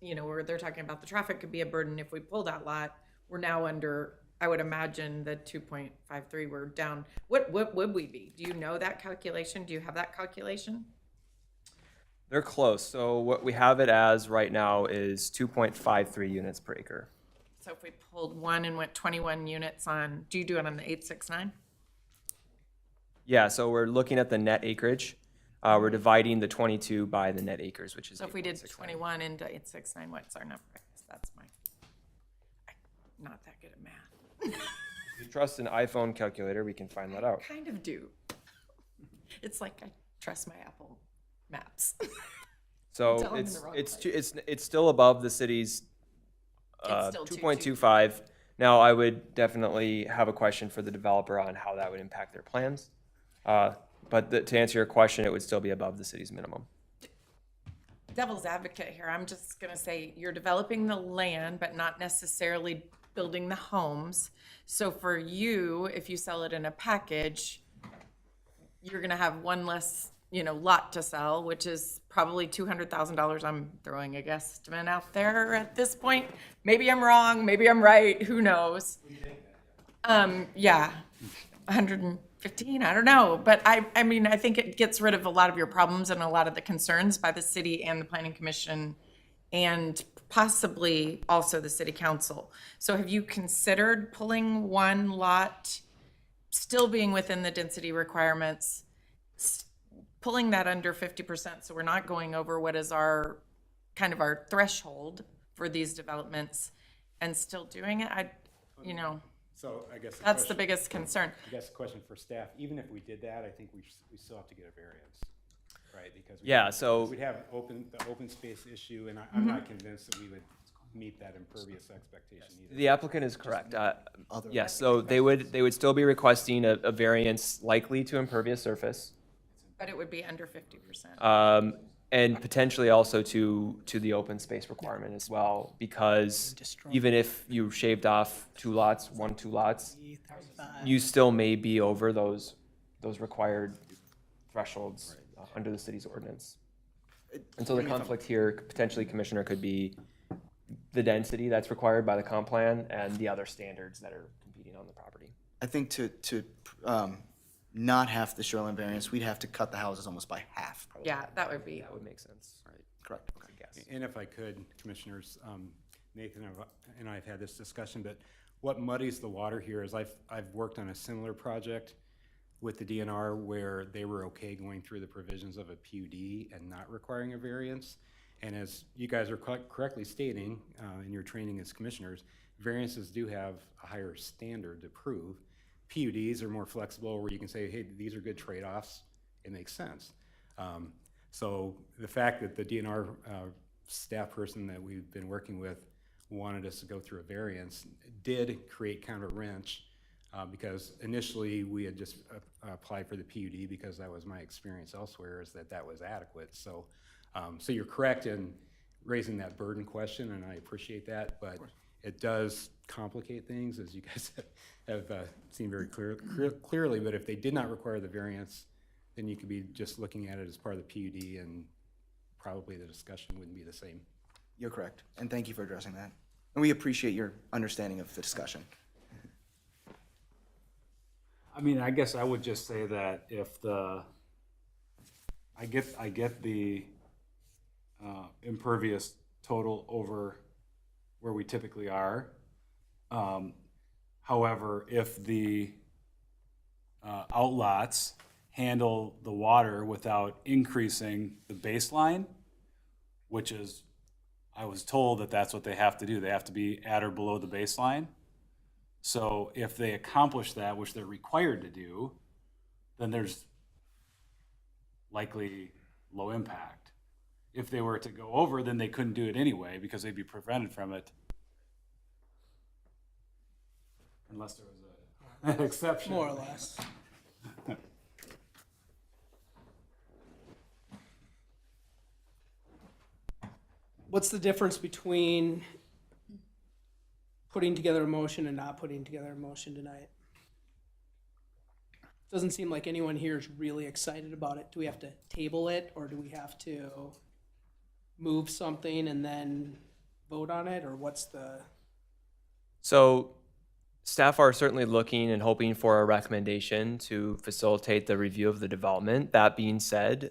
where they're talking about the traffic could be a burden, if we pull that lot, we're now under, I would imagine, the 2.53, we're down. What would we be? Do you know that calculation? Do you have that calculation? they're close. So what we have it as right now is 2.53 units per acre. So if we pulled one and went 21 units on, do you do it on the 869? Yeah, so we're looking at the net acreage. We're dividing the 22 by the net acres, which is So if we did 8.69. 21 into 869, what's our number? I guess that's I'm not that good at math. If you trust an iPhone calculator, we can find that out. Kind of do. It's like I trust my Apple Maps. So Tell 'em in the wrong it's still above the city's It's still 2.25. Now, I would definitely have a question for the developer on how that would impact their plans. But to answer your question, it would still be above the city's minimum. Devil's advocate here, I'm just gonna say, you're developing the land, but not necessarily building the homes. So for you, if you sell it in a package, you're gonna have one less, lot to sell, which is probably $200,000. I'm throwing a guesstimate out there at this point. Maybe I'm wrong, maybe I'm right, who knows? Yeah, 115, I don't know. But I mean, I think it gets rid of a lot of your problems and a lot of the concerns by the city and the planning commission and possibly also the city council. So have you considered pulling one lot, still being within the density requirements, pulling that under 50%, so we're not going over what is our threshold for these developments, and still doing it? So I guess. That's the biggest concern. I guess the question for staff, even if we did that, I think we still have to get a variance, right? Because Yeah, so- we'd have the open space issue, and I'm not convinced that we would meet that impervious expectation either. The applicant is correct. Yes, so they would still be requesting a variance likely to impervious surface. But it would be under 50%. And potentially also to the open space requirement as well, because even if you shaved off two lots, two lots, you still may be over those required thresholds under the city's ordinance. And so the conflict here, potentially, Commissioner, could be the density that's required by the comp plan and the other standards that are competing on the property. I think to not have the shoreline variance, we'd have to cut the houses almost by half. Probably. Yeah, that would be. That would make sense. Right. Correct. Okay. Yes. And if I could, Commissioners, Nathan and I have had this discussion, but what muddies the water here is I've worked on a similar project with the DNR where they were okay going through the provisions of a PUD and not requiring a variance. And as you guys are correctly stating in your training as commissioners, variances do have a higher standard to prove. PUDs are more flexible where you can say, hey, these are good trade-offs. It makes sense. So the fact that the DNR staff person that we've been working with wanted us to go through a variance did create kind of a wrench because initially we had just applied for the PUD because that was my experience elsewhere, is that that was adequate. So, so you're correct in raising that burden question, and I appreciate that, but it does complicate things, as you guys have seen very clearly. But if they did not require the variance, then you could be just looking at it as part of the PUD, and probably the discussion wouldn't be the same. You're correct, and thank you for addressing that. And we appreciate your understanding of the discussion. I mean, I guess I would just say that if I get the impervious total over where we typically are. However, if the outlots handle the water without increasing the baseline, which is, I was told that that's what they have to do. They have to be at or below the baseline. So if they accomplish that, which they're required to do, then there's likely low impact. If they were to go over, then they couldn't do it anyway because they'd be prevented from it. Unless there was an exception. More or less. What's the difference between putting together a motion and not putting together a motion tonight? Doesn't seem like anyone here is really excited about it. Do we have to table it, or do we have to move something and then vote on it, or what's the? So staff are certainly looking and hoping for a recommendation to facilitate the review of the development. That being said,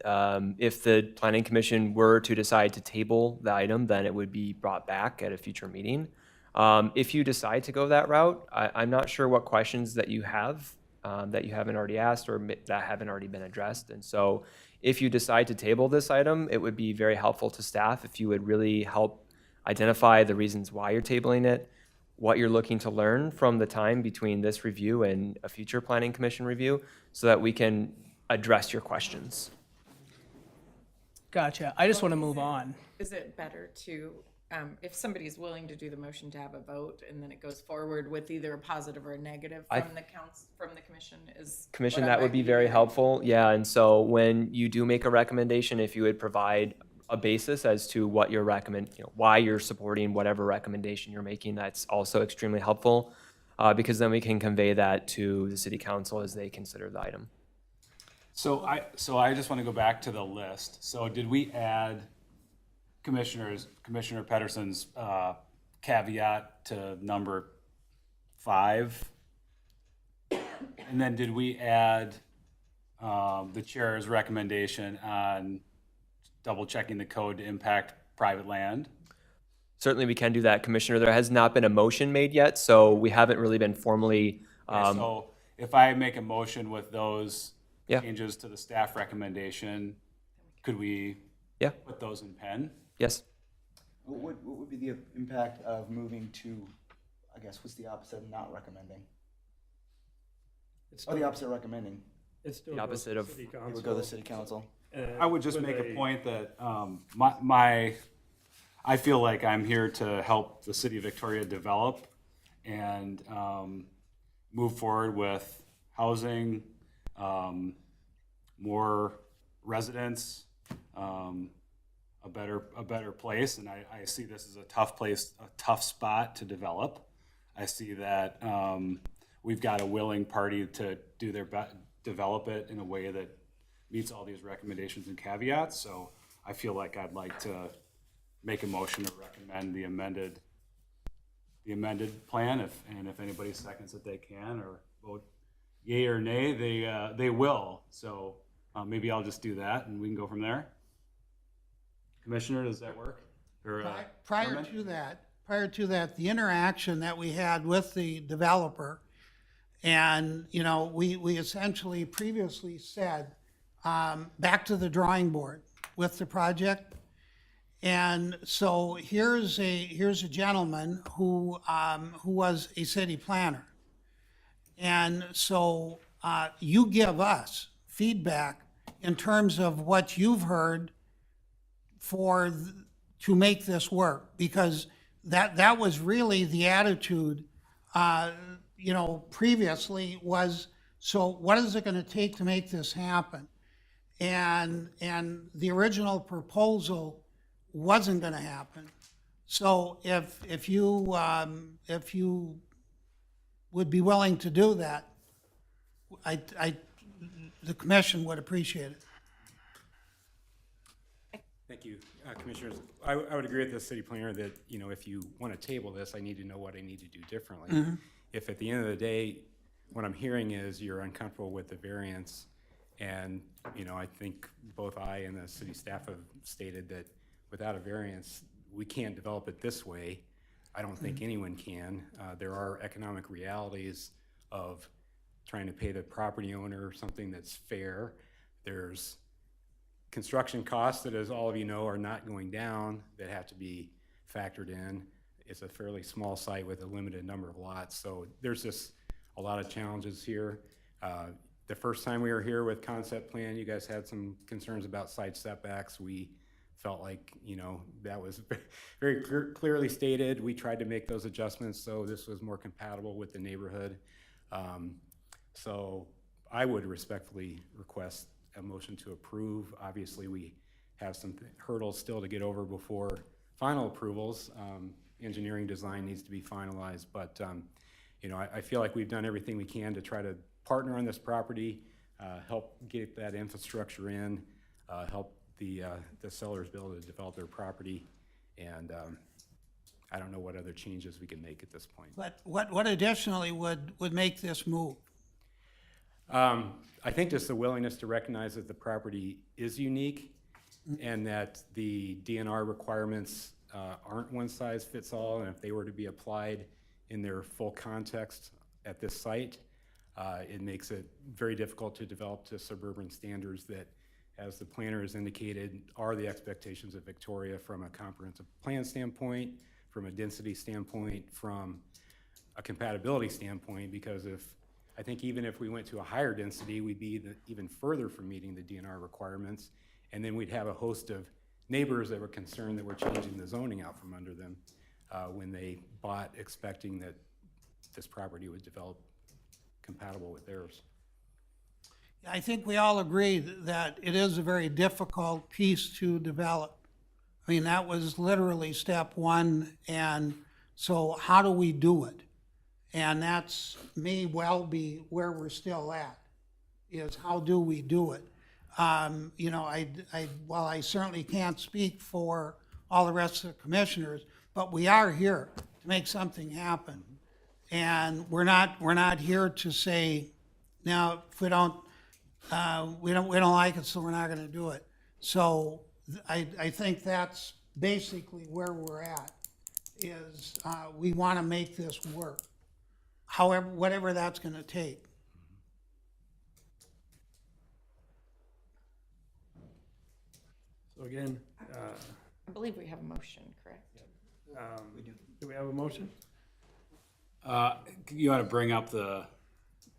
if the Planning Commission were to decide to table the item, then it would be brought back at a future meeting. If you decide to go that route, I'm not sure what questions that you have that you haven't already asked or that haven't already been addressed. And so if you decide to table this item, it would be very helpful to staff if you would really help identify the reasons why you're tabling it, what you're looking to learn from the time between this review and a future Planning Commission review, so that we can address your questions. Gotcha. I just want to move on. Is it better to, if somebody's willing to do the motion, to have a vote and then it goes forward with either a positive or a negative from the from the commission? Commission, that would be very helpful. Yeah, and so when you do make a recommendation, if you would provide a basis as to what you're why you're supporting whatever recommendation you're making, that's also extremely helpful, because then we can convey that to the city council as they consider the item. So I just want to go back to the list. So did we add Commissioner Pedersen's caveat to number 5? And then did we add the chair's recommendation on double checking the code to impact private land? Certainly we can do that, Commissioner. There has not been a motion made yet, so we haven't really been formally. So if I make a motion with those Yeah. changes to the staff recommendation, could we Yeah. put those in pen? Yes. What would be the impact of moving to, I guess, what's the opposite of not recommending? The opposite of recommending. It's still The opposite of- city It would go to the council. city council. I would just With make a point that I feel like I'm here to help the city of Victoria develop and move forward with housing, more residents, a better place. And I see this as a tough place, a tough spot to develop. I see that we've got a willing party to do their best, develop it in a way that meets all these recommendations and caveats. So I feel like I'd like to make a motion to recommend the amended plan. If anybody seconds it, they can, or vote yay or nay, they will. So maybe I'll just do that and we can go from there. Commissioner, does that work? Or, Prior to that, the interaction that we had with the developer, and, you know, we essentially previously said, back to the drawing board with the project. And so here's a gentleman who was a city planner. And so you give us feedback in terms of what you've heard to make this work, because that was really the attitude, previously was, so what is it gonna take to make this happen? And the original proposal wasn't gonna happen. So if you would be willing to do that, the commission would appreciate it. Thank you, Commissioners. I would agree with the city planner that, if you want to table this, I need to know what I need to do differently. If at the end of the day, what I'm hearing is you're uncomfortable with the variance, and, I think both I and the city staff have stated that without a variance, we can't develop it this way. I don't think anyone can. There are economic realities of trying to pay the property owner something that's fair. There's construction costs that, as all of you know, are not going down that have to be factored in. It's a fairly small site with a limited number of lots, so there's just a lot of challenges here. The first time we were here with concept plan, you guys had some concerns about side setbacks. We felt like, that was very clearly stated. We tried to make those adjustments so this was more compatible with the neighborhood. So I would respectfully request a motion to approve. Obviously, we have some hurdles still to get over before final approvals. Engineering design needs to be finalized, but I feel like we've done everything we can to try to partner on this property, help get that infrastructure in, help the sellers be able to develop their property, and I don't know what other changes we can make at this point. But what additionally would make this move? I think just the willingness to recognize that the property is unique and that the DNR requirements aren't one size fits all, and if they were to be applied in their full context at this site, it makes it very difficult to develop to suburban standards that, as the planner has indicated, are the expectations of Victoria from a comprehensive plan standpoint, from a density standpoint, from a compatibility standpoint, because I think even if we went to a higher density, we'd be even further from meeting the DNR requirements, and then we'd have a host of neighbors that were concerned that we're changing the zoning out from under them when they bought expecting that this property would develop compatible with theirs. I think we all agree that it is a very difficult piece to develop. I mean, that was literally step one, and so how do we do it? And that's may well be where we're still at, is how do we do it? While I certainly can't speak for all the rest of the commissioners, but we are here to make something happen. And we're not here to say, now, if we don't like it, so we're not gonna do it. So I think that's basically where we're at, is we wanna make this work. However, whatever that's gonna take. So again, I believe we have a motion, correct? do we have a motion? You want to bring up the,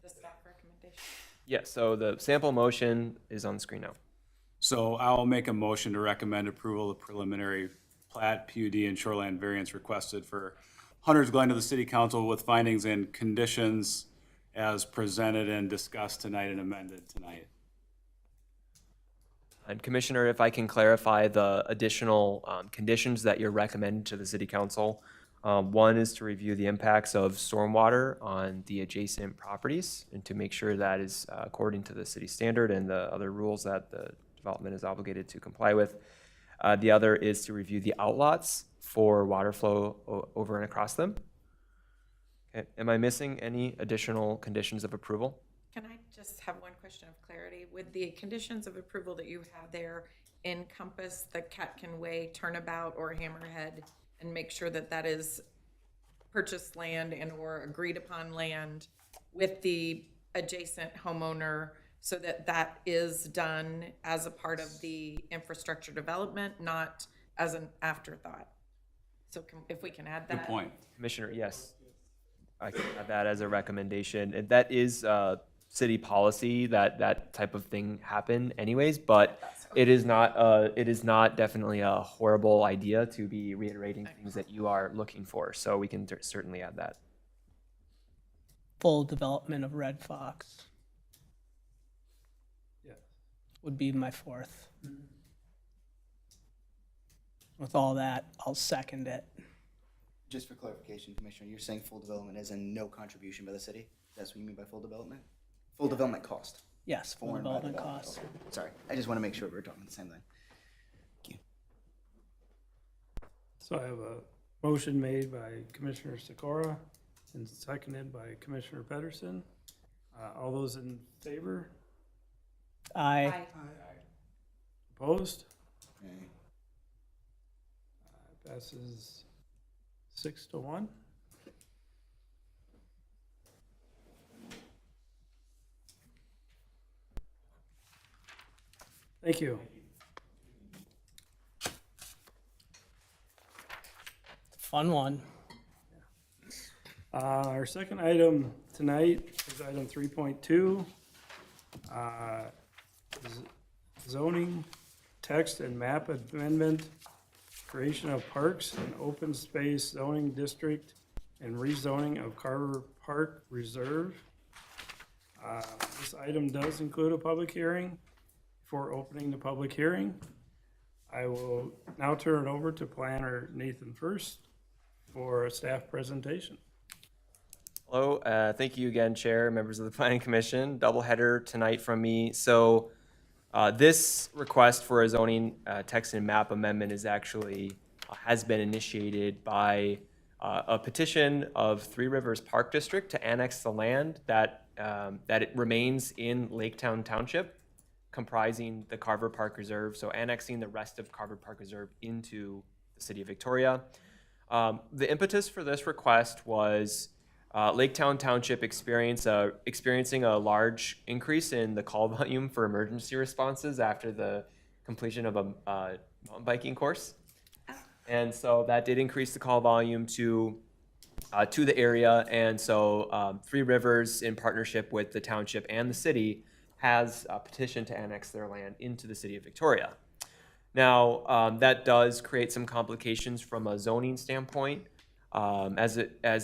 The staff recommendation. Yeah, so the sample motion is on the screen now. so I'll make a motion to recommend approval of preliminary plat, PUD, and shoreline variance requested for Hunter's Glen to the city council with findings and conditions as presented and discussed tonight and amended tonight. And Commissioner, if I can clarify the additional conditions that you're recommending to the city council. One is to review the impacts of stormwater on the adjacent properties and to make sure that is according to the city standard and the other rules that the development is obligated to comply with. The other is to review the outlots for water flow over and across them. Okay. Am I missing any additional conditions of approval? Can I just have one question of clarity? Would the conditions of approval that you have there encompass the Catkin Way turnabout or Hammerhead, and make sure that that is purchased land and or agreed upon land with the adjacent homeowner, so that that is done as a part of the infrastructure development, not as an afterthought. So if we can add that. Good point. Commissioner, yes. I can add that as a recommendation. And that is city policy that that type of thing happen anyways, but it is not definitely a horrible idea to be reiterating things that you are looking for. So we can certainly add that. Full development of Red Fox Yeah. would be my fourth. With all that, I'll second it. Just for clarification, Commissioner, you're saying full development as in no contribution by the city? That's what you mean by full development? Full development cost? Yes, full Foreign by development costs. Okay. Sorry, I just want to make sure we're talking the same thing. So I have a motion made by Commissioner Sikora and seconded by Commissioner Pedersen. All those in favor? Aye. Opposed? Okay. Passes 6-1. Thank you. Fun one. Our second item tonight is item 3.2. Zoning text and map amendment, creation of parks and open space zoning district and rezoning of Carver Park Reserve. This item does include a public hearing. Before opening the public hearing, I will now turn it over to planner Nathan First for a staff presentation. Hello, thank you again, Chair, members of the Planning Commission. Double header tonight from me. So this request for a zoning text and map amendment is actually has been initiated by a petition of Three Rivers Park District to annex the land that it remains in Laketown Township, comprising the Carver Park Reserve. So annexing the rest of Carver Park Reserve into the city of Victoria. The impetus for this request was Laketown Township experiencing a large increase in the call volume for emergency responses after the completion of a mountain biking course. And so that did increase the call volume to the area. And so Three Rivers, in partnership with the township and the city, has a petition to annex their land into the city of Victoria. Now, that does create some complications from a zoning standpoint, as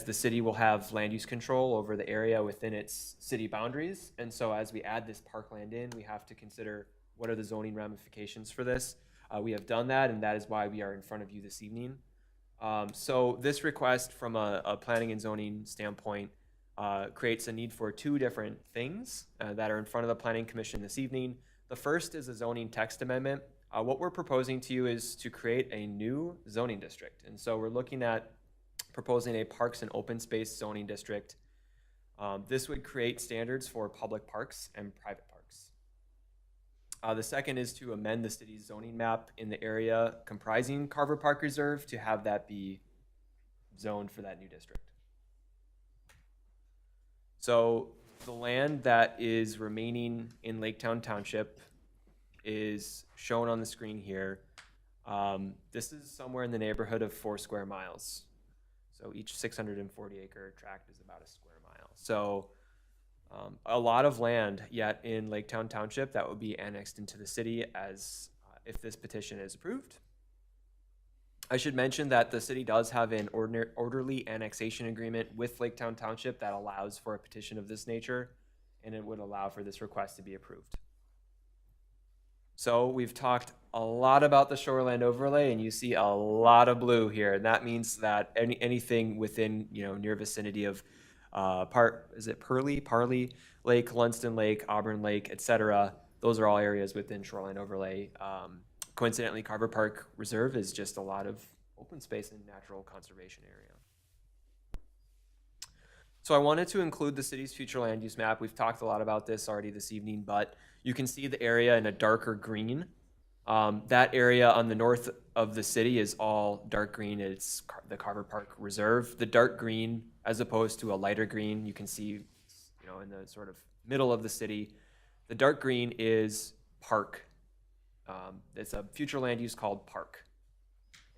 the city will have land use control over the area within its city boundaries. And so as we add this parkland in, we have to consider what are the zoning ramifications for this. We have done that, and that is why we are in front of you this evening. So this request from a planning and zoning standpoint creates a need for two different things that are in front of the Planning Commission this evening. The first is a zoning text amendment. What we're proposing to you is to create a new zoning district. And so we're looking at proposing a parks and open space zoning district. This would create standards for public parks and private parks. The second is to amend the city's zoning map in the area comprising Carver Park Reserve to have that be zoned for that new district. So the land that is remaining in Laketown Township is shown on the screen here. This is somewhere in the neighborhood of 4 square miles. So each 640 acre tract is about a square mile. So a lot of land yet in Laketown Township that would be annexed into the city as if this petition is approved. I should mention that the city does have an orderly annexation agreement with Laketown Township that allows for a petition of this nature, and it would allow for this request to be approved. So we've talked a lot about the shoreland overlay, and you see a lot of blue here, and that means that anything within near vicinity of Parley Lake, Lunston Lake, Auburn Lake, etc. Those are all areas within shoreline overlay. Coincidentally, Carver Park Reserve is just a lot of open space and natural conservation area. So I wanted to include the city's future land use map. We've talked a lot about this already this evening, but you can see the area in a darker green. That area on the north of the city is all dark green. It's the Carver Park Reserve. The dark green, as opposed to a lighter green, you can see, in the sort of middle of the city. The dark green is park. It's a future land use called park.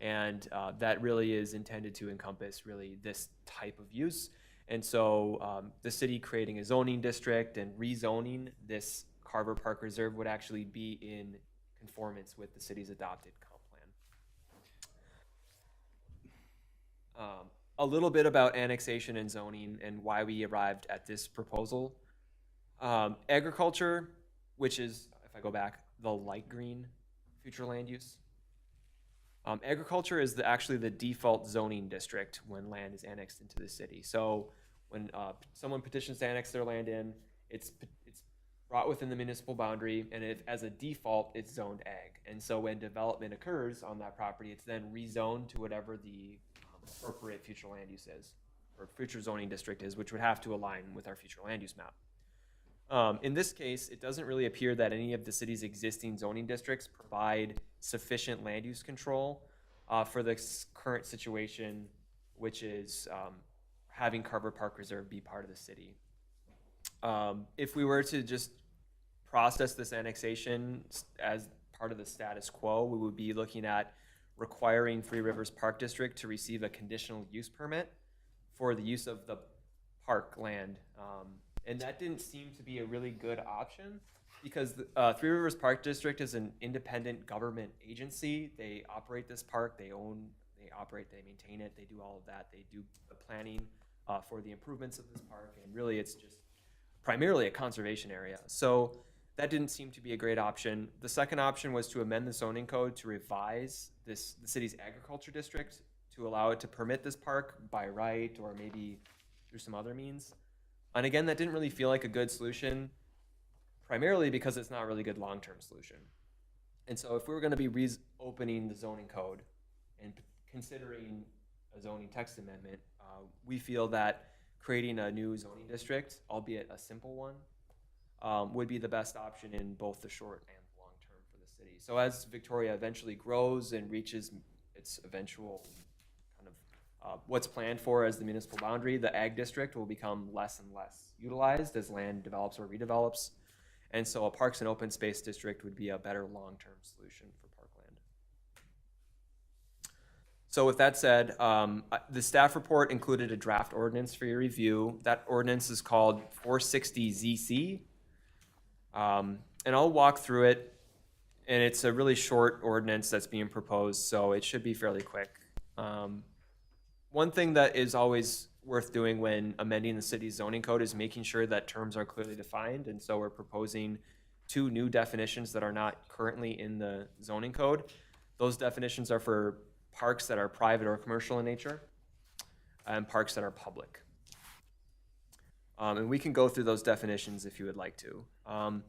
And that really is intended to encompass really this type of use. And so the city creating a zoning district and rezoning this Carver Park Reserve would actually be in conformance with the city's adopted comp plan. A little bit about annexation and zoning and why we arrived at this proposal. Agriculture, which is, if I go back, the light green future land use. Agriculture is actually the default zoning district when land is annexed into the city. So when someone petitions to annex their land in, it's brought within the municipal boundary, and as a default, it's zoned ag. And so when development occurs on that property, it's then rezoned to whatever the appropriate future land use is, or future zoning district is, which would have to align with our future land use map. In this case, it doesn't really appear that any of the city's existing zoning districts provide sufficient land use control for the current situation, which is having Carver Park Reserve be part of the city. If we were to just process this annexation as part of the status quo, we would be looking at requiring Three Rivers Park District to receive a conditional use permit for the use of the park land. And that didn't seem to be a really good option because the Three Rivers Park District is an independent government agency. They operate this park, they operate, they maintain it, they do all of that. They do the planning for the improvements of this park, and really it's just primarily a conservation area. So that didn't seem to be a great option. The second option was to amend the zoning code to revise the city's agriculture district to allow it to permit this park by right or maybe through some other means. And again, that didn't really feel like a good solution, primarily because it's not a really good long-term solution. And so if we were going to be reopening the zoning code and considering a zoning text amendment, we feel that creating a new zoning district, albeit a simple one, would be the best option in both the short and long term for the city. So as Victoria eventually grows and reaches its eventual kind of what's planned for as the municipal boundary, the ag district will become less and less utilized as land develops or redevelops. And so a parks and open space district would be a better long-term solution for parkland. So with that said, the staff report included a draft ordinance for your review. That ordinance is called 460ZC. And I'll walk through it, and it's a really short ordinance that's being proposed, so it should be fairly quick. One thing that is always worth doing when amending the city's zoning code is making sure that terms are clearly defined, and so we're proposing 2 new definitions that are not currently in the zoning code. Those definitions are for parks that are private or commercial in nature, and parks that are public. And we can go through those definitions if you would like to.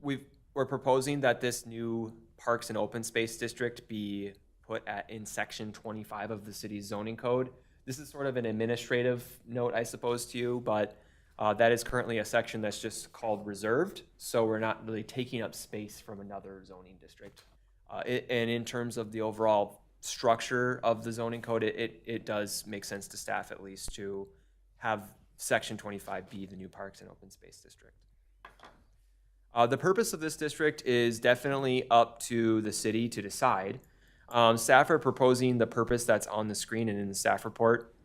We're proposing that this new Parks and Open Space District be put in section 25 of the city's zoning code. This is sort of an administrative note, I suppose, to you, but that is currently a section that's just called reserved, so we're not really taking up space from another zoning district. And in terms of the overall structure of the zoning code, it does make sense to staff at least to have section 25 be the new Parks and Open Space District. The purpose of this district is definitely up to the city to decide. Staff are proposing the purpose that's on the screen and in the staff report.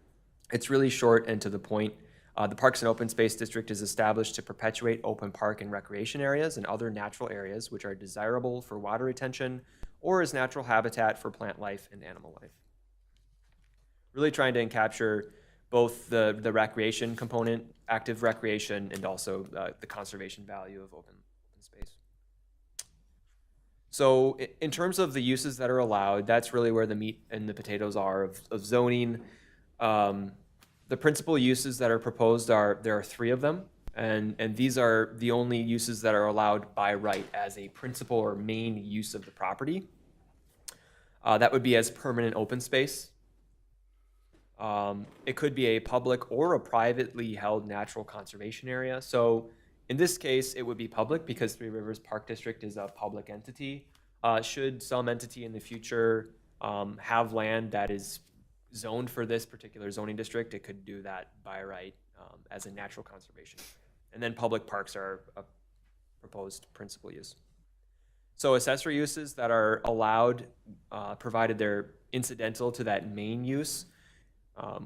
It's really short and to the point. The Parks and Open Space District is established to perpetuate open park and recreation areas and other natural areas which are desirable for water retention or as natural habitat for plant life and animal life. Really trying to capture both the recreation component, active recreation, and also the conservation value of open space. So in terms of the uses that are allowed, that's really where the meat and the potatoes are of zoning. The principal uses that are proposed there are 3 of them, and these are the only uses that are allowed by right as a principal or main use of the property. That would be as permanent open space. It could be a public or a privately held natural conservation area. So in this case, it would be public because Three Rivers Park District is a public entity. Should some entity in the future have land that is zoned for this particular zoning district, it could do that by right as a natural conservation. And then public parks are a proposed principal use. So accessory uses that are allowed, provided they're incidental to that main use,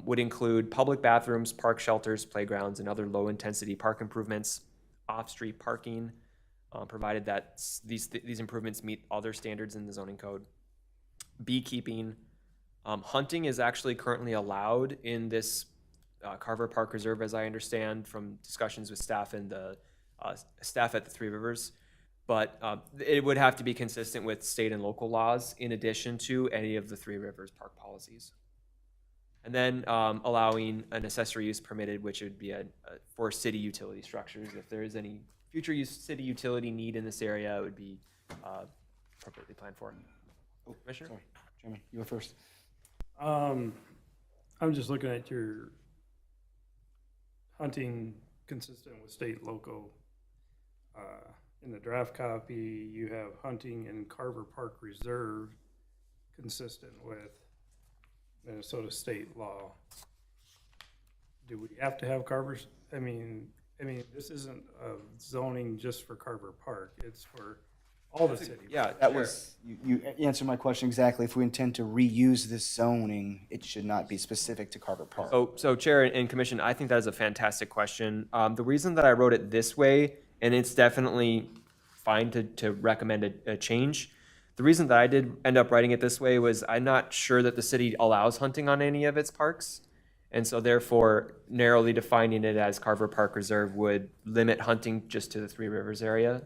would include public bathrooms, park shelters, playgrounds, and other low-intensity park improvements, off-street parking, provided that these improvements meet other standards in the zoning code. Beekeeping, hunting is actually currently allowed in this Carver Park Reserve, as I understand from discussions with staff and the staff at the Three Rivers. But it would have to be consistent with state and local laws in addition to any of the Three Rivers park policies. And then allowing an accessory use permitted, which would be for city utility structures. If there is any future city utility need in this area, it would be appropriately planned for. Commissioner? Sorry, Chairman, you were first. I'm just looking at your hunting consistent with state, local. In the draft copy, you have hunting in Carver Park Reserve consistent with Minnesota state law. Do we have to have Carver's? I mean, this isn't zoning just for Carver Park. It's for all the city. Yeah, That sure. was, you answered my question exactly. If we intend to reuse this zoning, it should not be specific to Carver Park. So Chair and Commission, I think that is a fantastic question. The reason that I wrote it this way, and it's definitely fine to recommend a change. The reason that I did end up writing it this way was I'm not sure that the city allows hunting on any of its parks. And so therefore, narrowly defining it as Carver Park Reserve would limit hunting just to the Three Rivers area.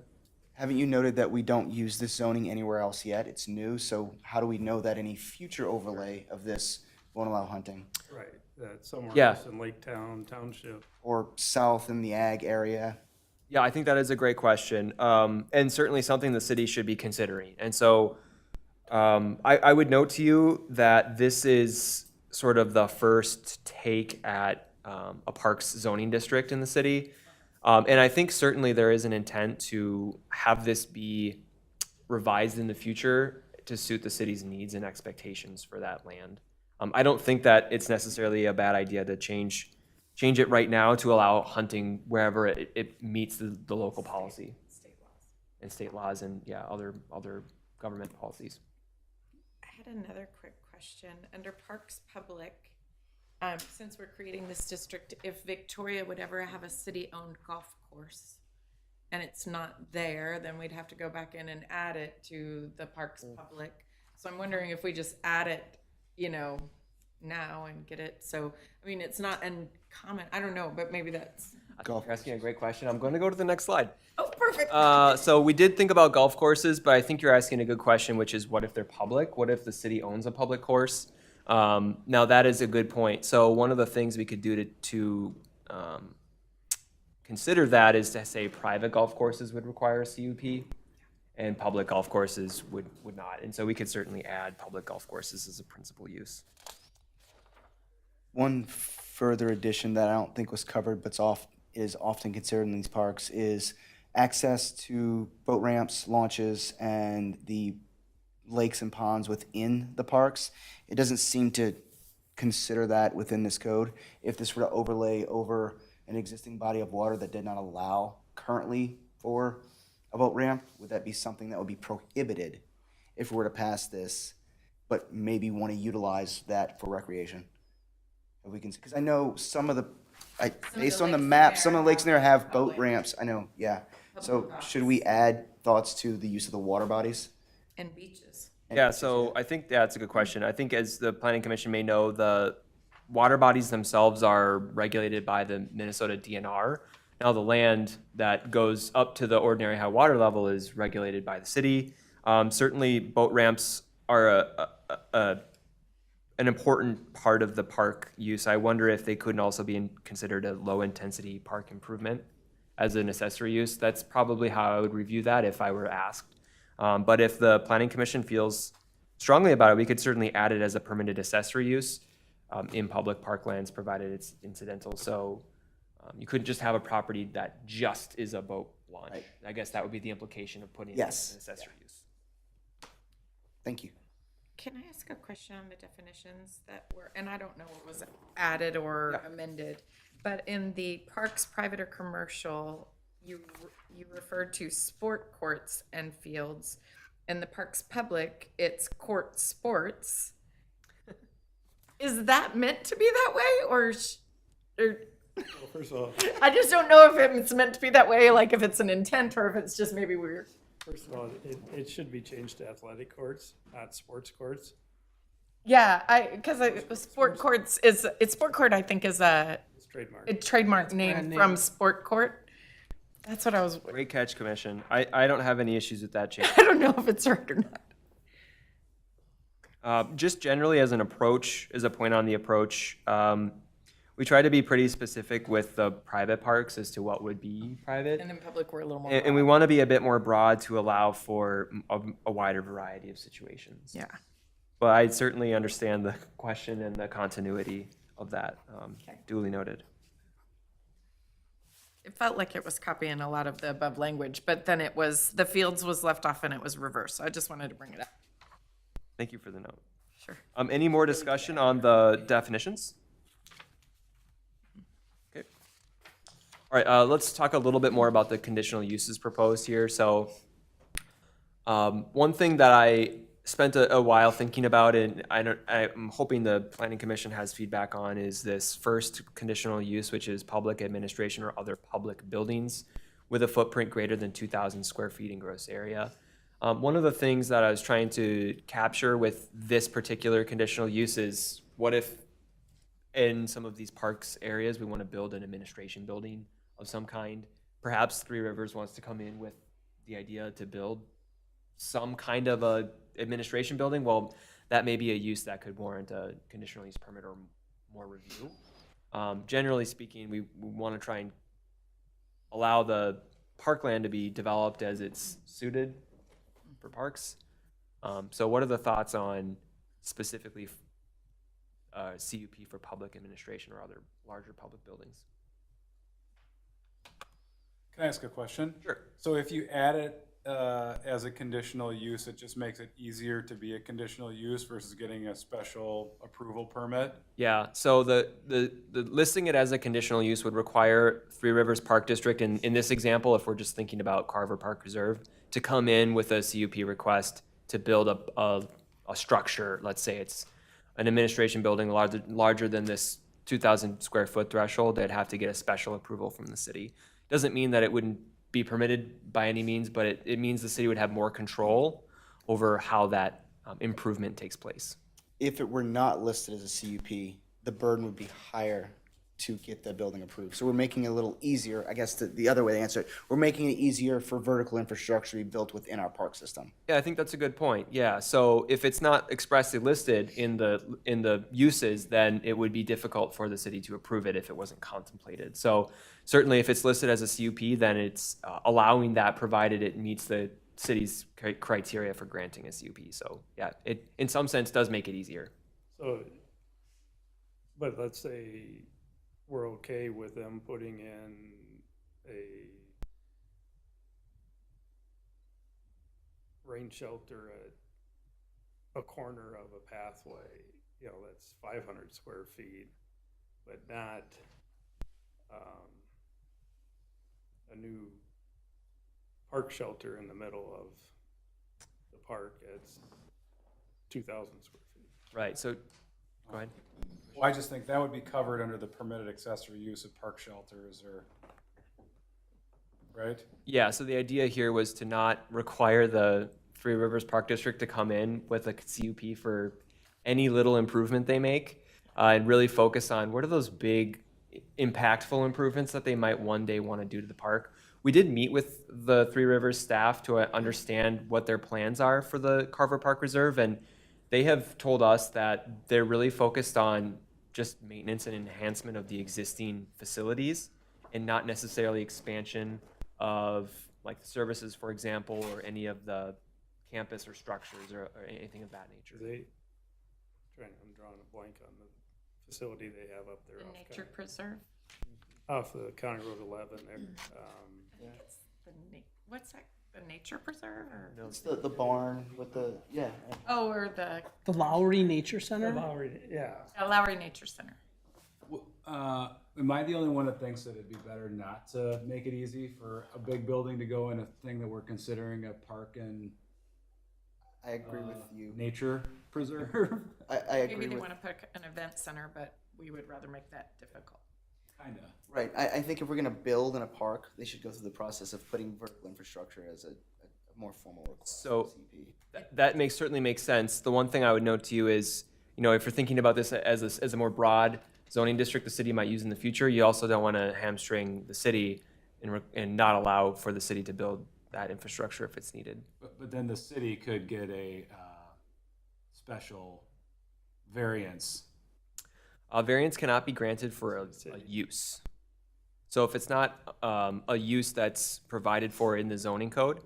Haven't you noted that we don't use this zoning anywhere else yet? It's new, so how do we know that any future overlay of this won't allow hunting? Right, that's somewhere Yeah. else in Lake Township. Or south in the ag area? Yeah, I think that is a great question, and certainly something the city should be considering. And so I would note to you that this is sort of the first take at a parks zoning district in the city. And I think certainly there is an intent to have this be revised in the future to suit the city's needs and expectations for that land. I don't think that it's necessarily a bad idea to change it right now to allow hunting wherever it meets the local policy. And state laws and, yeah, other government policies. I had another quick question. Under Parks Public, since we're creating this district, if Victoria would ever have a city-owned golf course and it's not there, then we'd have to go back in and add it to the Parks Public. So I'm wondering if we just add it, now and get it. So, I mean, it's not uncommon. I don't know, but maybe that's. Golf. You're asking a great question. I'm going to go to the next slide. Oh, perfect. So we did think about golf courses, but I think you're asking a good question, which is what if they're public? What if the city owns a public course? Now that is a good point. So one of the things we could do to consider that is to say private golf courses would require a CUP and public golf courses would not. And so we could certainly add public golf courses as a principal use. One further addition that I don't think was covered but is often considered in these parks is access to boat ramps, launches, and the lakes and ponds within the parks. It doesn't seem to consider that within this code. If this were to overlay over an existing body of water that did not allow currently for a boat ramp, would that be something that would be prohibited if we were to pass this, but maybe want to utilize that for recreation? If we can, because I know some of the, based on the lakes in map, there some of the lakes in there have boat public. ramps. I know, yeah. So Public should we add thoughts to the use of the water bodies? And beaches. Yeah, so I think that's a good question. I think as the Planning Commission may know, the water bodies themselves are regulated by the Minnesota DNR. Now, the land that goes up to the ordinary high water level is regulated by the city. Certainly, boat ramps are an important part of the park use. I wonder if they couldn't also be considered a low-intensity park improvement as an accessory use. That's probably how I would review that if I were asked. But if the Planning Commission feels strongly about it, we could certainly add it as a permitted accessory use in public parklands, provided it's incidental. So you couldn't just have a property that just is a boat launch. Right. I guess that would be the implication of putting it Yes. as an accessory use. Thank you. Can I ask a question on the definitions that were, and I don't know what was added or amended, but in the parks, private or commercial, you referred to sport courts and fields. and the park's public, it's court sports. Is that meant to be that way, or First of all, I just don't know if it's meant to be that way, like if it's an intent or if it's just maybe weird. it should be changed to athletic courts, not sports courts. Yeah, because sport court, I think, is a It's trademark. trademark name from sport court. That's what I was, Great catch, Commission. I don't have any issues with that change. I don't know if it's right or not. Just generally as an approach, as a point on the approach, we try to be pretty specific with the private parks as to what would be private. And in public, we're a little more. And we want to be a bit more broad to allow for a wider variety of situations. Yeah. But I certainly understand the question and the continuity of that. Duly noted. It felt like it was copying a lot of the above language, but then it was, the fields was left off and it was reversed. So I just wanted to bring it up. Thank you for the note. Sure. Any more discussion on the definitions? Okay. All right, let's talk a little bit more about the conditional uses proposed here. So one thing that I spent a while thinking about, and I'm hoping the Planning Commission has feedback on, is this first conditional use, which is public administration or other public buildings with a footprint greater than 2,000 square feet in gross area. One of the things that I was trying to capture with this particular conditional use is, what if in some of these parks areas we want to build an administration building of some kind? Perhaps Three Rivers wants to come in with the idea to build some kind of a administration building. Well, that may be a use that could warrant a conditional use permit or more review. Generally speaking, we want to try and allow the parkland to be developed as it's suited for parks. So what are the thoughts on specifically CUP for public administration or other larger public buildings? Can I ask a question? Sure. So if you add it as a conditional use, it just makes it easier to be a conditional use versus getting a special approval permit? Yeah, so the listing it as a conditional use would require Three Rivers Park District, and in this example, if we're just thinking about Carver Park Reserve, to come in with a CUP request to build a structure. Let's say it's an administration building larger than this 2,000 square foot threshold. They'd have to get a special approval from the city. Doesn't mean that it wouldn't be permitted by any means, but it means the city would have more control over how that improvement takes place. If it were not listed as a CUP, the burden would be higher to get the building approved. So we're making it a little easier, I guess the other way to answer it, we're making it easier for vertical infrastructure to be built within our park system. Yeah, I think that's a good point. Yeah, so if it's not expressly listed in the uses, then it would be difficult for the city to approve it if it wasn't contemplated. So certainly if it's listed as a CUP, then it's allowing that provided it meets the city's criteria for granting a CUP. So yeah, it in some sense does make it easier. So, but let's say we're okay with them putting in a rain shelter at a corner of a pathway, that's 500 square feet, but not a new park shelter in the middle of the park at 2,000 square feet. Right, so go ahead. Well, I just think that would be covered under the permitted accessory use of park shelters right? Yeah, so the idea here was to not require the Three Rivers Park District to come in with a CUP for any little improvement they make, and really focus on what are those big, impactful improvements that they might one day want to do to the park. We did meet with the Three Rivers staff to understand what their plans are for the Carver Park Reserve, and they have told us that they're really focused on just maintenance and enhancement of the existing facilities and not necessarily expansion of like the services, for example, or any of the campus or structures or anything of that nature. I'm drawing a blank on the facility they have up there. The off nature preserve. Off the County Road 11 there. I think it's what's that? The nature preserve or? It's the barn with the, yeah. Oh, or the The Lowry Nature Center? Yeah. Lowry Nature Center. Am I the only one that thinks that it'd be better not to make it easy for a big building to go in a thing that we're considering a park and I agree with you. nature preserve. I Maybe agree they with, want to put an event center, but we would rather make that difficult. Kinda. right, I think if we're gonna build in a park, they should go through the process of putting vertical infrastructure as a more formal requirement. So- of CUP. That certainly makes sense. The one thing I would note to you is, you know, if you're thinking about this as a more broad zoning district the city might use in the future, you also don't want to hamstring the city and not allow for the city to build that infrastructure if it's needed. But then the city could get a special variance. A variance cannot be granted for a use. So if it's not a use that's provided for in the zoning code,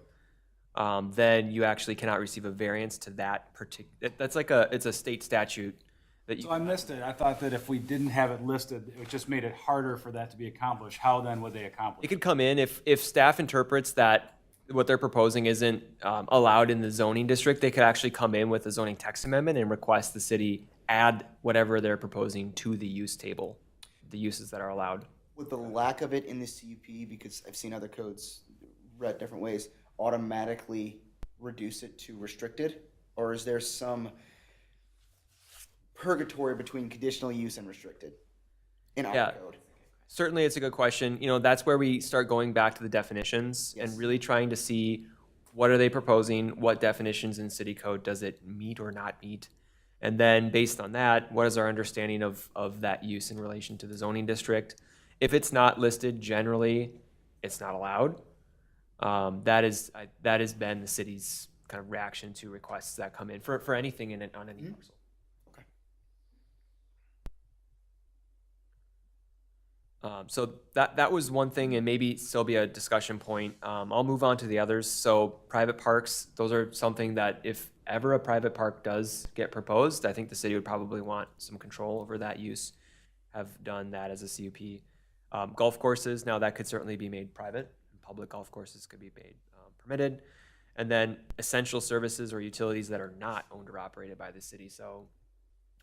then you actually cannot receive a variance to that particular, that's like it's a state statute that you. So I missed it. I thought that if we didn't have it listed, it just made it harder for that to be accomplished. How then would they accomplish It it? could come in if staff interprets that what they're proposing isn't allowed in the zoning district, they could actually come in with a zoning text amendment and request the city add whatever they're proposing to the use table, the uses that are allowed. With the lack of it in the CUP, because I've seen other codes read different ways, automatically reduce it to restricted? Or is there some purgatory between conditional use and restricted in our Yeah. code? Certainly, it's a good question. You know, that's where we start going back to the definitions Yes. and really trying to see what are they proposing, what definitions in city code does it meet or not meet? And then based on that, what is our understanding of that use in relation to the zoning district? If it's not listed, generally, it's not allowed. That has been the city's kind of reaction to requests that come in for anything on any parcel. So that was one thing, and maybe still be a discussion point. I'll move on to the others. So private parks, those are something that if ever a private park does get proposed, I think the city would probably want some control over that use, have done that as a CUP. Golf courses, now that could certainly be made private. Public golf courses could be made permitted. And then essential services or utilities that are not owned or operated by the city. So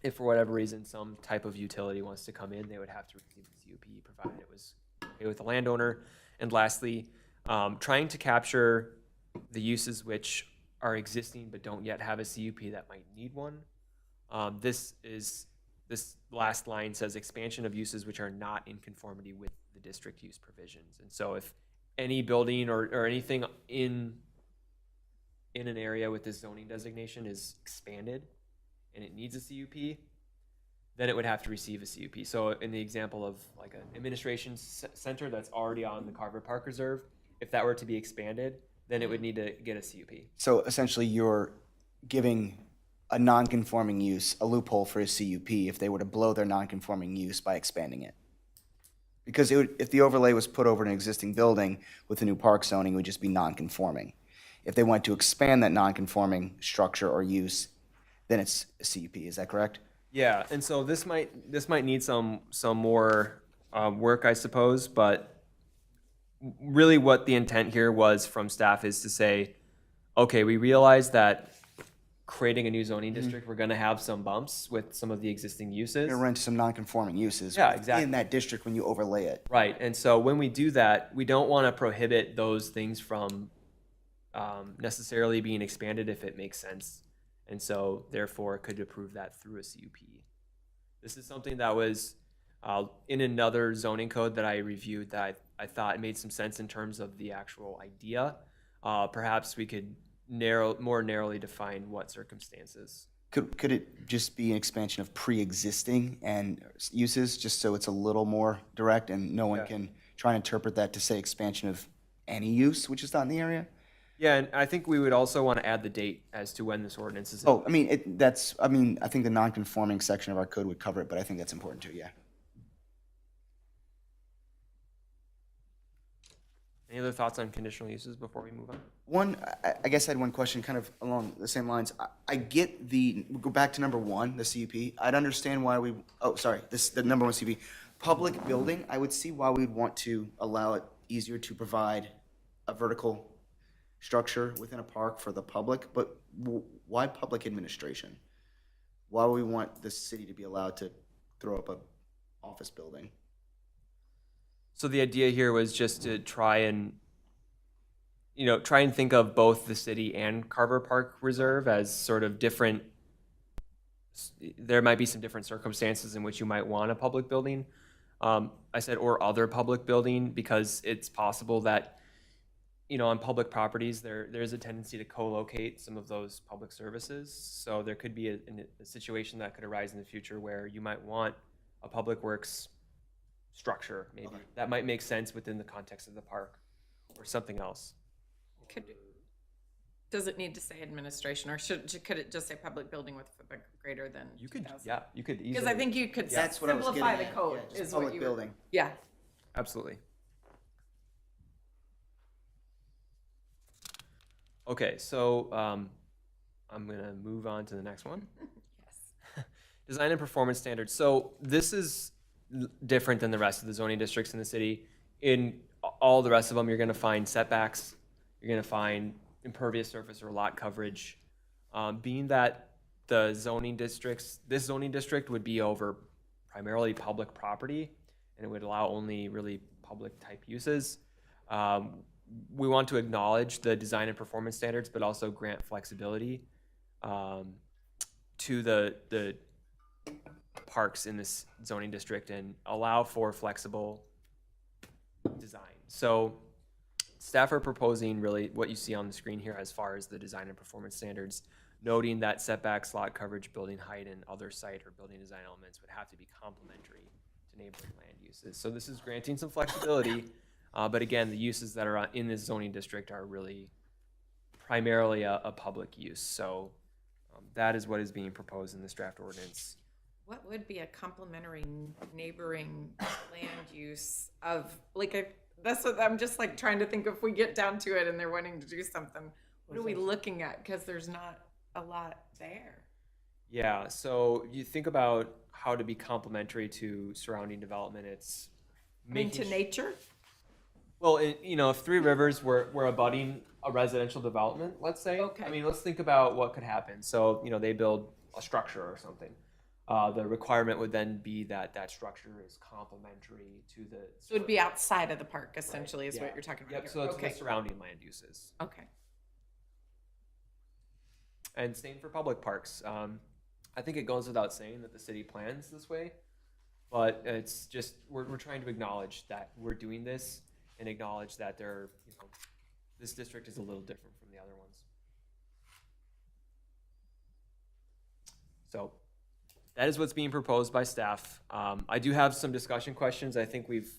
if for whatever reason some type of utility wants to come in, they would have to receive the CUP, provided it was okay with the landowner. And lastly, trying to capture the uses which are existing but don't yet have a CUP that might need one. This last line says expansion of uses which are not in conformity with the district use provisions. And so if any building or anything in an area with this zoning designation is expanded and it needs a CUP, then it would have to receive a CUP. So in the example of like an administration center that's already on the Carver Park Reserve, if that were to be expanded, then it would need to get a CUP. So essentially, you're giving a non-conforming use a loophole for a CUP if they were to blow their non-conforming use by expanding it. Because if the overlay was put over an existing building with the new park zoning, it would just be non-conforming. If they went to expand that non-conforming structure or use, then it's a CUP. Is that correct? Yeah, and so this might need some more work, I suppose, but really what the intent here was from staff is to say, okay, we realize that creating a new zoning district, we're gonna have some bumps with some of the existing uses. You're going to rent some non-conforming uses Yeah, exactly. in that district when you overlay it. Right, and so when we do that, we don't wanna prohibit those things from necessarily being expanded if it makes sense. And so therefore could approve that through a CUP. This is something that was in another zoning code that I reviewed that I thought made some sense in terms of the actual idea. Perhaps we could more narrowly define what circumstances. Could it just be an expansion of pre-existing and uses, just so it's a little more direct and no one Yeah. can try and interpret that to say expansion of any use which is not in the area? Yeah, and I think we would also want to add the date as to when this ordinance is. Oh, I mean, I think the non-conforming section of our code would cover it, but I think that's important too, yeah. Any other thoughts on conditional uses before we move on? One, I guess I had one question kind of along the same lines. I get we'll go back to number one, the CUP. I'd understand why the number one CUP. Public building, I would see why we'd want to allow it easier to provide a vertical structure within a park for the public, but why public administration? Why would we want the city to be allowed to throw up a office building? So the idea here was just to try and you know, try and think of both the city and Carver Park Reserve as sort of different. There might be some different circumstances in which you might want a public building. I said, or other public building, because it's possible that, you know, on public properties, there's a tendency to co-locate some of those public services. So there could be a situation that could arise in the future where you might want a public works structure, maybe. That might make sense within the context of the park, or something else. Does it need to say administration, or could it just say public building with footprint greater than You could, 2,000? yeah, you could easily. Because I think you could That's what I was simplify getting the at. code, Yeah, just is what public you were. building. Yeah. Absolutely. Okay, so I'm gonna move on to the next one. Yes. Design and performance standards. So this is different than the rest of the zoning districts in the city. In all the rest of them, you're gonna find setbacks, you're gonna find impervious surface or lot coverage. Being that the zoning districts, this zoning district would be over primarily public property, and it would allow only really public type uses. We want to acknowledge the design and performance standards, but also grant flexibility to the parks in this zoning district and allow for flexible design. So staff are proposing really what you see on the screen here as far as the design and performance standards, noting that setbacks, lot coverage, building height, and other site or building design elements would have to be complementary to neighboring land uses. So this is granting some flexibility, but again, the uses that are in this zoning district are really primarily a public use. So that is what is being proposed in this draft ordinance. What would be a complementary neighboring land use of, like, that's what I'm just like trying to think, if we get down to it and they're wanting to do something, what are we looking at? Because there's not a lot there. Yeah, so you think about how to be complementary to surrounding development. It's Into nature? well, you know, if Three Rivers were abutting a residential development, let's say. Okay. I mean, let's think about what could happen. So, you know, they build a structure or something. The requirement would then be that that structure is complementary to the. So it'd be outside of the park, essentially, is Yeah. what you're talking about Yep, here. so it's Okay. the surrounding land uses. Okay. And same for public parks. I think it goes without saying that the city plans this way, but it's just, we're trying to acknowledge that we're doing this and acknowledge that this district is a little different from the other ones. So that is what's being proposed by staff. I do have some discussion questions. I think we've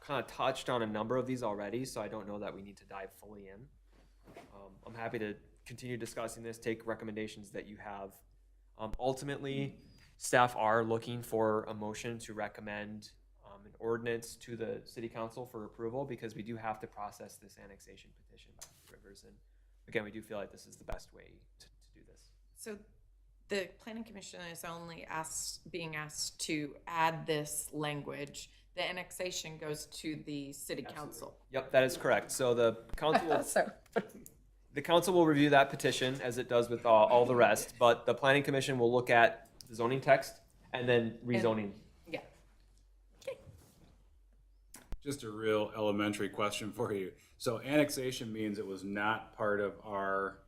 kind of touched on a number of these already, so I don't know that we need to dive fully in. I'm happy to continue discussing this, take recommendations that you have. Ultimately, staff are looking for a motion to recommend an ordinance to the city council for approval, because we do have to process this annexation petition by Three Rivers. And again, we do feel like this is the best way to do this. So the planning commission is only being asked to add this language. The annexation goes to the city council. Yep, that is correct. So the council will review that petition, as it does with all the rest, but the planning commission will look at the zoning text and then rezoning. Yeah. Just a real elementary question for you. So annexation means it was not part of our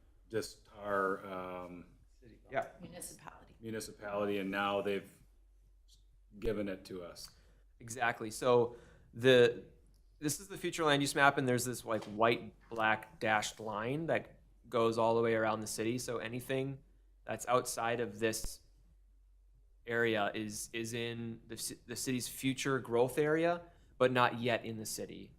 Yeah. municipality, and now they've given it to us. Exactly. So this is the future land use map, and there's this like white, black dashed line that goes all the way around the city. So anything that's outside of this area is in the city's future growth area, but not yet in the city.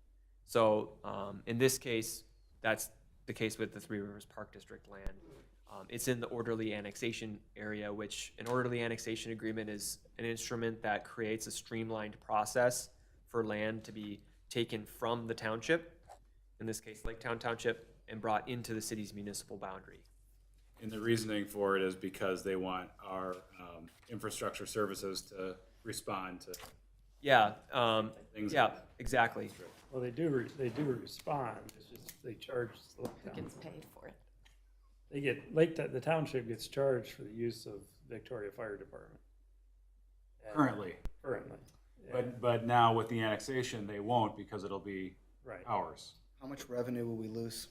So in this case, that's the case with the Three Rivers Park District land. It's in the orderly annexation area, which an orderly annexation agreement is an instrument that creates a streamlined process for land to be taken from the township, in this case Lake Town Township, and brought into the city's municipal boundary. And the reasoning for it is because they want our infrastructure services to respond to Yeah, things. yeah, exactly. Well, they do respond, it's just they charge Who gets paid for it? They get, the township gets charged for the use of Victoria Fire Department. And- Currently. Currently. But now with the annexation, they won't, because it'll be Right. ours. How much revenue will we lose?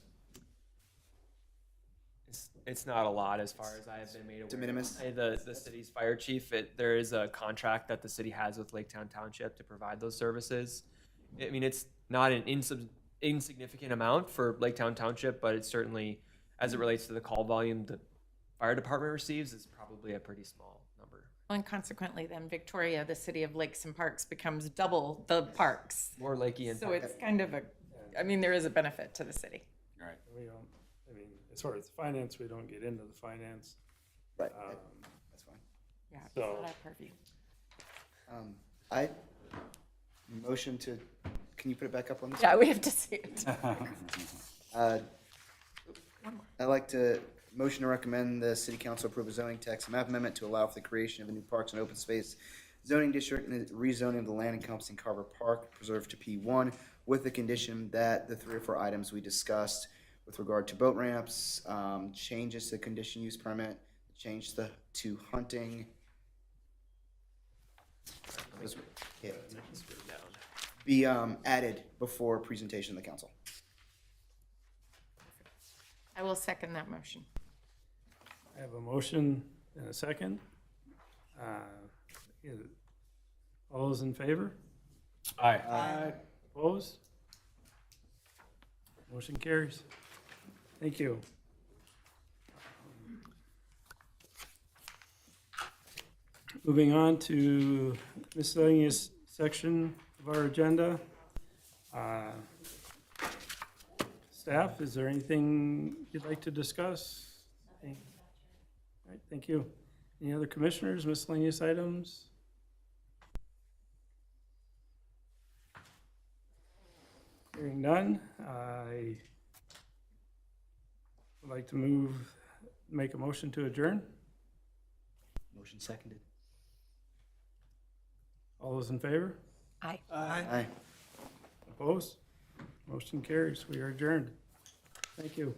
It's not a lot as far as I have been made aware. De minimis? The city's fire chief, there is a contract that the city has with Laketown Township to provide those services. I mean, it's not an insignificant amount for Laketown Township, but it's certainly, as it relates to the call volume the fire department receives, is probably a pretty small number. And consequently, then Victoria, the city of lakes and parks, becomes double the parks. More lakey and. So it's kind of I mean, there is a benefit to the city. Right. We don't, I mean, as far as finance, we don't get into the finance. Right, Um, that's fine. Yeah, it's So- not our purview. I motion to, can you put it back up on this? Yeah, we have to see it. I'd like to motion to recommend the city council approve a zoning text map amendment to allow for the creation of a new parks and open space zoning district and the rezoning of the land encompassing Carver Park preserved to P1 with the condition that the 3 or 4 items we discussed with regard to boat ramps, changes to condition use permit, change to hunting. Yeah. Be added before presentation to the council. I will second that motion. I have a motion and a second. All those in favor? Aye. Opposed? Motion carries. Thank you. Moving on to miscellaneous section of our agenda. Staff, is there anything you'd like to discuss? All right, thank you. Any other commissioners, miscellaneous items? Hearing none, I would like to make a motion to adjourn. Motion seconded. All those in favor? Aye. Aye. Opposed? Motion carries. We are adjourned. Thank you.